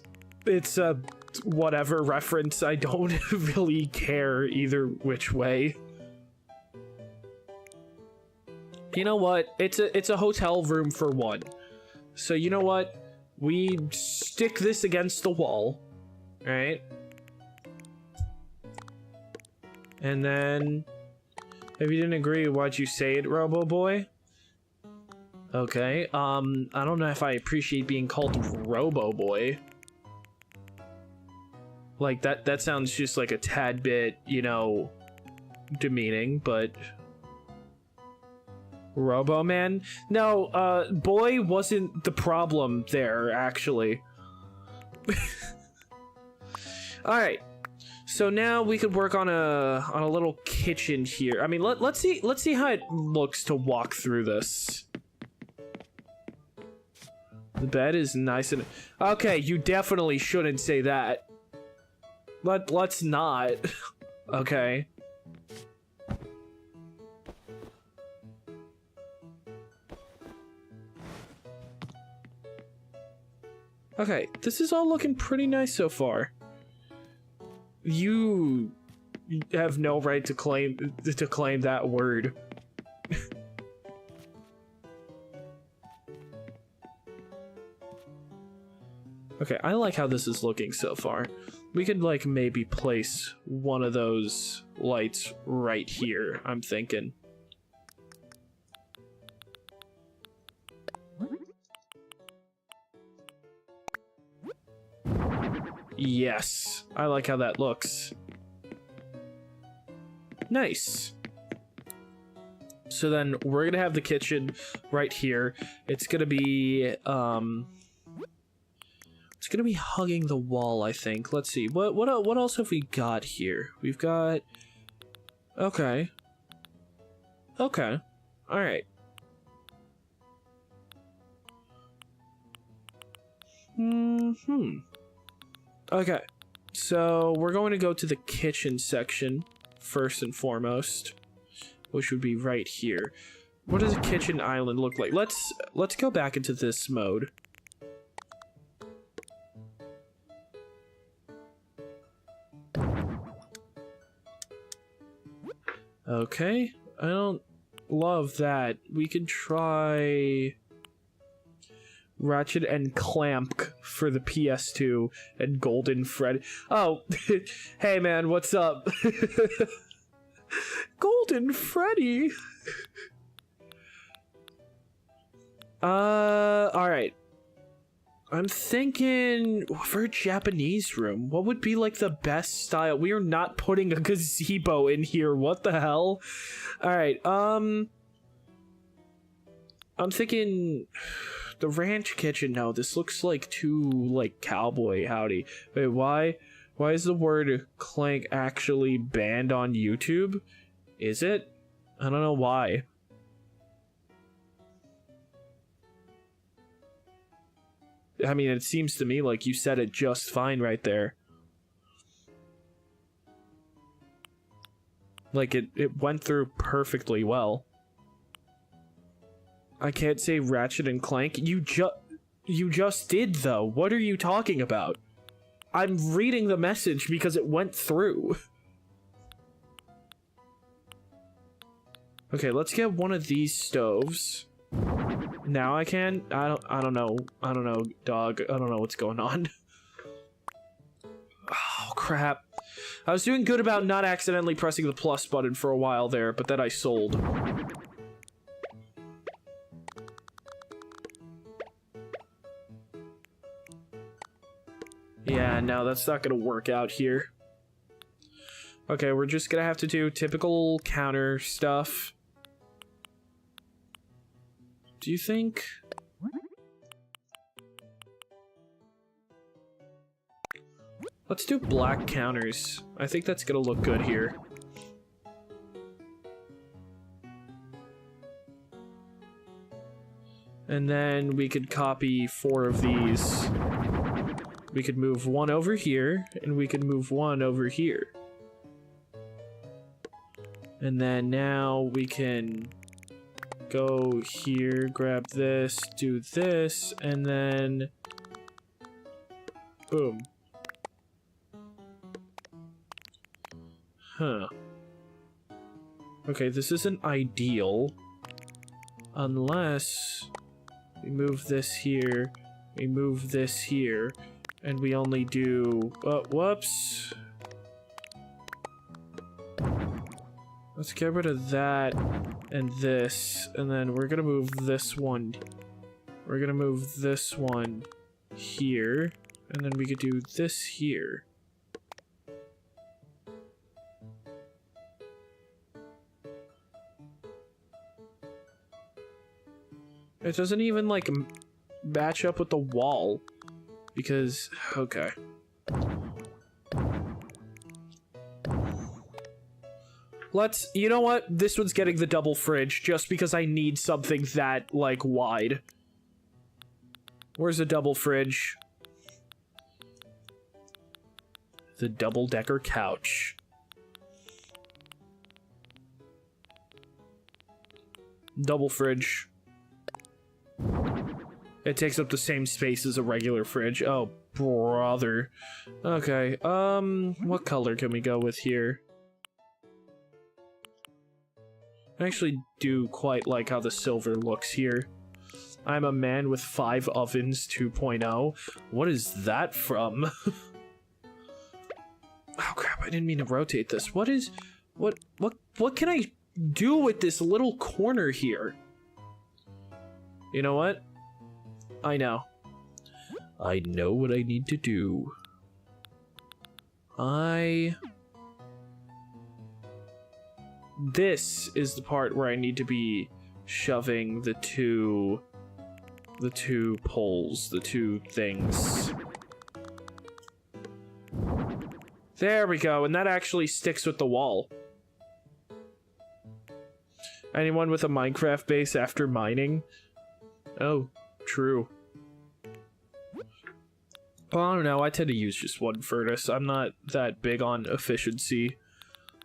a whatever reference. I don't really care either which way. You know what? It's a hotel room for one. So you know what? We stick this against the wall, right? And then, if you didn't agree, why'd you say it, Robo Boy? Okay. I don't know if I appreciate being called Robo Boy. Like that sounds just like a tad bit, you know, demeaning, but. Robo-Man? No, boy wasn't the problem there, actually. Alright. So now we could work on a little kitchen here. I mean, let's see how it looks to walk through this. The bed is nice and... Okay, you definitely shouldn't say that. Let's not. Okay. Okay, this is all looking pretty nice so far. You have no right to claim that word. Okay, I like how this is looking so far. We could like maybe place one of those lights right here, I'm thinking. Yes, I like how that looks. Nice. So then we're gonna have the kitchen right here. It's gonna be hugging the wall, I think. Let's see. What else have we got here? We've got okay. Okay. All right. Okay. So we're going to go to the kitchen section first and foremost, which would be right here. What does a kitchen island look like? Let's go back into this mode. Okay, I don't love that. We can try Ratchet and Clank for the PS2 and Golden Freddy. Oh, hey man, what's up? Golden Freddy. Alright. I'm thinking for a Japanese room, what would be like the best style? We are not putting a gazebo in here. What the hell? Alright, I'm thinking the ranch kitchen. No, this looks like too like cowboy. Howdy. Wait, why is the word clank actually banned on YouTube? Is it? I don't know why. I mean, it seems to me like you said it just fine right there. Like, it went through perfectly well. I can't say Ratchet and Clank. You just did, though. What are you talking about? I'm reading the message because it went through. Okay, let's get one of these stoves. Now I can? I don't know, dog. I don't know what's going on. Oh, crap. I was doing good about not accidentally pressing the plus button for a while there, but then I sold. Yeah, no, that's not gonna work out here. Okay, we're just gonna have to do typical counter stuff. Do you think? Let's do black counters. I think that's gonna look good here. And then we could copy 4 of these. We could move one over here, and we could move one over here. And then now we can go here, grab this, do this, and then boom. Huh. Okay, this isn't ideal unless we move this here, we move this here, and we only do whoops. Let's get rid of that and this, and then we're gonna move this one. We're gonna move this one here, and then we could do this here. It doesn't even like match up with the wall because okay. Let's, you know what? This one's getting the double fridge just because I need something that, like, wide. Where's the double fridge? The double-decker couch. Double fridge. It takes up the same space as a regular fridge. Oh, brother. Okay, what color can we go with here? I actually do quite like how the silver looks here. I'm a man with 5 ovens 2.0. What is that from? Oh crap, I didn't mean to rotate this. What can I do with this little corner here? You know what? I know. I know what I need to do. this is the part where I need to be shoving the two poles, the two things. There we go, and that actually sticks with the wall. Anyone with a Minecraft base after mining? Oh, true. Well, I don't know, I tend to use just one furnace. I'm not that big on efficiency.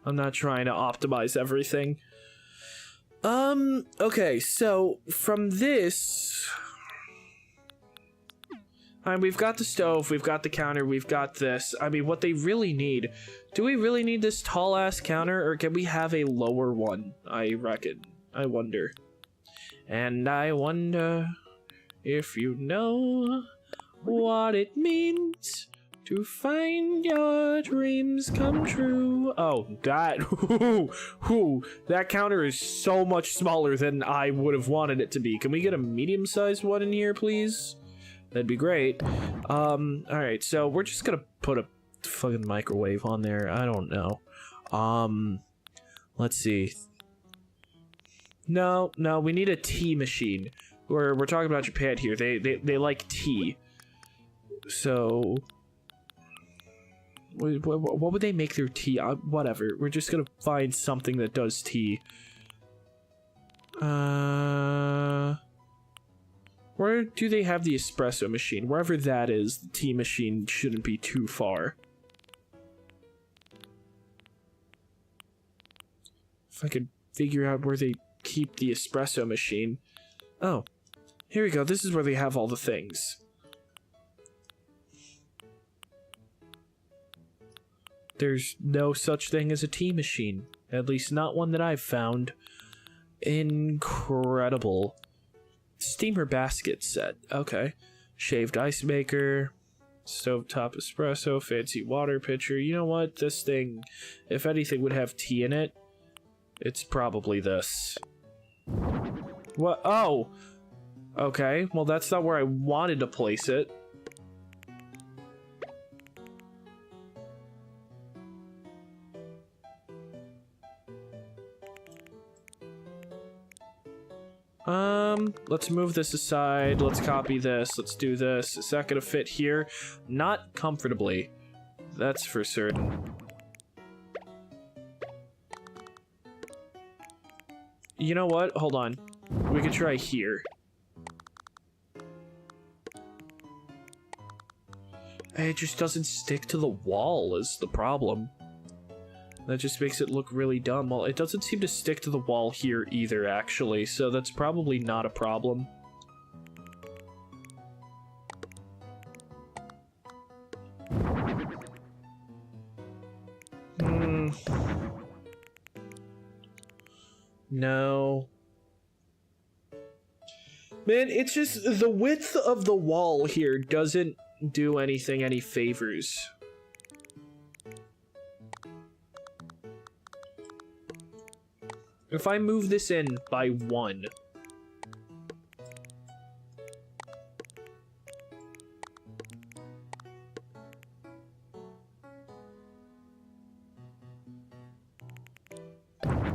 I'm not trying to optimize everything. Okay, so from this... we've got the stove, we've got the counter, we've got this. I mean, what they really need... Do we really need this tall-ass counter, or can we have a lower one, I reckon? I wonder. And I wonder if you know what it means to find your dreams come true. Oh, that... that counter is so much smaller than I would have wanted it to be. Can we get a medium-sized one in here, please? That'd be great. Alright, so we're just gonna put a fucking microwave on there. I don't know. Let's see. No, we need a tea machine. We're talking about Japan here. They like tea. So... What would they make their tea? Whatever. We're just gonna find something that does tea. Where do they have the espresso machine? Wherever that is, the tea machine shouldn't be too far. If I could figure out where they keep the espresso machine. Oh, here we go. This is where they have all the things. There's no such thing as a tea machine. At least not one that I've found. Incredible. Steamer basket set. Okay. Shaved ice maker. Stovetop espresso. Fancy water pitcher. You know what? This thing, if anything would have tea in it, it's probably this. What? Oh! Okay. Well, that's not where I wanted to place it. Let's move this aside. Let's copy this. Let's do this. Is that gonna fit here? Not comfortably. That's for certain. You know what? Hold on. We could try here. It just doesn't stick to the wall is the problem. That just makes it look really dumb. Well, it doesn't seem to stick to the wall here either, actually, so that's probably not a problem. No. Man, it's just the width of the wall here doesn't do anything any favors. If I move this in by 1...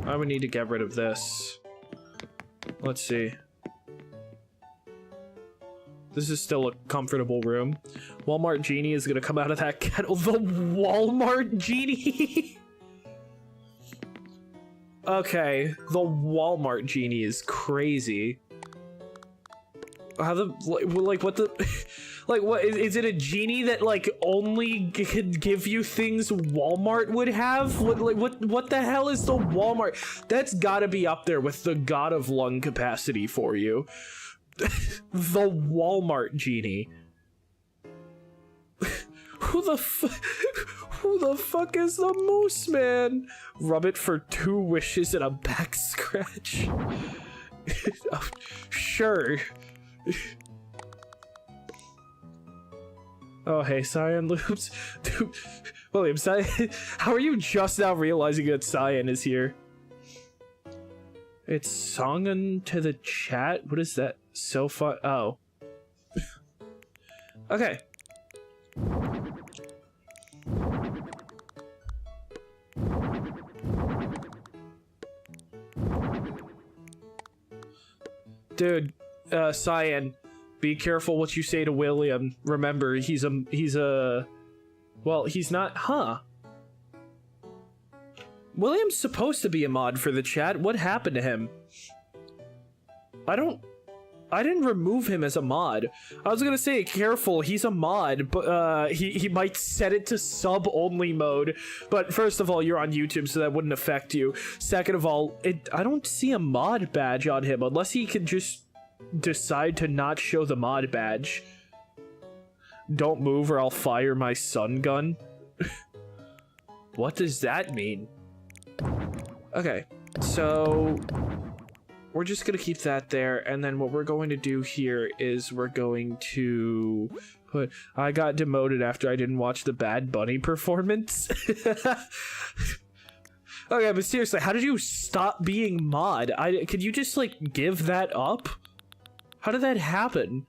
I would need to get rid of this. Let's see. This is still a comfortable room. Walmart Genie is gonna come out of that kettle. The Walmart Genie? Okay, the Walmart Genie is crazy. How the, like, what the, like, what, is it a genie that, like, only can give you things Walmart would have? What the hell is the Walmart? That's gotta be up there with the God of Lung capacity for you. The Walmart Genie. Who the fuck is the Moose Man? Rub it for 2 wishes and a back scratch. Oh, sure. Oh, hey, Cyan Loops. Dude, William, how are you just now realizing that Cyan is here? It's song into the chat? What is that? So fun. Oh. Okay. Dude, Cyan, be careful what you say to William. Remember, he's a... Well, he's not... Huh. William's supposed to be a mod for the chat. What happened to him? I didn't remove him as a mod. I was gonna say, careful, he's a mod, but he might set it to sub-only mode. But first of all, you're on YouTube, so that wouldn't affect you. Second of all, I don't see a mod badge on him, unless he can just decide to not show the mod badge. Don't move or I'll fire my sun gun. What does that mean? Okay, so we're just gonna keep that there, and then what we're going to do here is we're going to put... I got demoted after I didn't watch the Bad Bunny performance. Okay, but seriously, how did you stop being mod? Could you just, like, give that up? How did that happen?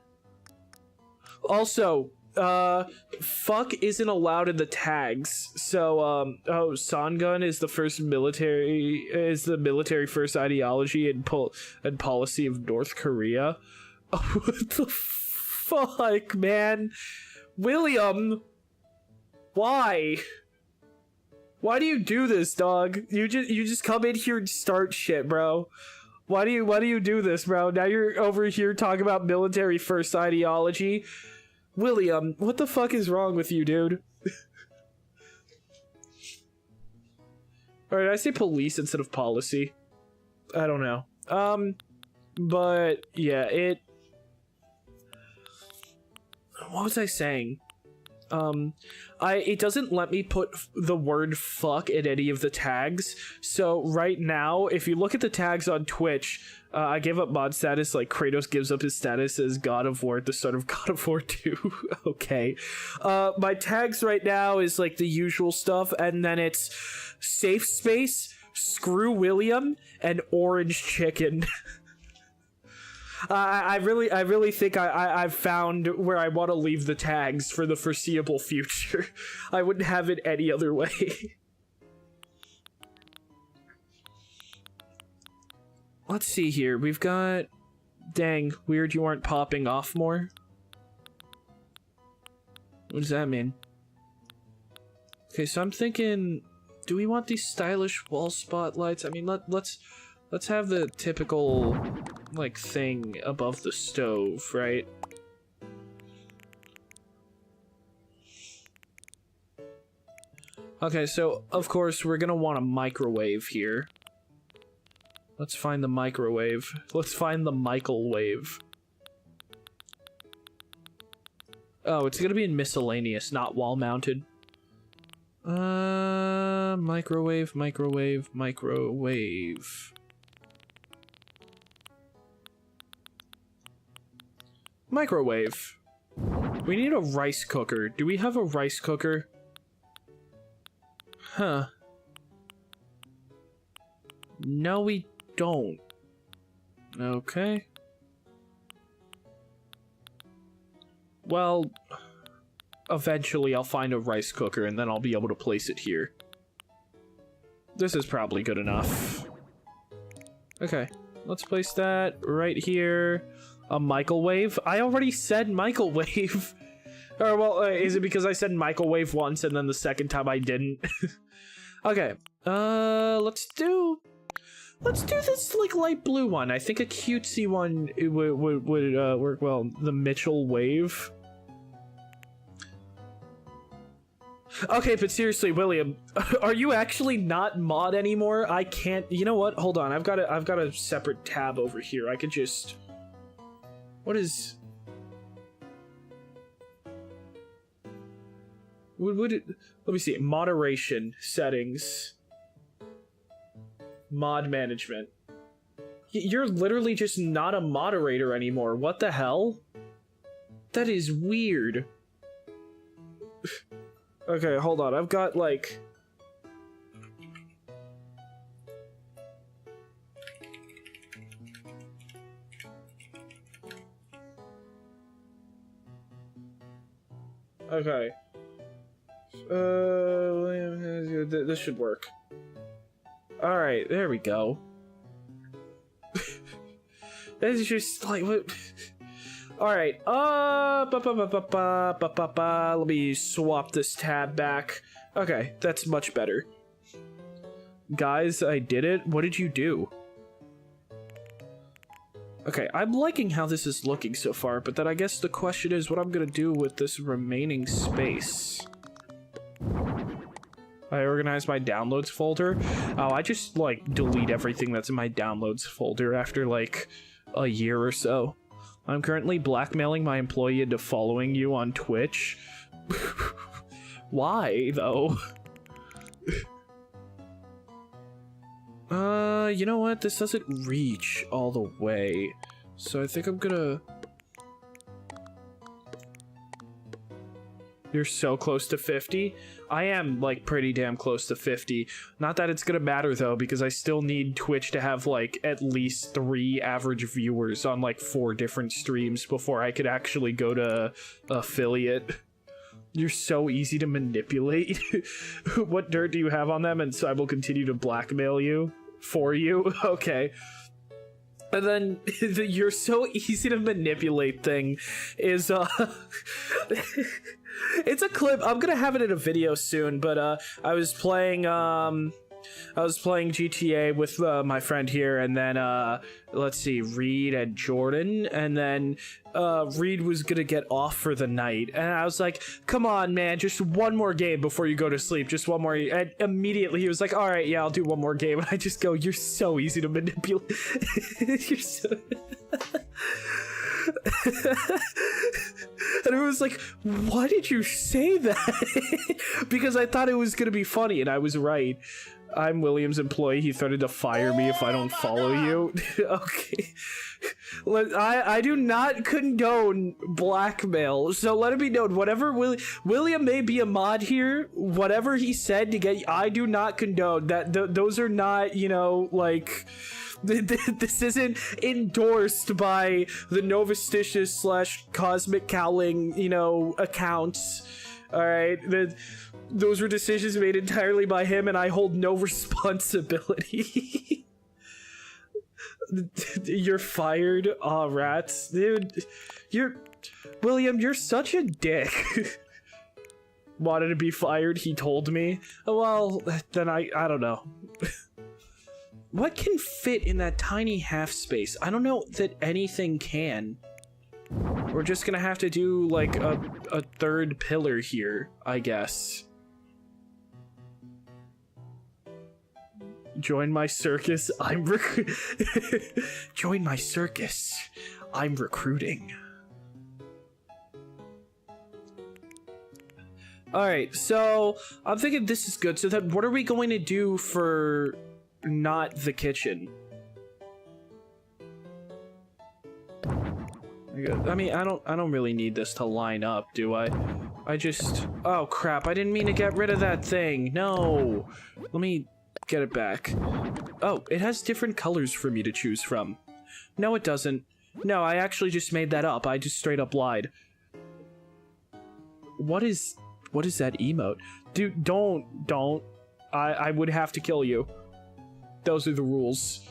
Also, fuck isn't allowed in the tags. So, Songun is the military first ideology and policy of North Korea. Oh, what the fuck, man? William, why? Why do you do this, dog? You just come in here and start shit, bro. Why do you do this, bro? Now you're over here talking about military first ideology. William, what the fuck is wrong with you, dude? Alright, I say police instead of policy. I don't know. But yeah, what was I saying? It doesn't let me put the word fuck in any of the tags. So right now, if you look at the tags on Twitch, I gave up mod status, like Kratos gives up his status as God of War at the start of God of War 2. Okay. My tags right now is like the usual stuff, and then it's safe space, screw William, and orange chicken. I really think I've found where I want to leave the tags for the foreseeable future. I wouldn't have it any other way. Let's see here. We've got... Dang, weird you aren't popping off more. What does that mean? Okay, so I'm thinking... Do we want these stylish wall spotlights? I mean, let's have the typical... like thing above the stove, right? Okay, so of course we're gonna want a microwave here. Let's find the microwave. Let's find the Michael wave. Oh, it's gonna be in miscellaneous, not wall mounted. Microwave. Microwave. We need a rice cooker. Do we have a rice cooker? Huh. No, we don't. Okay. Well, eventually I'll find a rice cooker and then I'll be able to place it here. This is probably good enough. Okay, let's place that right here. A microwave? I already said microwave. Or, well, is it because I said microwave once and then the second time I didn't? Okay, let's do this, like, light blue one. I think a cutesy one would work well. The Mitchell wave. Okay, but seriously, William, are you actually not mod anymore? I can't, you know what? Hold on, I've got a separate tab over here. I could just... What is... Let me see. Moderation settings. Mod management. You're literally just not a moderator anymore. What the hell? That is weird. Okay, hold on. I've got, like... Okay. This should work. Alright, there we go. It's just like what. All right. Let me swap this tab back. Okay, that's much better. Guys, I did it. What did you do? Okay, I'm liking how this is looking so far, but then I guess the question is what I'm gonna do with this remaining space. I organize my downloads folder. Oh, I just, like, delete everything that's in my downloads folder after, like, a year or so. I'm currently blackmailing my employee into following you on Twitch. Why, though? You know what? This doesn't reach all the way. So I think I'm gonna... You're so close to 50? I am, like, pretty damn close to 50. Not that it's gonna matter, though, because I still need Twitch to have, like, at least 3 average viewers on, like, 4 different streams before I could actually go to affiliate. You're so easy to manipulate. What dirt do you have on them? And so I will continue to blackmail you for you? Okay. And then the "you're so easy to manipulate" thing is it's a clip. I'm gonna have it in a video soon, but I was playing GTA with my friend here, and then let's see, Reed and Jordan, and then Reed was gonna get off for the night, and I was like, come on, man, just one more game before you go to sleep, just one more. And immediately he was like, all right, yeah, I'll do one more game. And I just go, you're so easy to manipulate. You're so... And it was like, why did you say that? Because I thought it was gonna be funny, and I was right. I'm William's employee. He threatened to fire me if I don't follow you. Okay. I do not condone blackmail, so let it be known, whatever William may be a mod here, whatever he said to get, I do not condone that. Those are not, you know, like, this isn't endorsed by the Novastitious / Cosmic Cowling, you know, accounts. All right, those were decisions made entirely by him, and I hold no responsibility. You're fired. Aw, rats. Dude, William, you're such a dick. Wanted to be fired, he told me. Well, then I don't know. What can fit in that tiny half space? I don't know that anything can. We're just gonna have to do, like, a third pillar here, I guess. Join my circus, Join my circus, I'm recruiting. Alright, so I'm thinking this is good. So then what are we going to do for not the kitchen? I mean, I don't really need this to line up, do I? I just... Oh, crap. I didn't mean to get rid of that thing. No. Let me get it back. Oh, it has different colors for me to choose from. No, it doesn't. No, I actually just made that up. I just straight up lied. What is that emote? Dude, don't. I would have to kill you. Those are the rules.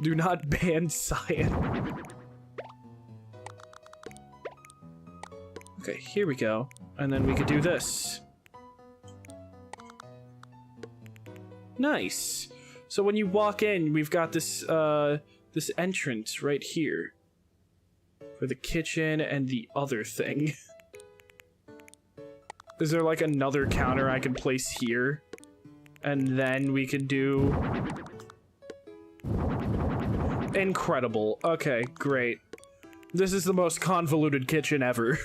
Do not ban cyan. Okay, here we go. And then we could do this. Nice. So when you walk in, we've got this this entrance right here for the kitchen and the other thing. Is there like another counter I can place here? And then we could do... Incredible. Okay, great. This is the most convoluted kitchen ever.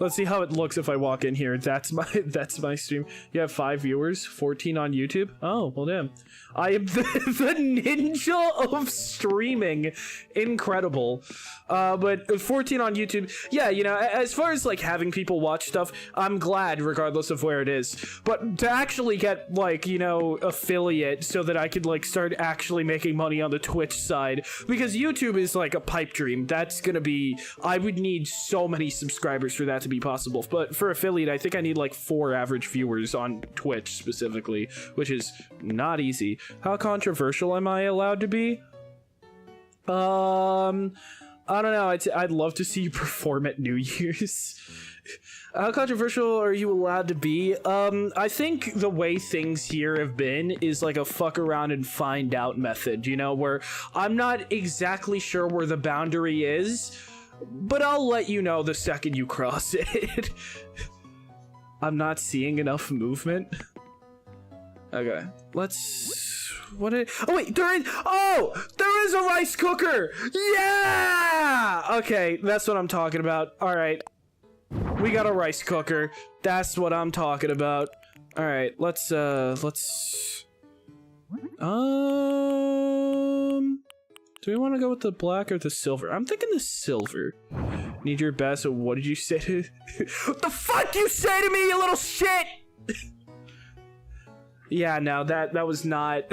Let's see how it looks if I walk in here. That's my stream. You have 5 viewers, 14 on YouTube. Oh, well, damn. I am the ninja of streaming. Incredible. But 14 on YouTube. Yeah, you know, as far as like having people watch stuff, I'm glad regardless of where it is. But to actually get like, you know, affiliate so that I could like start actually making money on the Twitch side, because YouTube is like a pipe dream. That's gonna be, I would need so many subscribers for that to be possible. But for affiliate, I think I need like 4 average viewers on Twitch specifically, which is not easy. How controversial am I allowed to be? I don't know. I'd love to see you perform at New Year's. How controversial are you allowed to be? I think the way things here have been is like a fuck around and find out method, you know, where I'm not exactly sure where the boundary is, but I'll let you know the second you cross it. I'm not seeing enough movement. Okay, let's... oh wait, there is a rice cooker! Yeah! Okay, that's what I'm talking about. Alright. We got a rice cooker. That's what I'm talking about. Alright, let's... Do we want to go with the black or the silver? I'm thinking the silver. Need your best. What did you say to... What the fuck you say to me, you little shit? Yeah, no, that was not...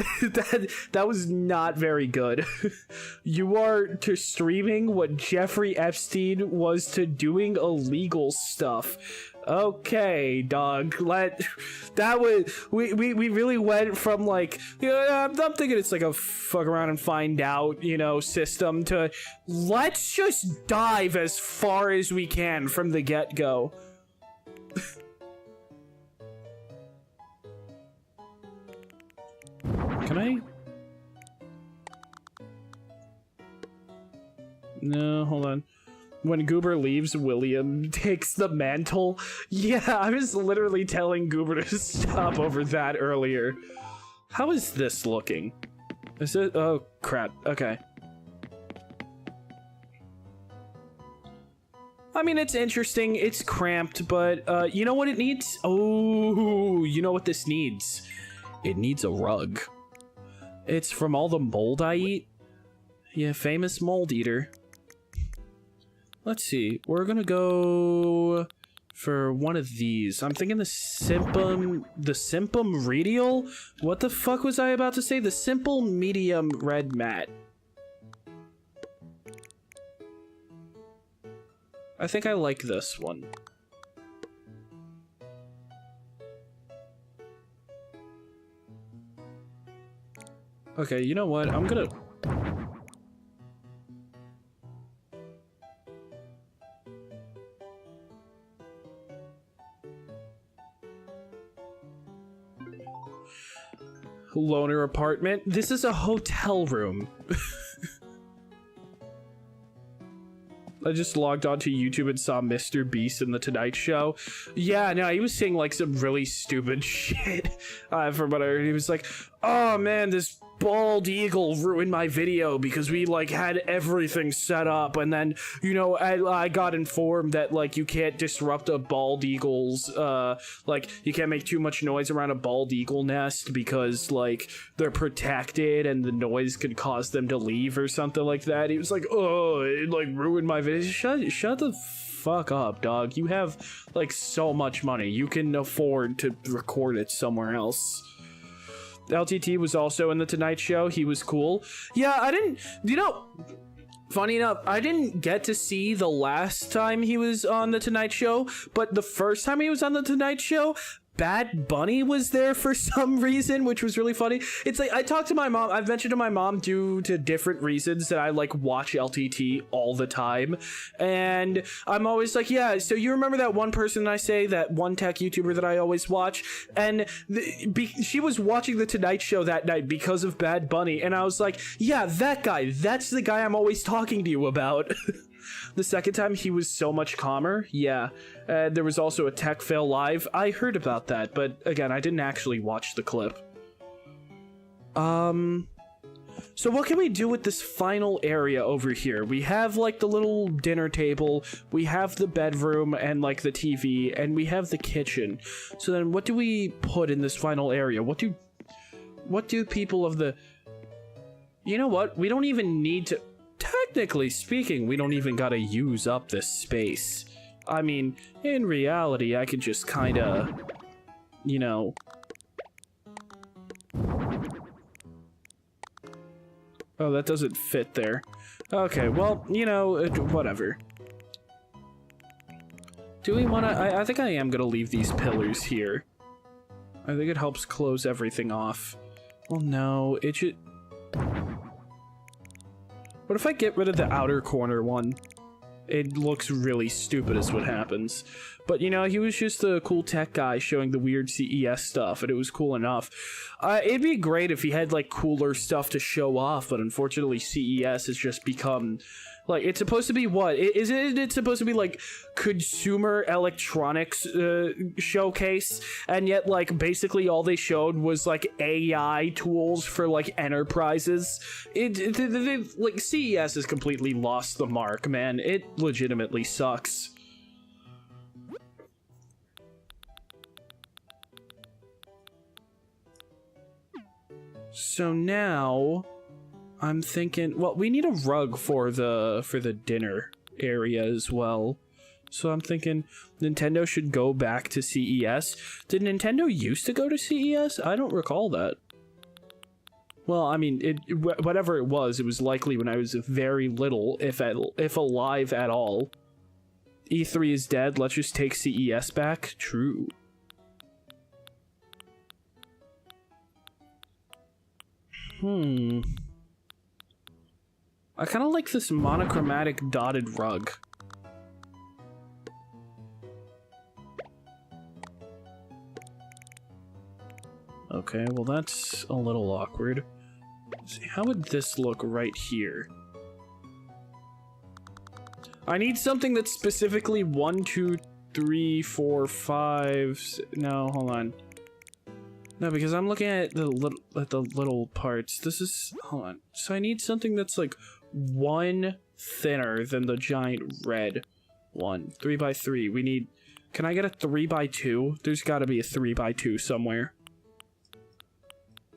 that was not very good. You are to streaming what Jeffrey Epstein was to doing illegal stuff. Okay, dog. That was... We really went from, like... I'm thinking it's like a fuck around and find out, you know, system to... Let's just dive as far as we can from the get-go. Can I? No, hold on. When Goober leaves, William takes the mantle. Yeah, I was literally telling Goober to stop over that earlier. How is this looking? Is it? Oh, crap. Okay. I mean, it's interesting. It's cramped, but you know what it needs? Oh, you know what this needs? It needs a rug. It's from all the mold I eat. Yeah, famous mold eater. Let's see. We're gonna go for one of these. I'm thinking the Simpum Radial? What the fuck was I about to say? The Simple Medium Red Matte. I think I like this one. Okay, you know what? I'm gonna... Loner apartment? This is a hotel room. I just logged onto YouTube and saw Mr. Beast in The Tonight Show. Yeah, no, he was saying like some really stupid shit. From what I heard, he was like, oh man, this bald eagle ruined my video because we like had everything set up, and then, you know, I got informed that like you can't disrupt a bald eagle's like you can't make too much noise around a bald eagle nest because like they're protected and the noise could cause them to leave or something like that. He was like, oh, it like ruined my video. Shut the fuck up, dog. You have like so much money, you can afford to record it somewhere else. LTT was also in The Tonight Show. He was cool. Yeah, I didn't... You know, funny enough, I didn't get to see the last time he was on The Tonight Show, but the first time he was on The Tonight Show, Bad Bunny was there for some reason, which was really funny. It's like, I talked to my mom, I've mentioned to my mom due to different reasons that I like watch LTT all the time, and I'm always like, yeah, so you remember that one person I say, that one tech YouTuber that I always watch, and she was watching The Tonight Show that night because of Bad Bunny, and I was like, yeah, that guy, that's the guy I'm always talking to you about. The second time he was so much calmer. Yeah. There was also a Tech Fail Live. I heard about that, but again, I didn't actually watch the clip. So what can we do with this final area over here? We have like the little dinner table, we have the bedroom and like the TV, and we have the kitchen. So then what do we put in this final area? What do people of the... You know what? We don't even need to... Technically speaking, we don't even gotta use up this space. I mean, in reality, I could just kinda, you know... Oh, that doesn't fit there. Okay, well, you know, whatever. Do we wanna... I think I am gonna leave these pillars here. I think it helps close everything off. Well, no, it should... What if I get rid of the outer corner one? It looks really stupid is what happens. But, you know, he was just a cool tech guy showing the weird CES stuff, and it was cool enough. It'd be great if he had, like, cooler stuff to show off, but unfortunately CES has just become... Like, it's supposed to be what? Isn't it supposed to be, like, consumer electronics showcase? And yet, like, basically all they showed was, like, AI tools for, like, enterprises. Like, CES has completely lost the mark, man. It legitimately sucks. So now... I'm thinking, well, we need a rug for the dinner area as well. So I'm thinking Nintendo should go back to CES. Did Nintendo used to go to CES? I don't recall that. Well, I mean, whatever it was likely when I was very little, if alive at all. E3 is dead, let's just take CES back. True. I kind of like this monochromatic dotted rug. Okay, well that's a little awkward. Let's see, how would this look right here? I need something that's specifically 1, 2, 3, 4, 5... No, hold on. No, because I'm looking at the little parts. This is... Hold on. So I need something that's like 1 thinner than the giant red one. 3x3. We need... Can I get a 3x2? There's got to be a 3x2 somewhere.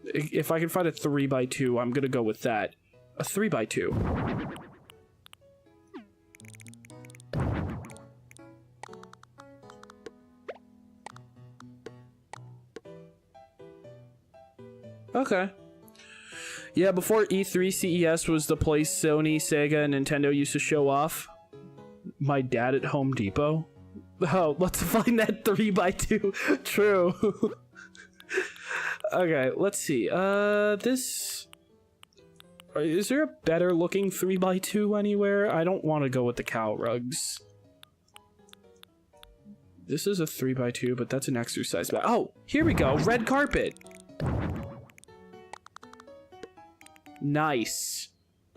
If I can find a 3x2, I'm gonna go with that. A 3x2. Okay. Yeah, before E3, CES was the place Sony, Sega, and Nintendo used to show off. My dad at Home Depot. Oh, let's find that 3x2. True. Okay, let's see. This... Is there a better looking 3x2 anywhere? I don't want to go with the cow rugs. This is a 3x2, but that's an exercise bag. Oh, here we go. Red carpet. Nice.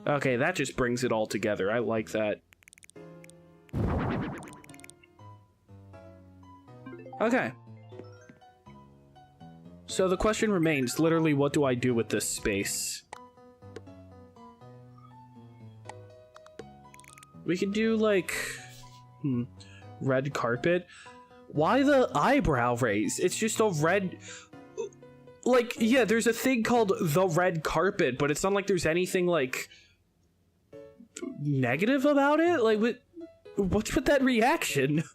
Okay, that just brings it all together. I like that. Okay. So the question remains, literally, what do I do with this space? We could do, like... red carpet? Why the eyebrow raise? It's just a red... Like, yeah, there's a thing called the red carpet, but it's not like there's anything, like, negative about it? Like, what's with that reaction?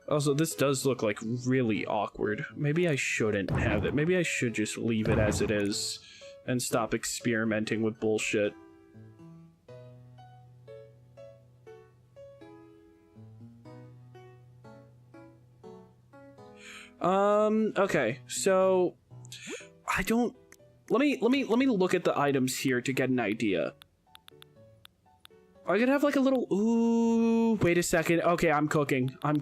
Also, this does look, like, really awkward. Maybe I shouldn't have it. Maybe I should just leave it as it is and stop experimenting with bullshit. Okay, so I don't... Let me look at the items here to get an idea. I could have like a little... Ooh, wait a second. Okay, I'm cooking. I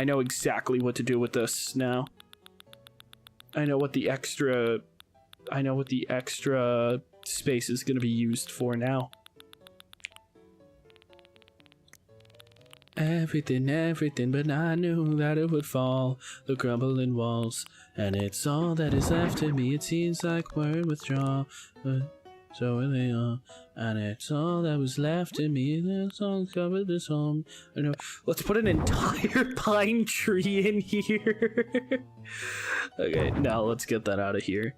know exactly what to do with this now. I know what the extra space is going to be used for now. Everything, but I knew that it would fall, the crumbling walls, and it's all that is left to me. It seems like word withdrawal, but so are they all, and it's all that was left to me. This all covered this home. I know. Let's put an entire pine tree in here. Okay, now let's get that out of here.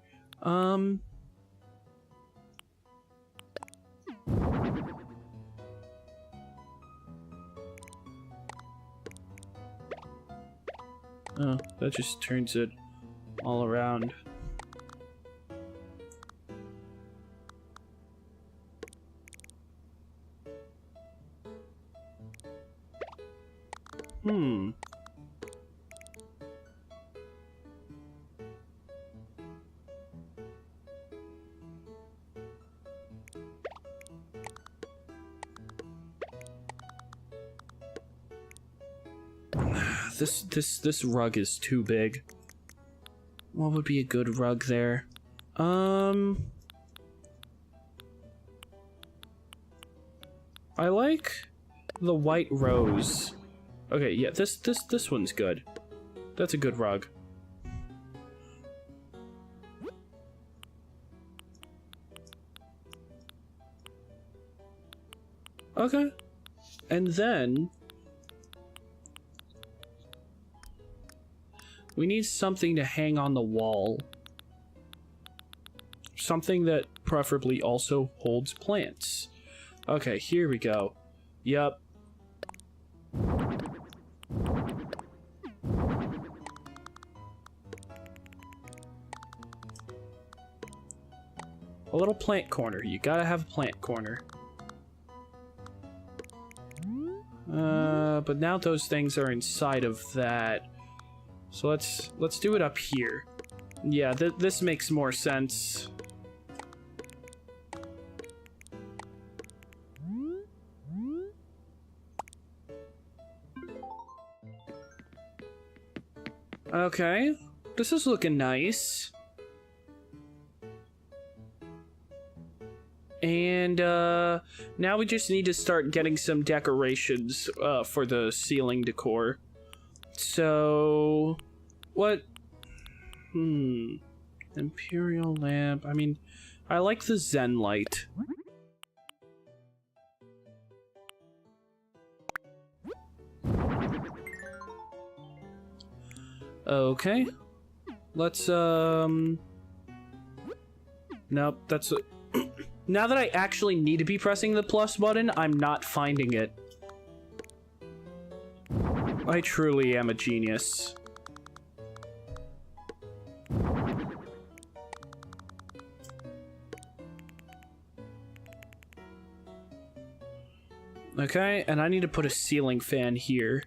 Oh, that just turns it all around. this rug is too big. What would be a good rug there? I like the white rose. Okay, yeah, this one's good. That's a good rug. Okay. And then we need something to hang on the wall. Something that preferably also holds plants. Okay, here we go. Yup. A little plant corner. You gotta have a plant corner. But now those things are inside of that. So let's do it up here. Yeah, this makes more sense. Okay, this is looking nice. And now we just need to start getting some decorations for the ceiling decor. So, what? Imperial lamp. I mean, I like the Zen light. Okay. Let's, nope, that's... Now that I actually need to be pressing the plus button, I'm not finding it. I truly am a genius. Okay, and I need to put a ceiling fan here.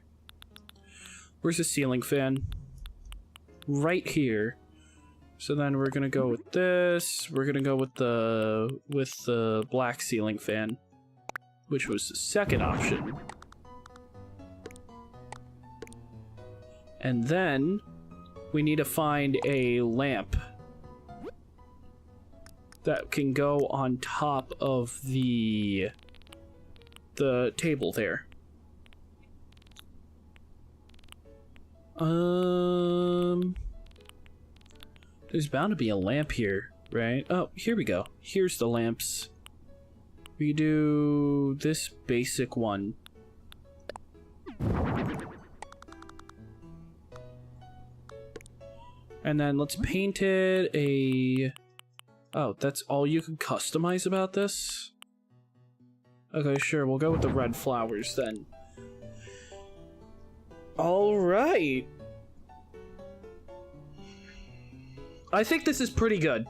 Where's the ceiling fan? Right here. So then we're gonna go with this. We're gonna go with the black ceiling fan, which was the second option. And then we need to find a lamp that can go on top of the table there. There's bound to be a lamp here, right? Oh, here we go. Here's the lamps. We do this basic one. And then let's paint it a... Oh, that's all you can customize about this? Okay, sure, we'll go with the red flowers then. Alright! I think this is pretty good.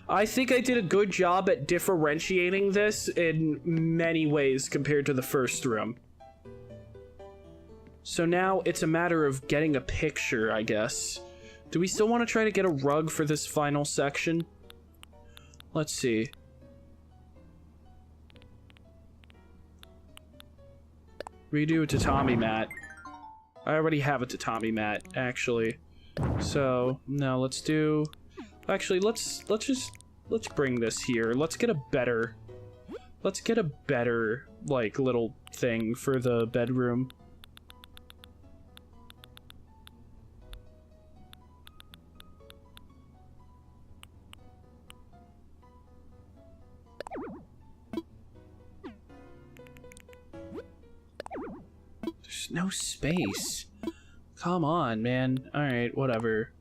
I think I did a good job at differentiating this in many ways compared to the first room. So now it's a matter of getting a picture, I guess. Do we still want to try to get a rug for this final section? Let's see. Redo a tatami mat. I already have a tatami mat, actually. So, no, let's do... Actually, let's bring this here. Let's get a better, like, little thing for the bedroom. There's no space. Come on, man. Alright, whatever.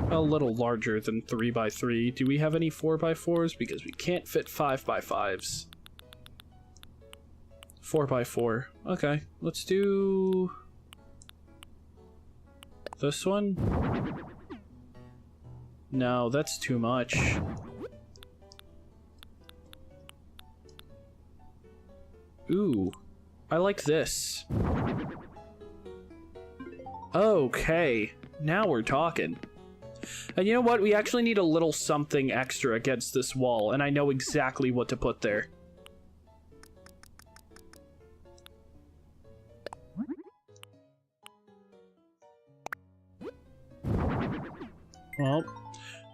A little larger than 3x3. Do we have any 4x4s? Because we can't fit 5x5s. 4x4. Okay, let's do... this one? No, that's too much. Ooh, I like this. Okay, now we're talking. And you know what? We actually need a little something extra against this wall, and I know exactly what to put there. Well,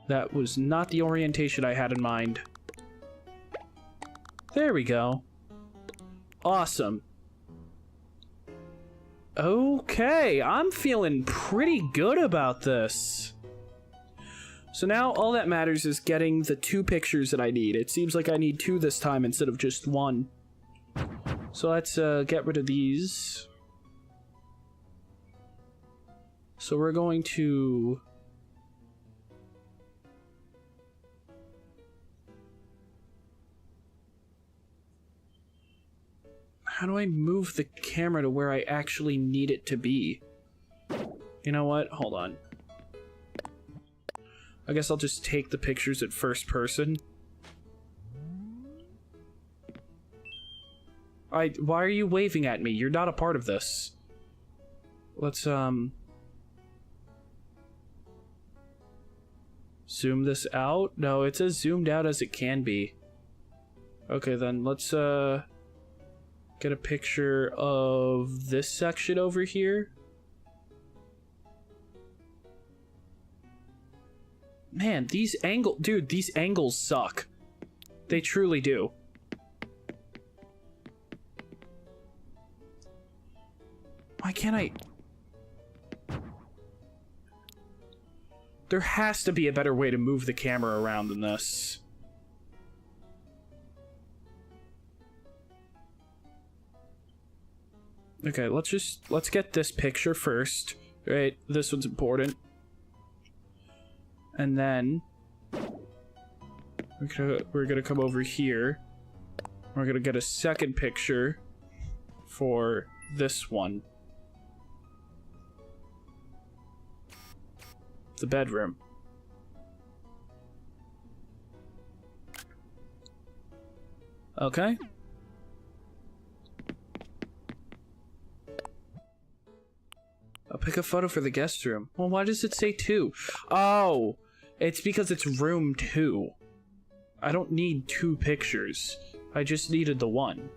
that was not the orientation I had in mind. There we go. Awesome. Okay, I'm feeling pretty good about this. So now all that matters is getting the 2 pictures that I need. It seems like I need 2 this time instead of just 1. So let's get rid of these. So we're going to... How do I move the camera to where I actually need it to be? You know what? Hold on. I guess I'll just take the pictures at first person. Why are you waving at me? You're not a part of this. Let's, zoom this out? No, it's as zoomed out as it can be. Okay, then let's, get a picture of this section over here. Man, these angles suck. They truly do. Why can't I? There has to be a better way to move the camera around than this. Okay, let's get this picture first. Right, this one's important. And then we're gonna come over here. We're gonna get a second picture for this one. The bedroom. Okay. I'll pick a photo for the guest room. Well, why does it say 2? Oh, it's because it's room 2. I don't need 2 pictures. I just needed the 1.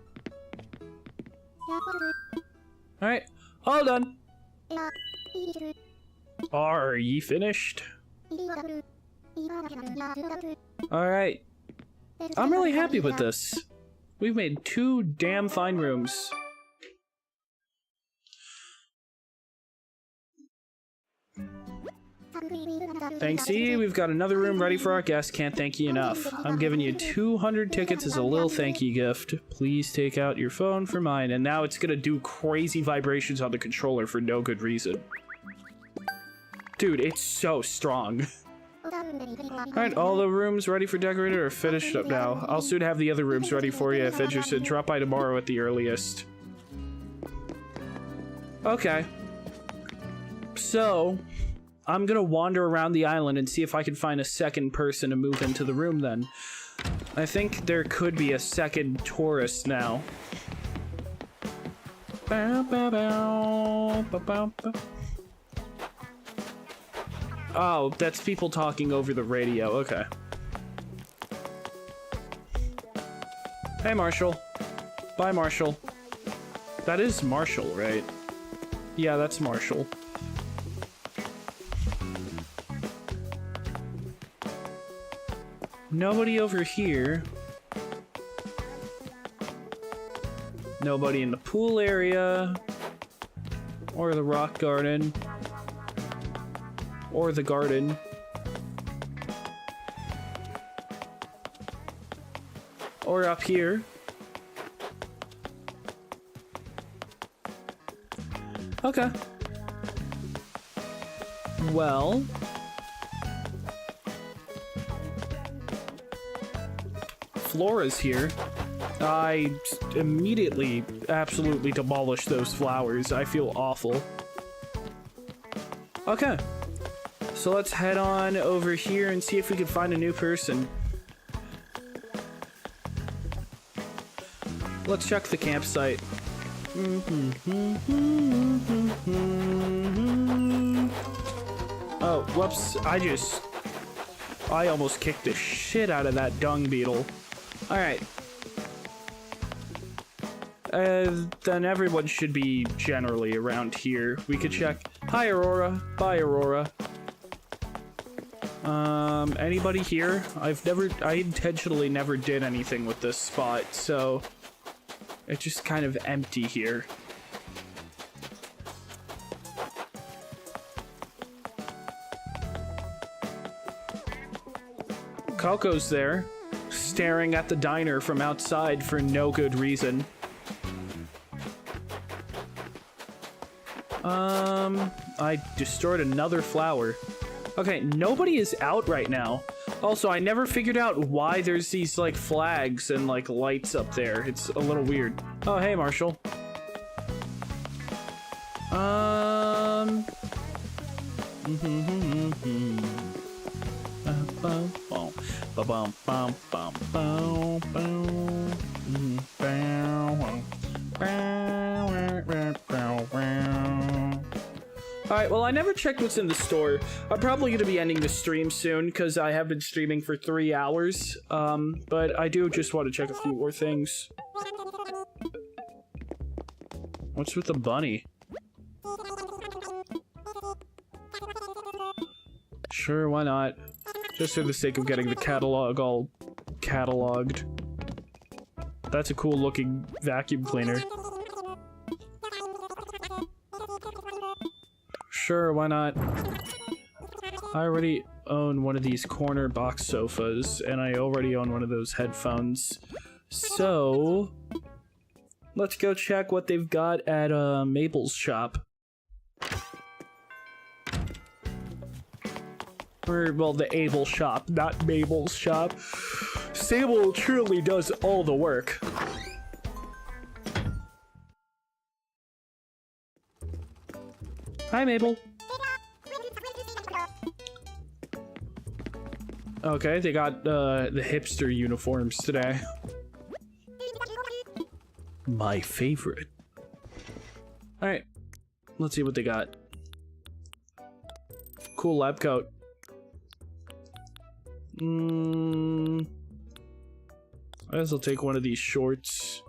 Alright, all done. Are ye finished? Alright. I'm really happy with this. We've made 2 damn fine rooms. Thanks, E. We've got another room ready for our guests. Can't thank you enough. I'm giving you 200 tickets as a little thank you gift. Please take out your phone for mine. And now it's gonna do crazy vibrations on the controller for no good reason. Dude, it's so strong. Alright, all the rooms ready for decorated are finished up now. I'll soon have the other rooms ready for you if interested. Drop by tomorrow at the earliest. Okay. So, I'm gonna wander around the island and see if I can find a second person to move into the room then. I think there could be a second tourist now. Oh, that's people talking over the radio. Okay. Hey, Marshall. Bye, Marshall. That is Marshall, right? Yeah, that's Marshall. Nobody over here. Nobody in the pool area. Or the rock garden. Or the garden. Or up here. Okay. Well. Flora's here. I immediately absolutely demolished those flowers. I feel awful. Okay. So let's head on over here and see if we can find a new person. Let's check the campsite. Oh, whoops. I almost kicked the shit out of that dung beetle. Alright. Then everyone should be generally around here. We could check. Hi, Aurora. Bye, Aurora. Anybody here? I intentionally never did anything with this spot, so it's just kind of empty here. Coco's there, staring at the diner from outside for no good reason. I destroyed another flower. Okay, nobody is out right now. Also, I never figured out why there's these, like, flags and, like, lights up there. It's a little weird. Oh, hey, Marshall. Alright, well, I never checked what's in the store. I'm probably going to be ending the stream soon, because I have been streaming for 3 hours. But I do just want to check a few more things. What's with the bunny? Sure, why not? Just for the sake of getting the catalog all cataloged. That's a cool looking vacuum cleaner. Sure, why not? I already own one of these corner box sofas, and I already own one of those headphones. So, let's go check what they've got at Mabel's shop. Or, well, the Able shop, not Mabel's shop. Sable truly does all the work. Hi, Mabel. Okay, they got the hipster uniforms today. My favorite. Alright, let's see what they got. Cool lab coat. I guess I'll take one of these shorts.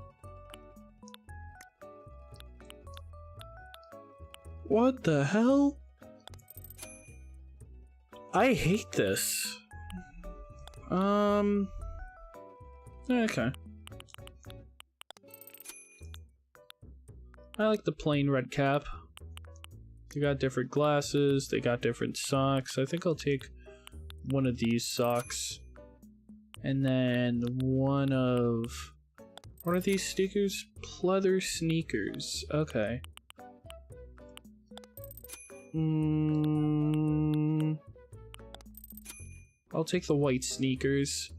What the hell? I hate this. Okay. I like the plain red cap. They got different glasses, they got different socks. I think I'll take one of these socks. And then one of... what are these sneakers? Pleather sneakers. Okay. I'll take the white sneakers.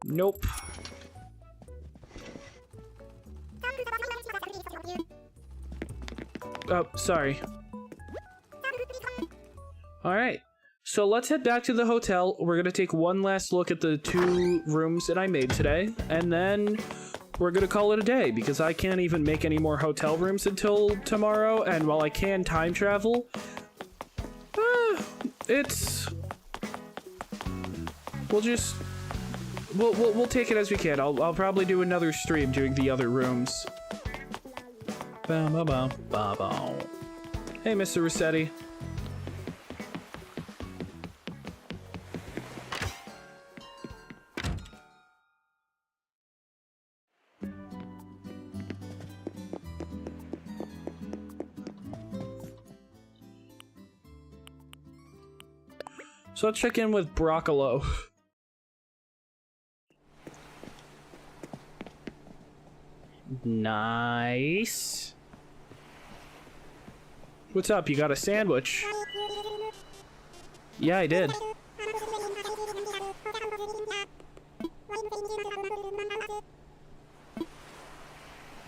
Nope. Oh, sorry. Alright. So let's head back to the hotel. We're gonna take one last look at the 2 rooms that I made today, and then we're gonna call it a day, because I can't even make any more hotel rooms until tomorrow, and while I can time travel, we'll take it as we can. I'll probably do another stream doing the other rooms. Hey, Mr. Rossetti. So let's check in with Broccolo. Nice. What's up? You got a sandwich? Yeah, I did.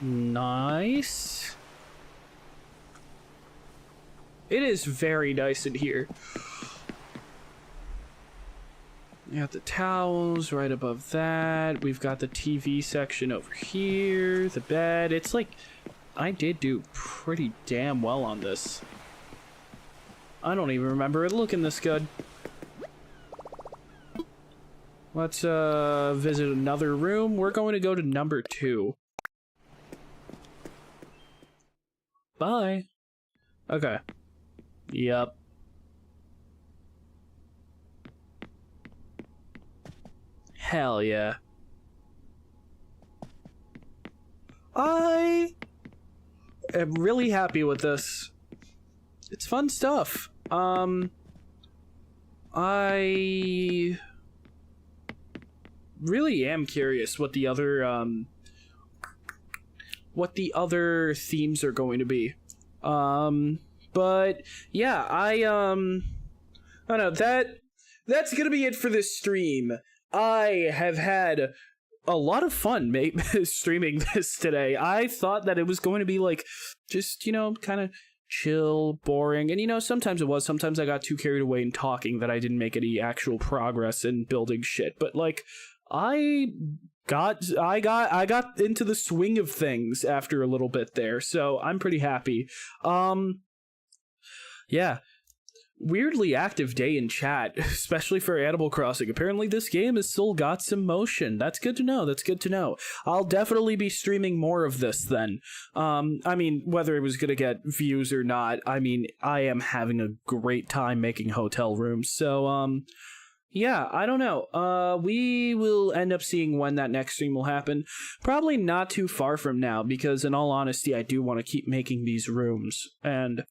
Nice. It is very nice in here. You got the towels right above that. We've got the TV section over here. The bed. It's like, I did do pretty damn well on this. I don't even remember it looking this good. Let's visit another room. We're going to go to number 2. Bye. Okay. Yep. Hell yeah. I am really happy with this. It's fun stuff. I really am curious what the other themes are going to be. But yeah, I don't know, that's gonna be it for this stream. I have had a lot of fun streaming this today. I thought that it was going to be like just, you know, kind of chill, boring, and you know, sometimes it was. Sometimes I got too carried away in talking that I didn't make any actual progress in building shit. But like, I got into the swing of things after a little bit there, so I'm pretty happy. Yeah. Weirdly active day in chat, especially for Animal Crossing. Apparently this game has still got some motion. That's good to know. That's good to know. I'll definitely be streaming more of this then. I mean, whether it was gonna get views or not, I mean, I am having a great time making hotel rooms. So, yeah, I don't know. We will end up seeing when that next stream will happen. Probably not too far from now, because in all honesty, I do want to keep making these rooms. And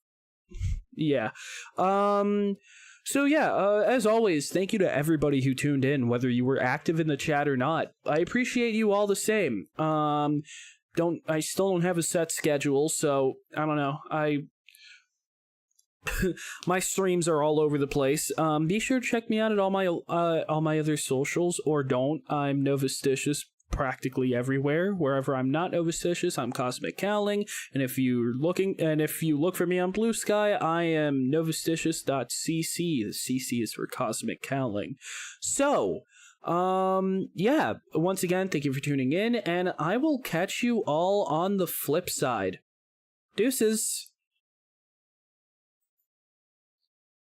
yeah. So yeah, as always, thank you to everybody who tuned in, whether you were active in the chat or not. I appreciate you all the same. I still don't have a set schedule, so I don't know. My streams are all over the place. Be sure to check me out at all my other socials, or don't. I'm Novasticious practically everywhere. Wherever I'm not Novasticious, I'm Cosmic Cowling. And if you look for me on Blue Sky, I am novasticious.cc. The CC is for Cosmic Cowling. So, yeah, once again, thank you for tuning in, and I will catch you all on the flip side. Deuces.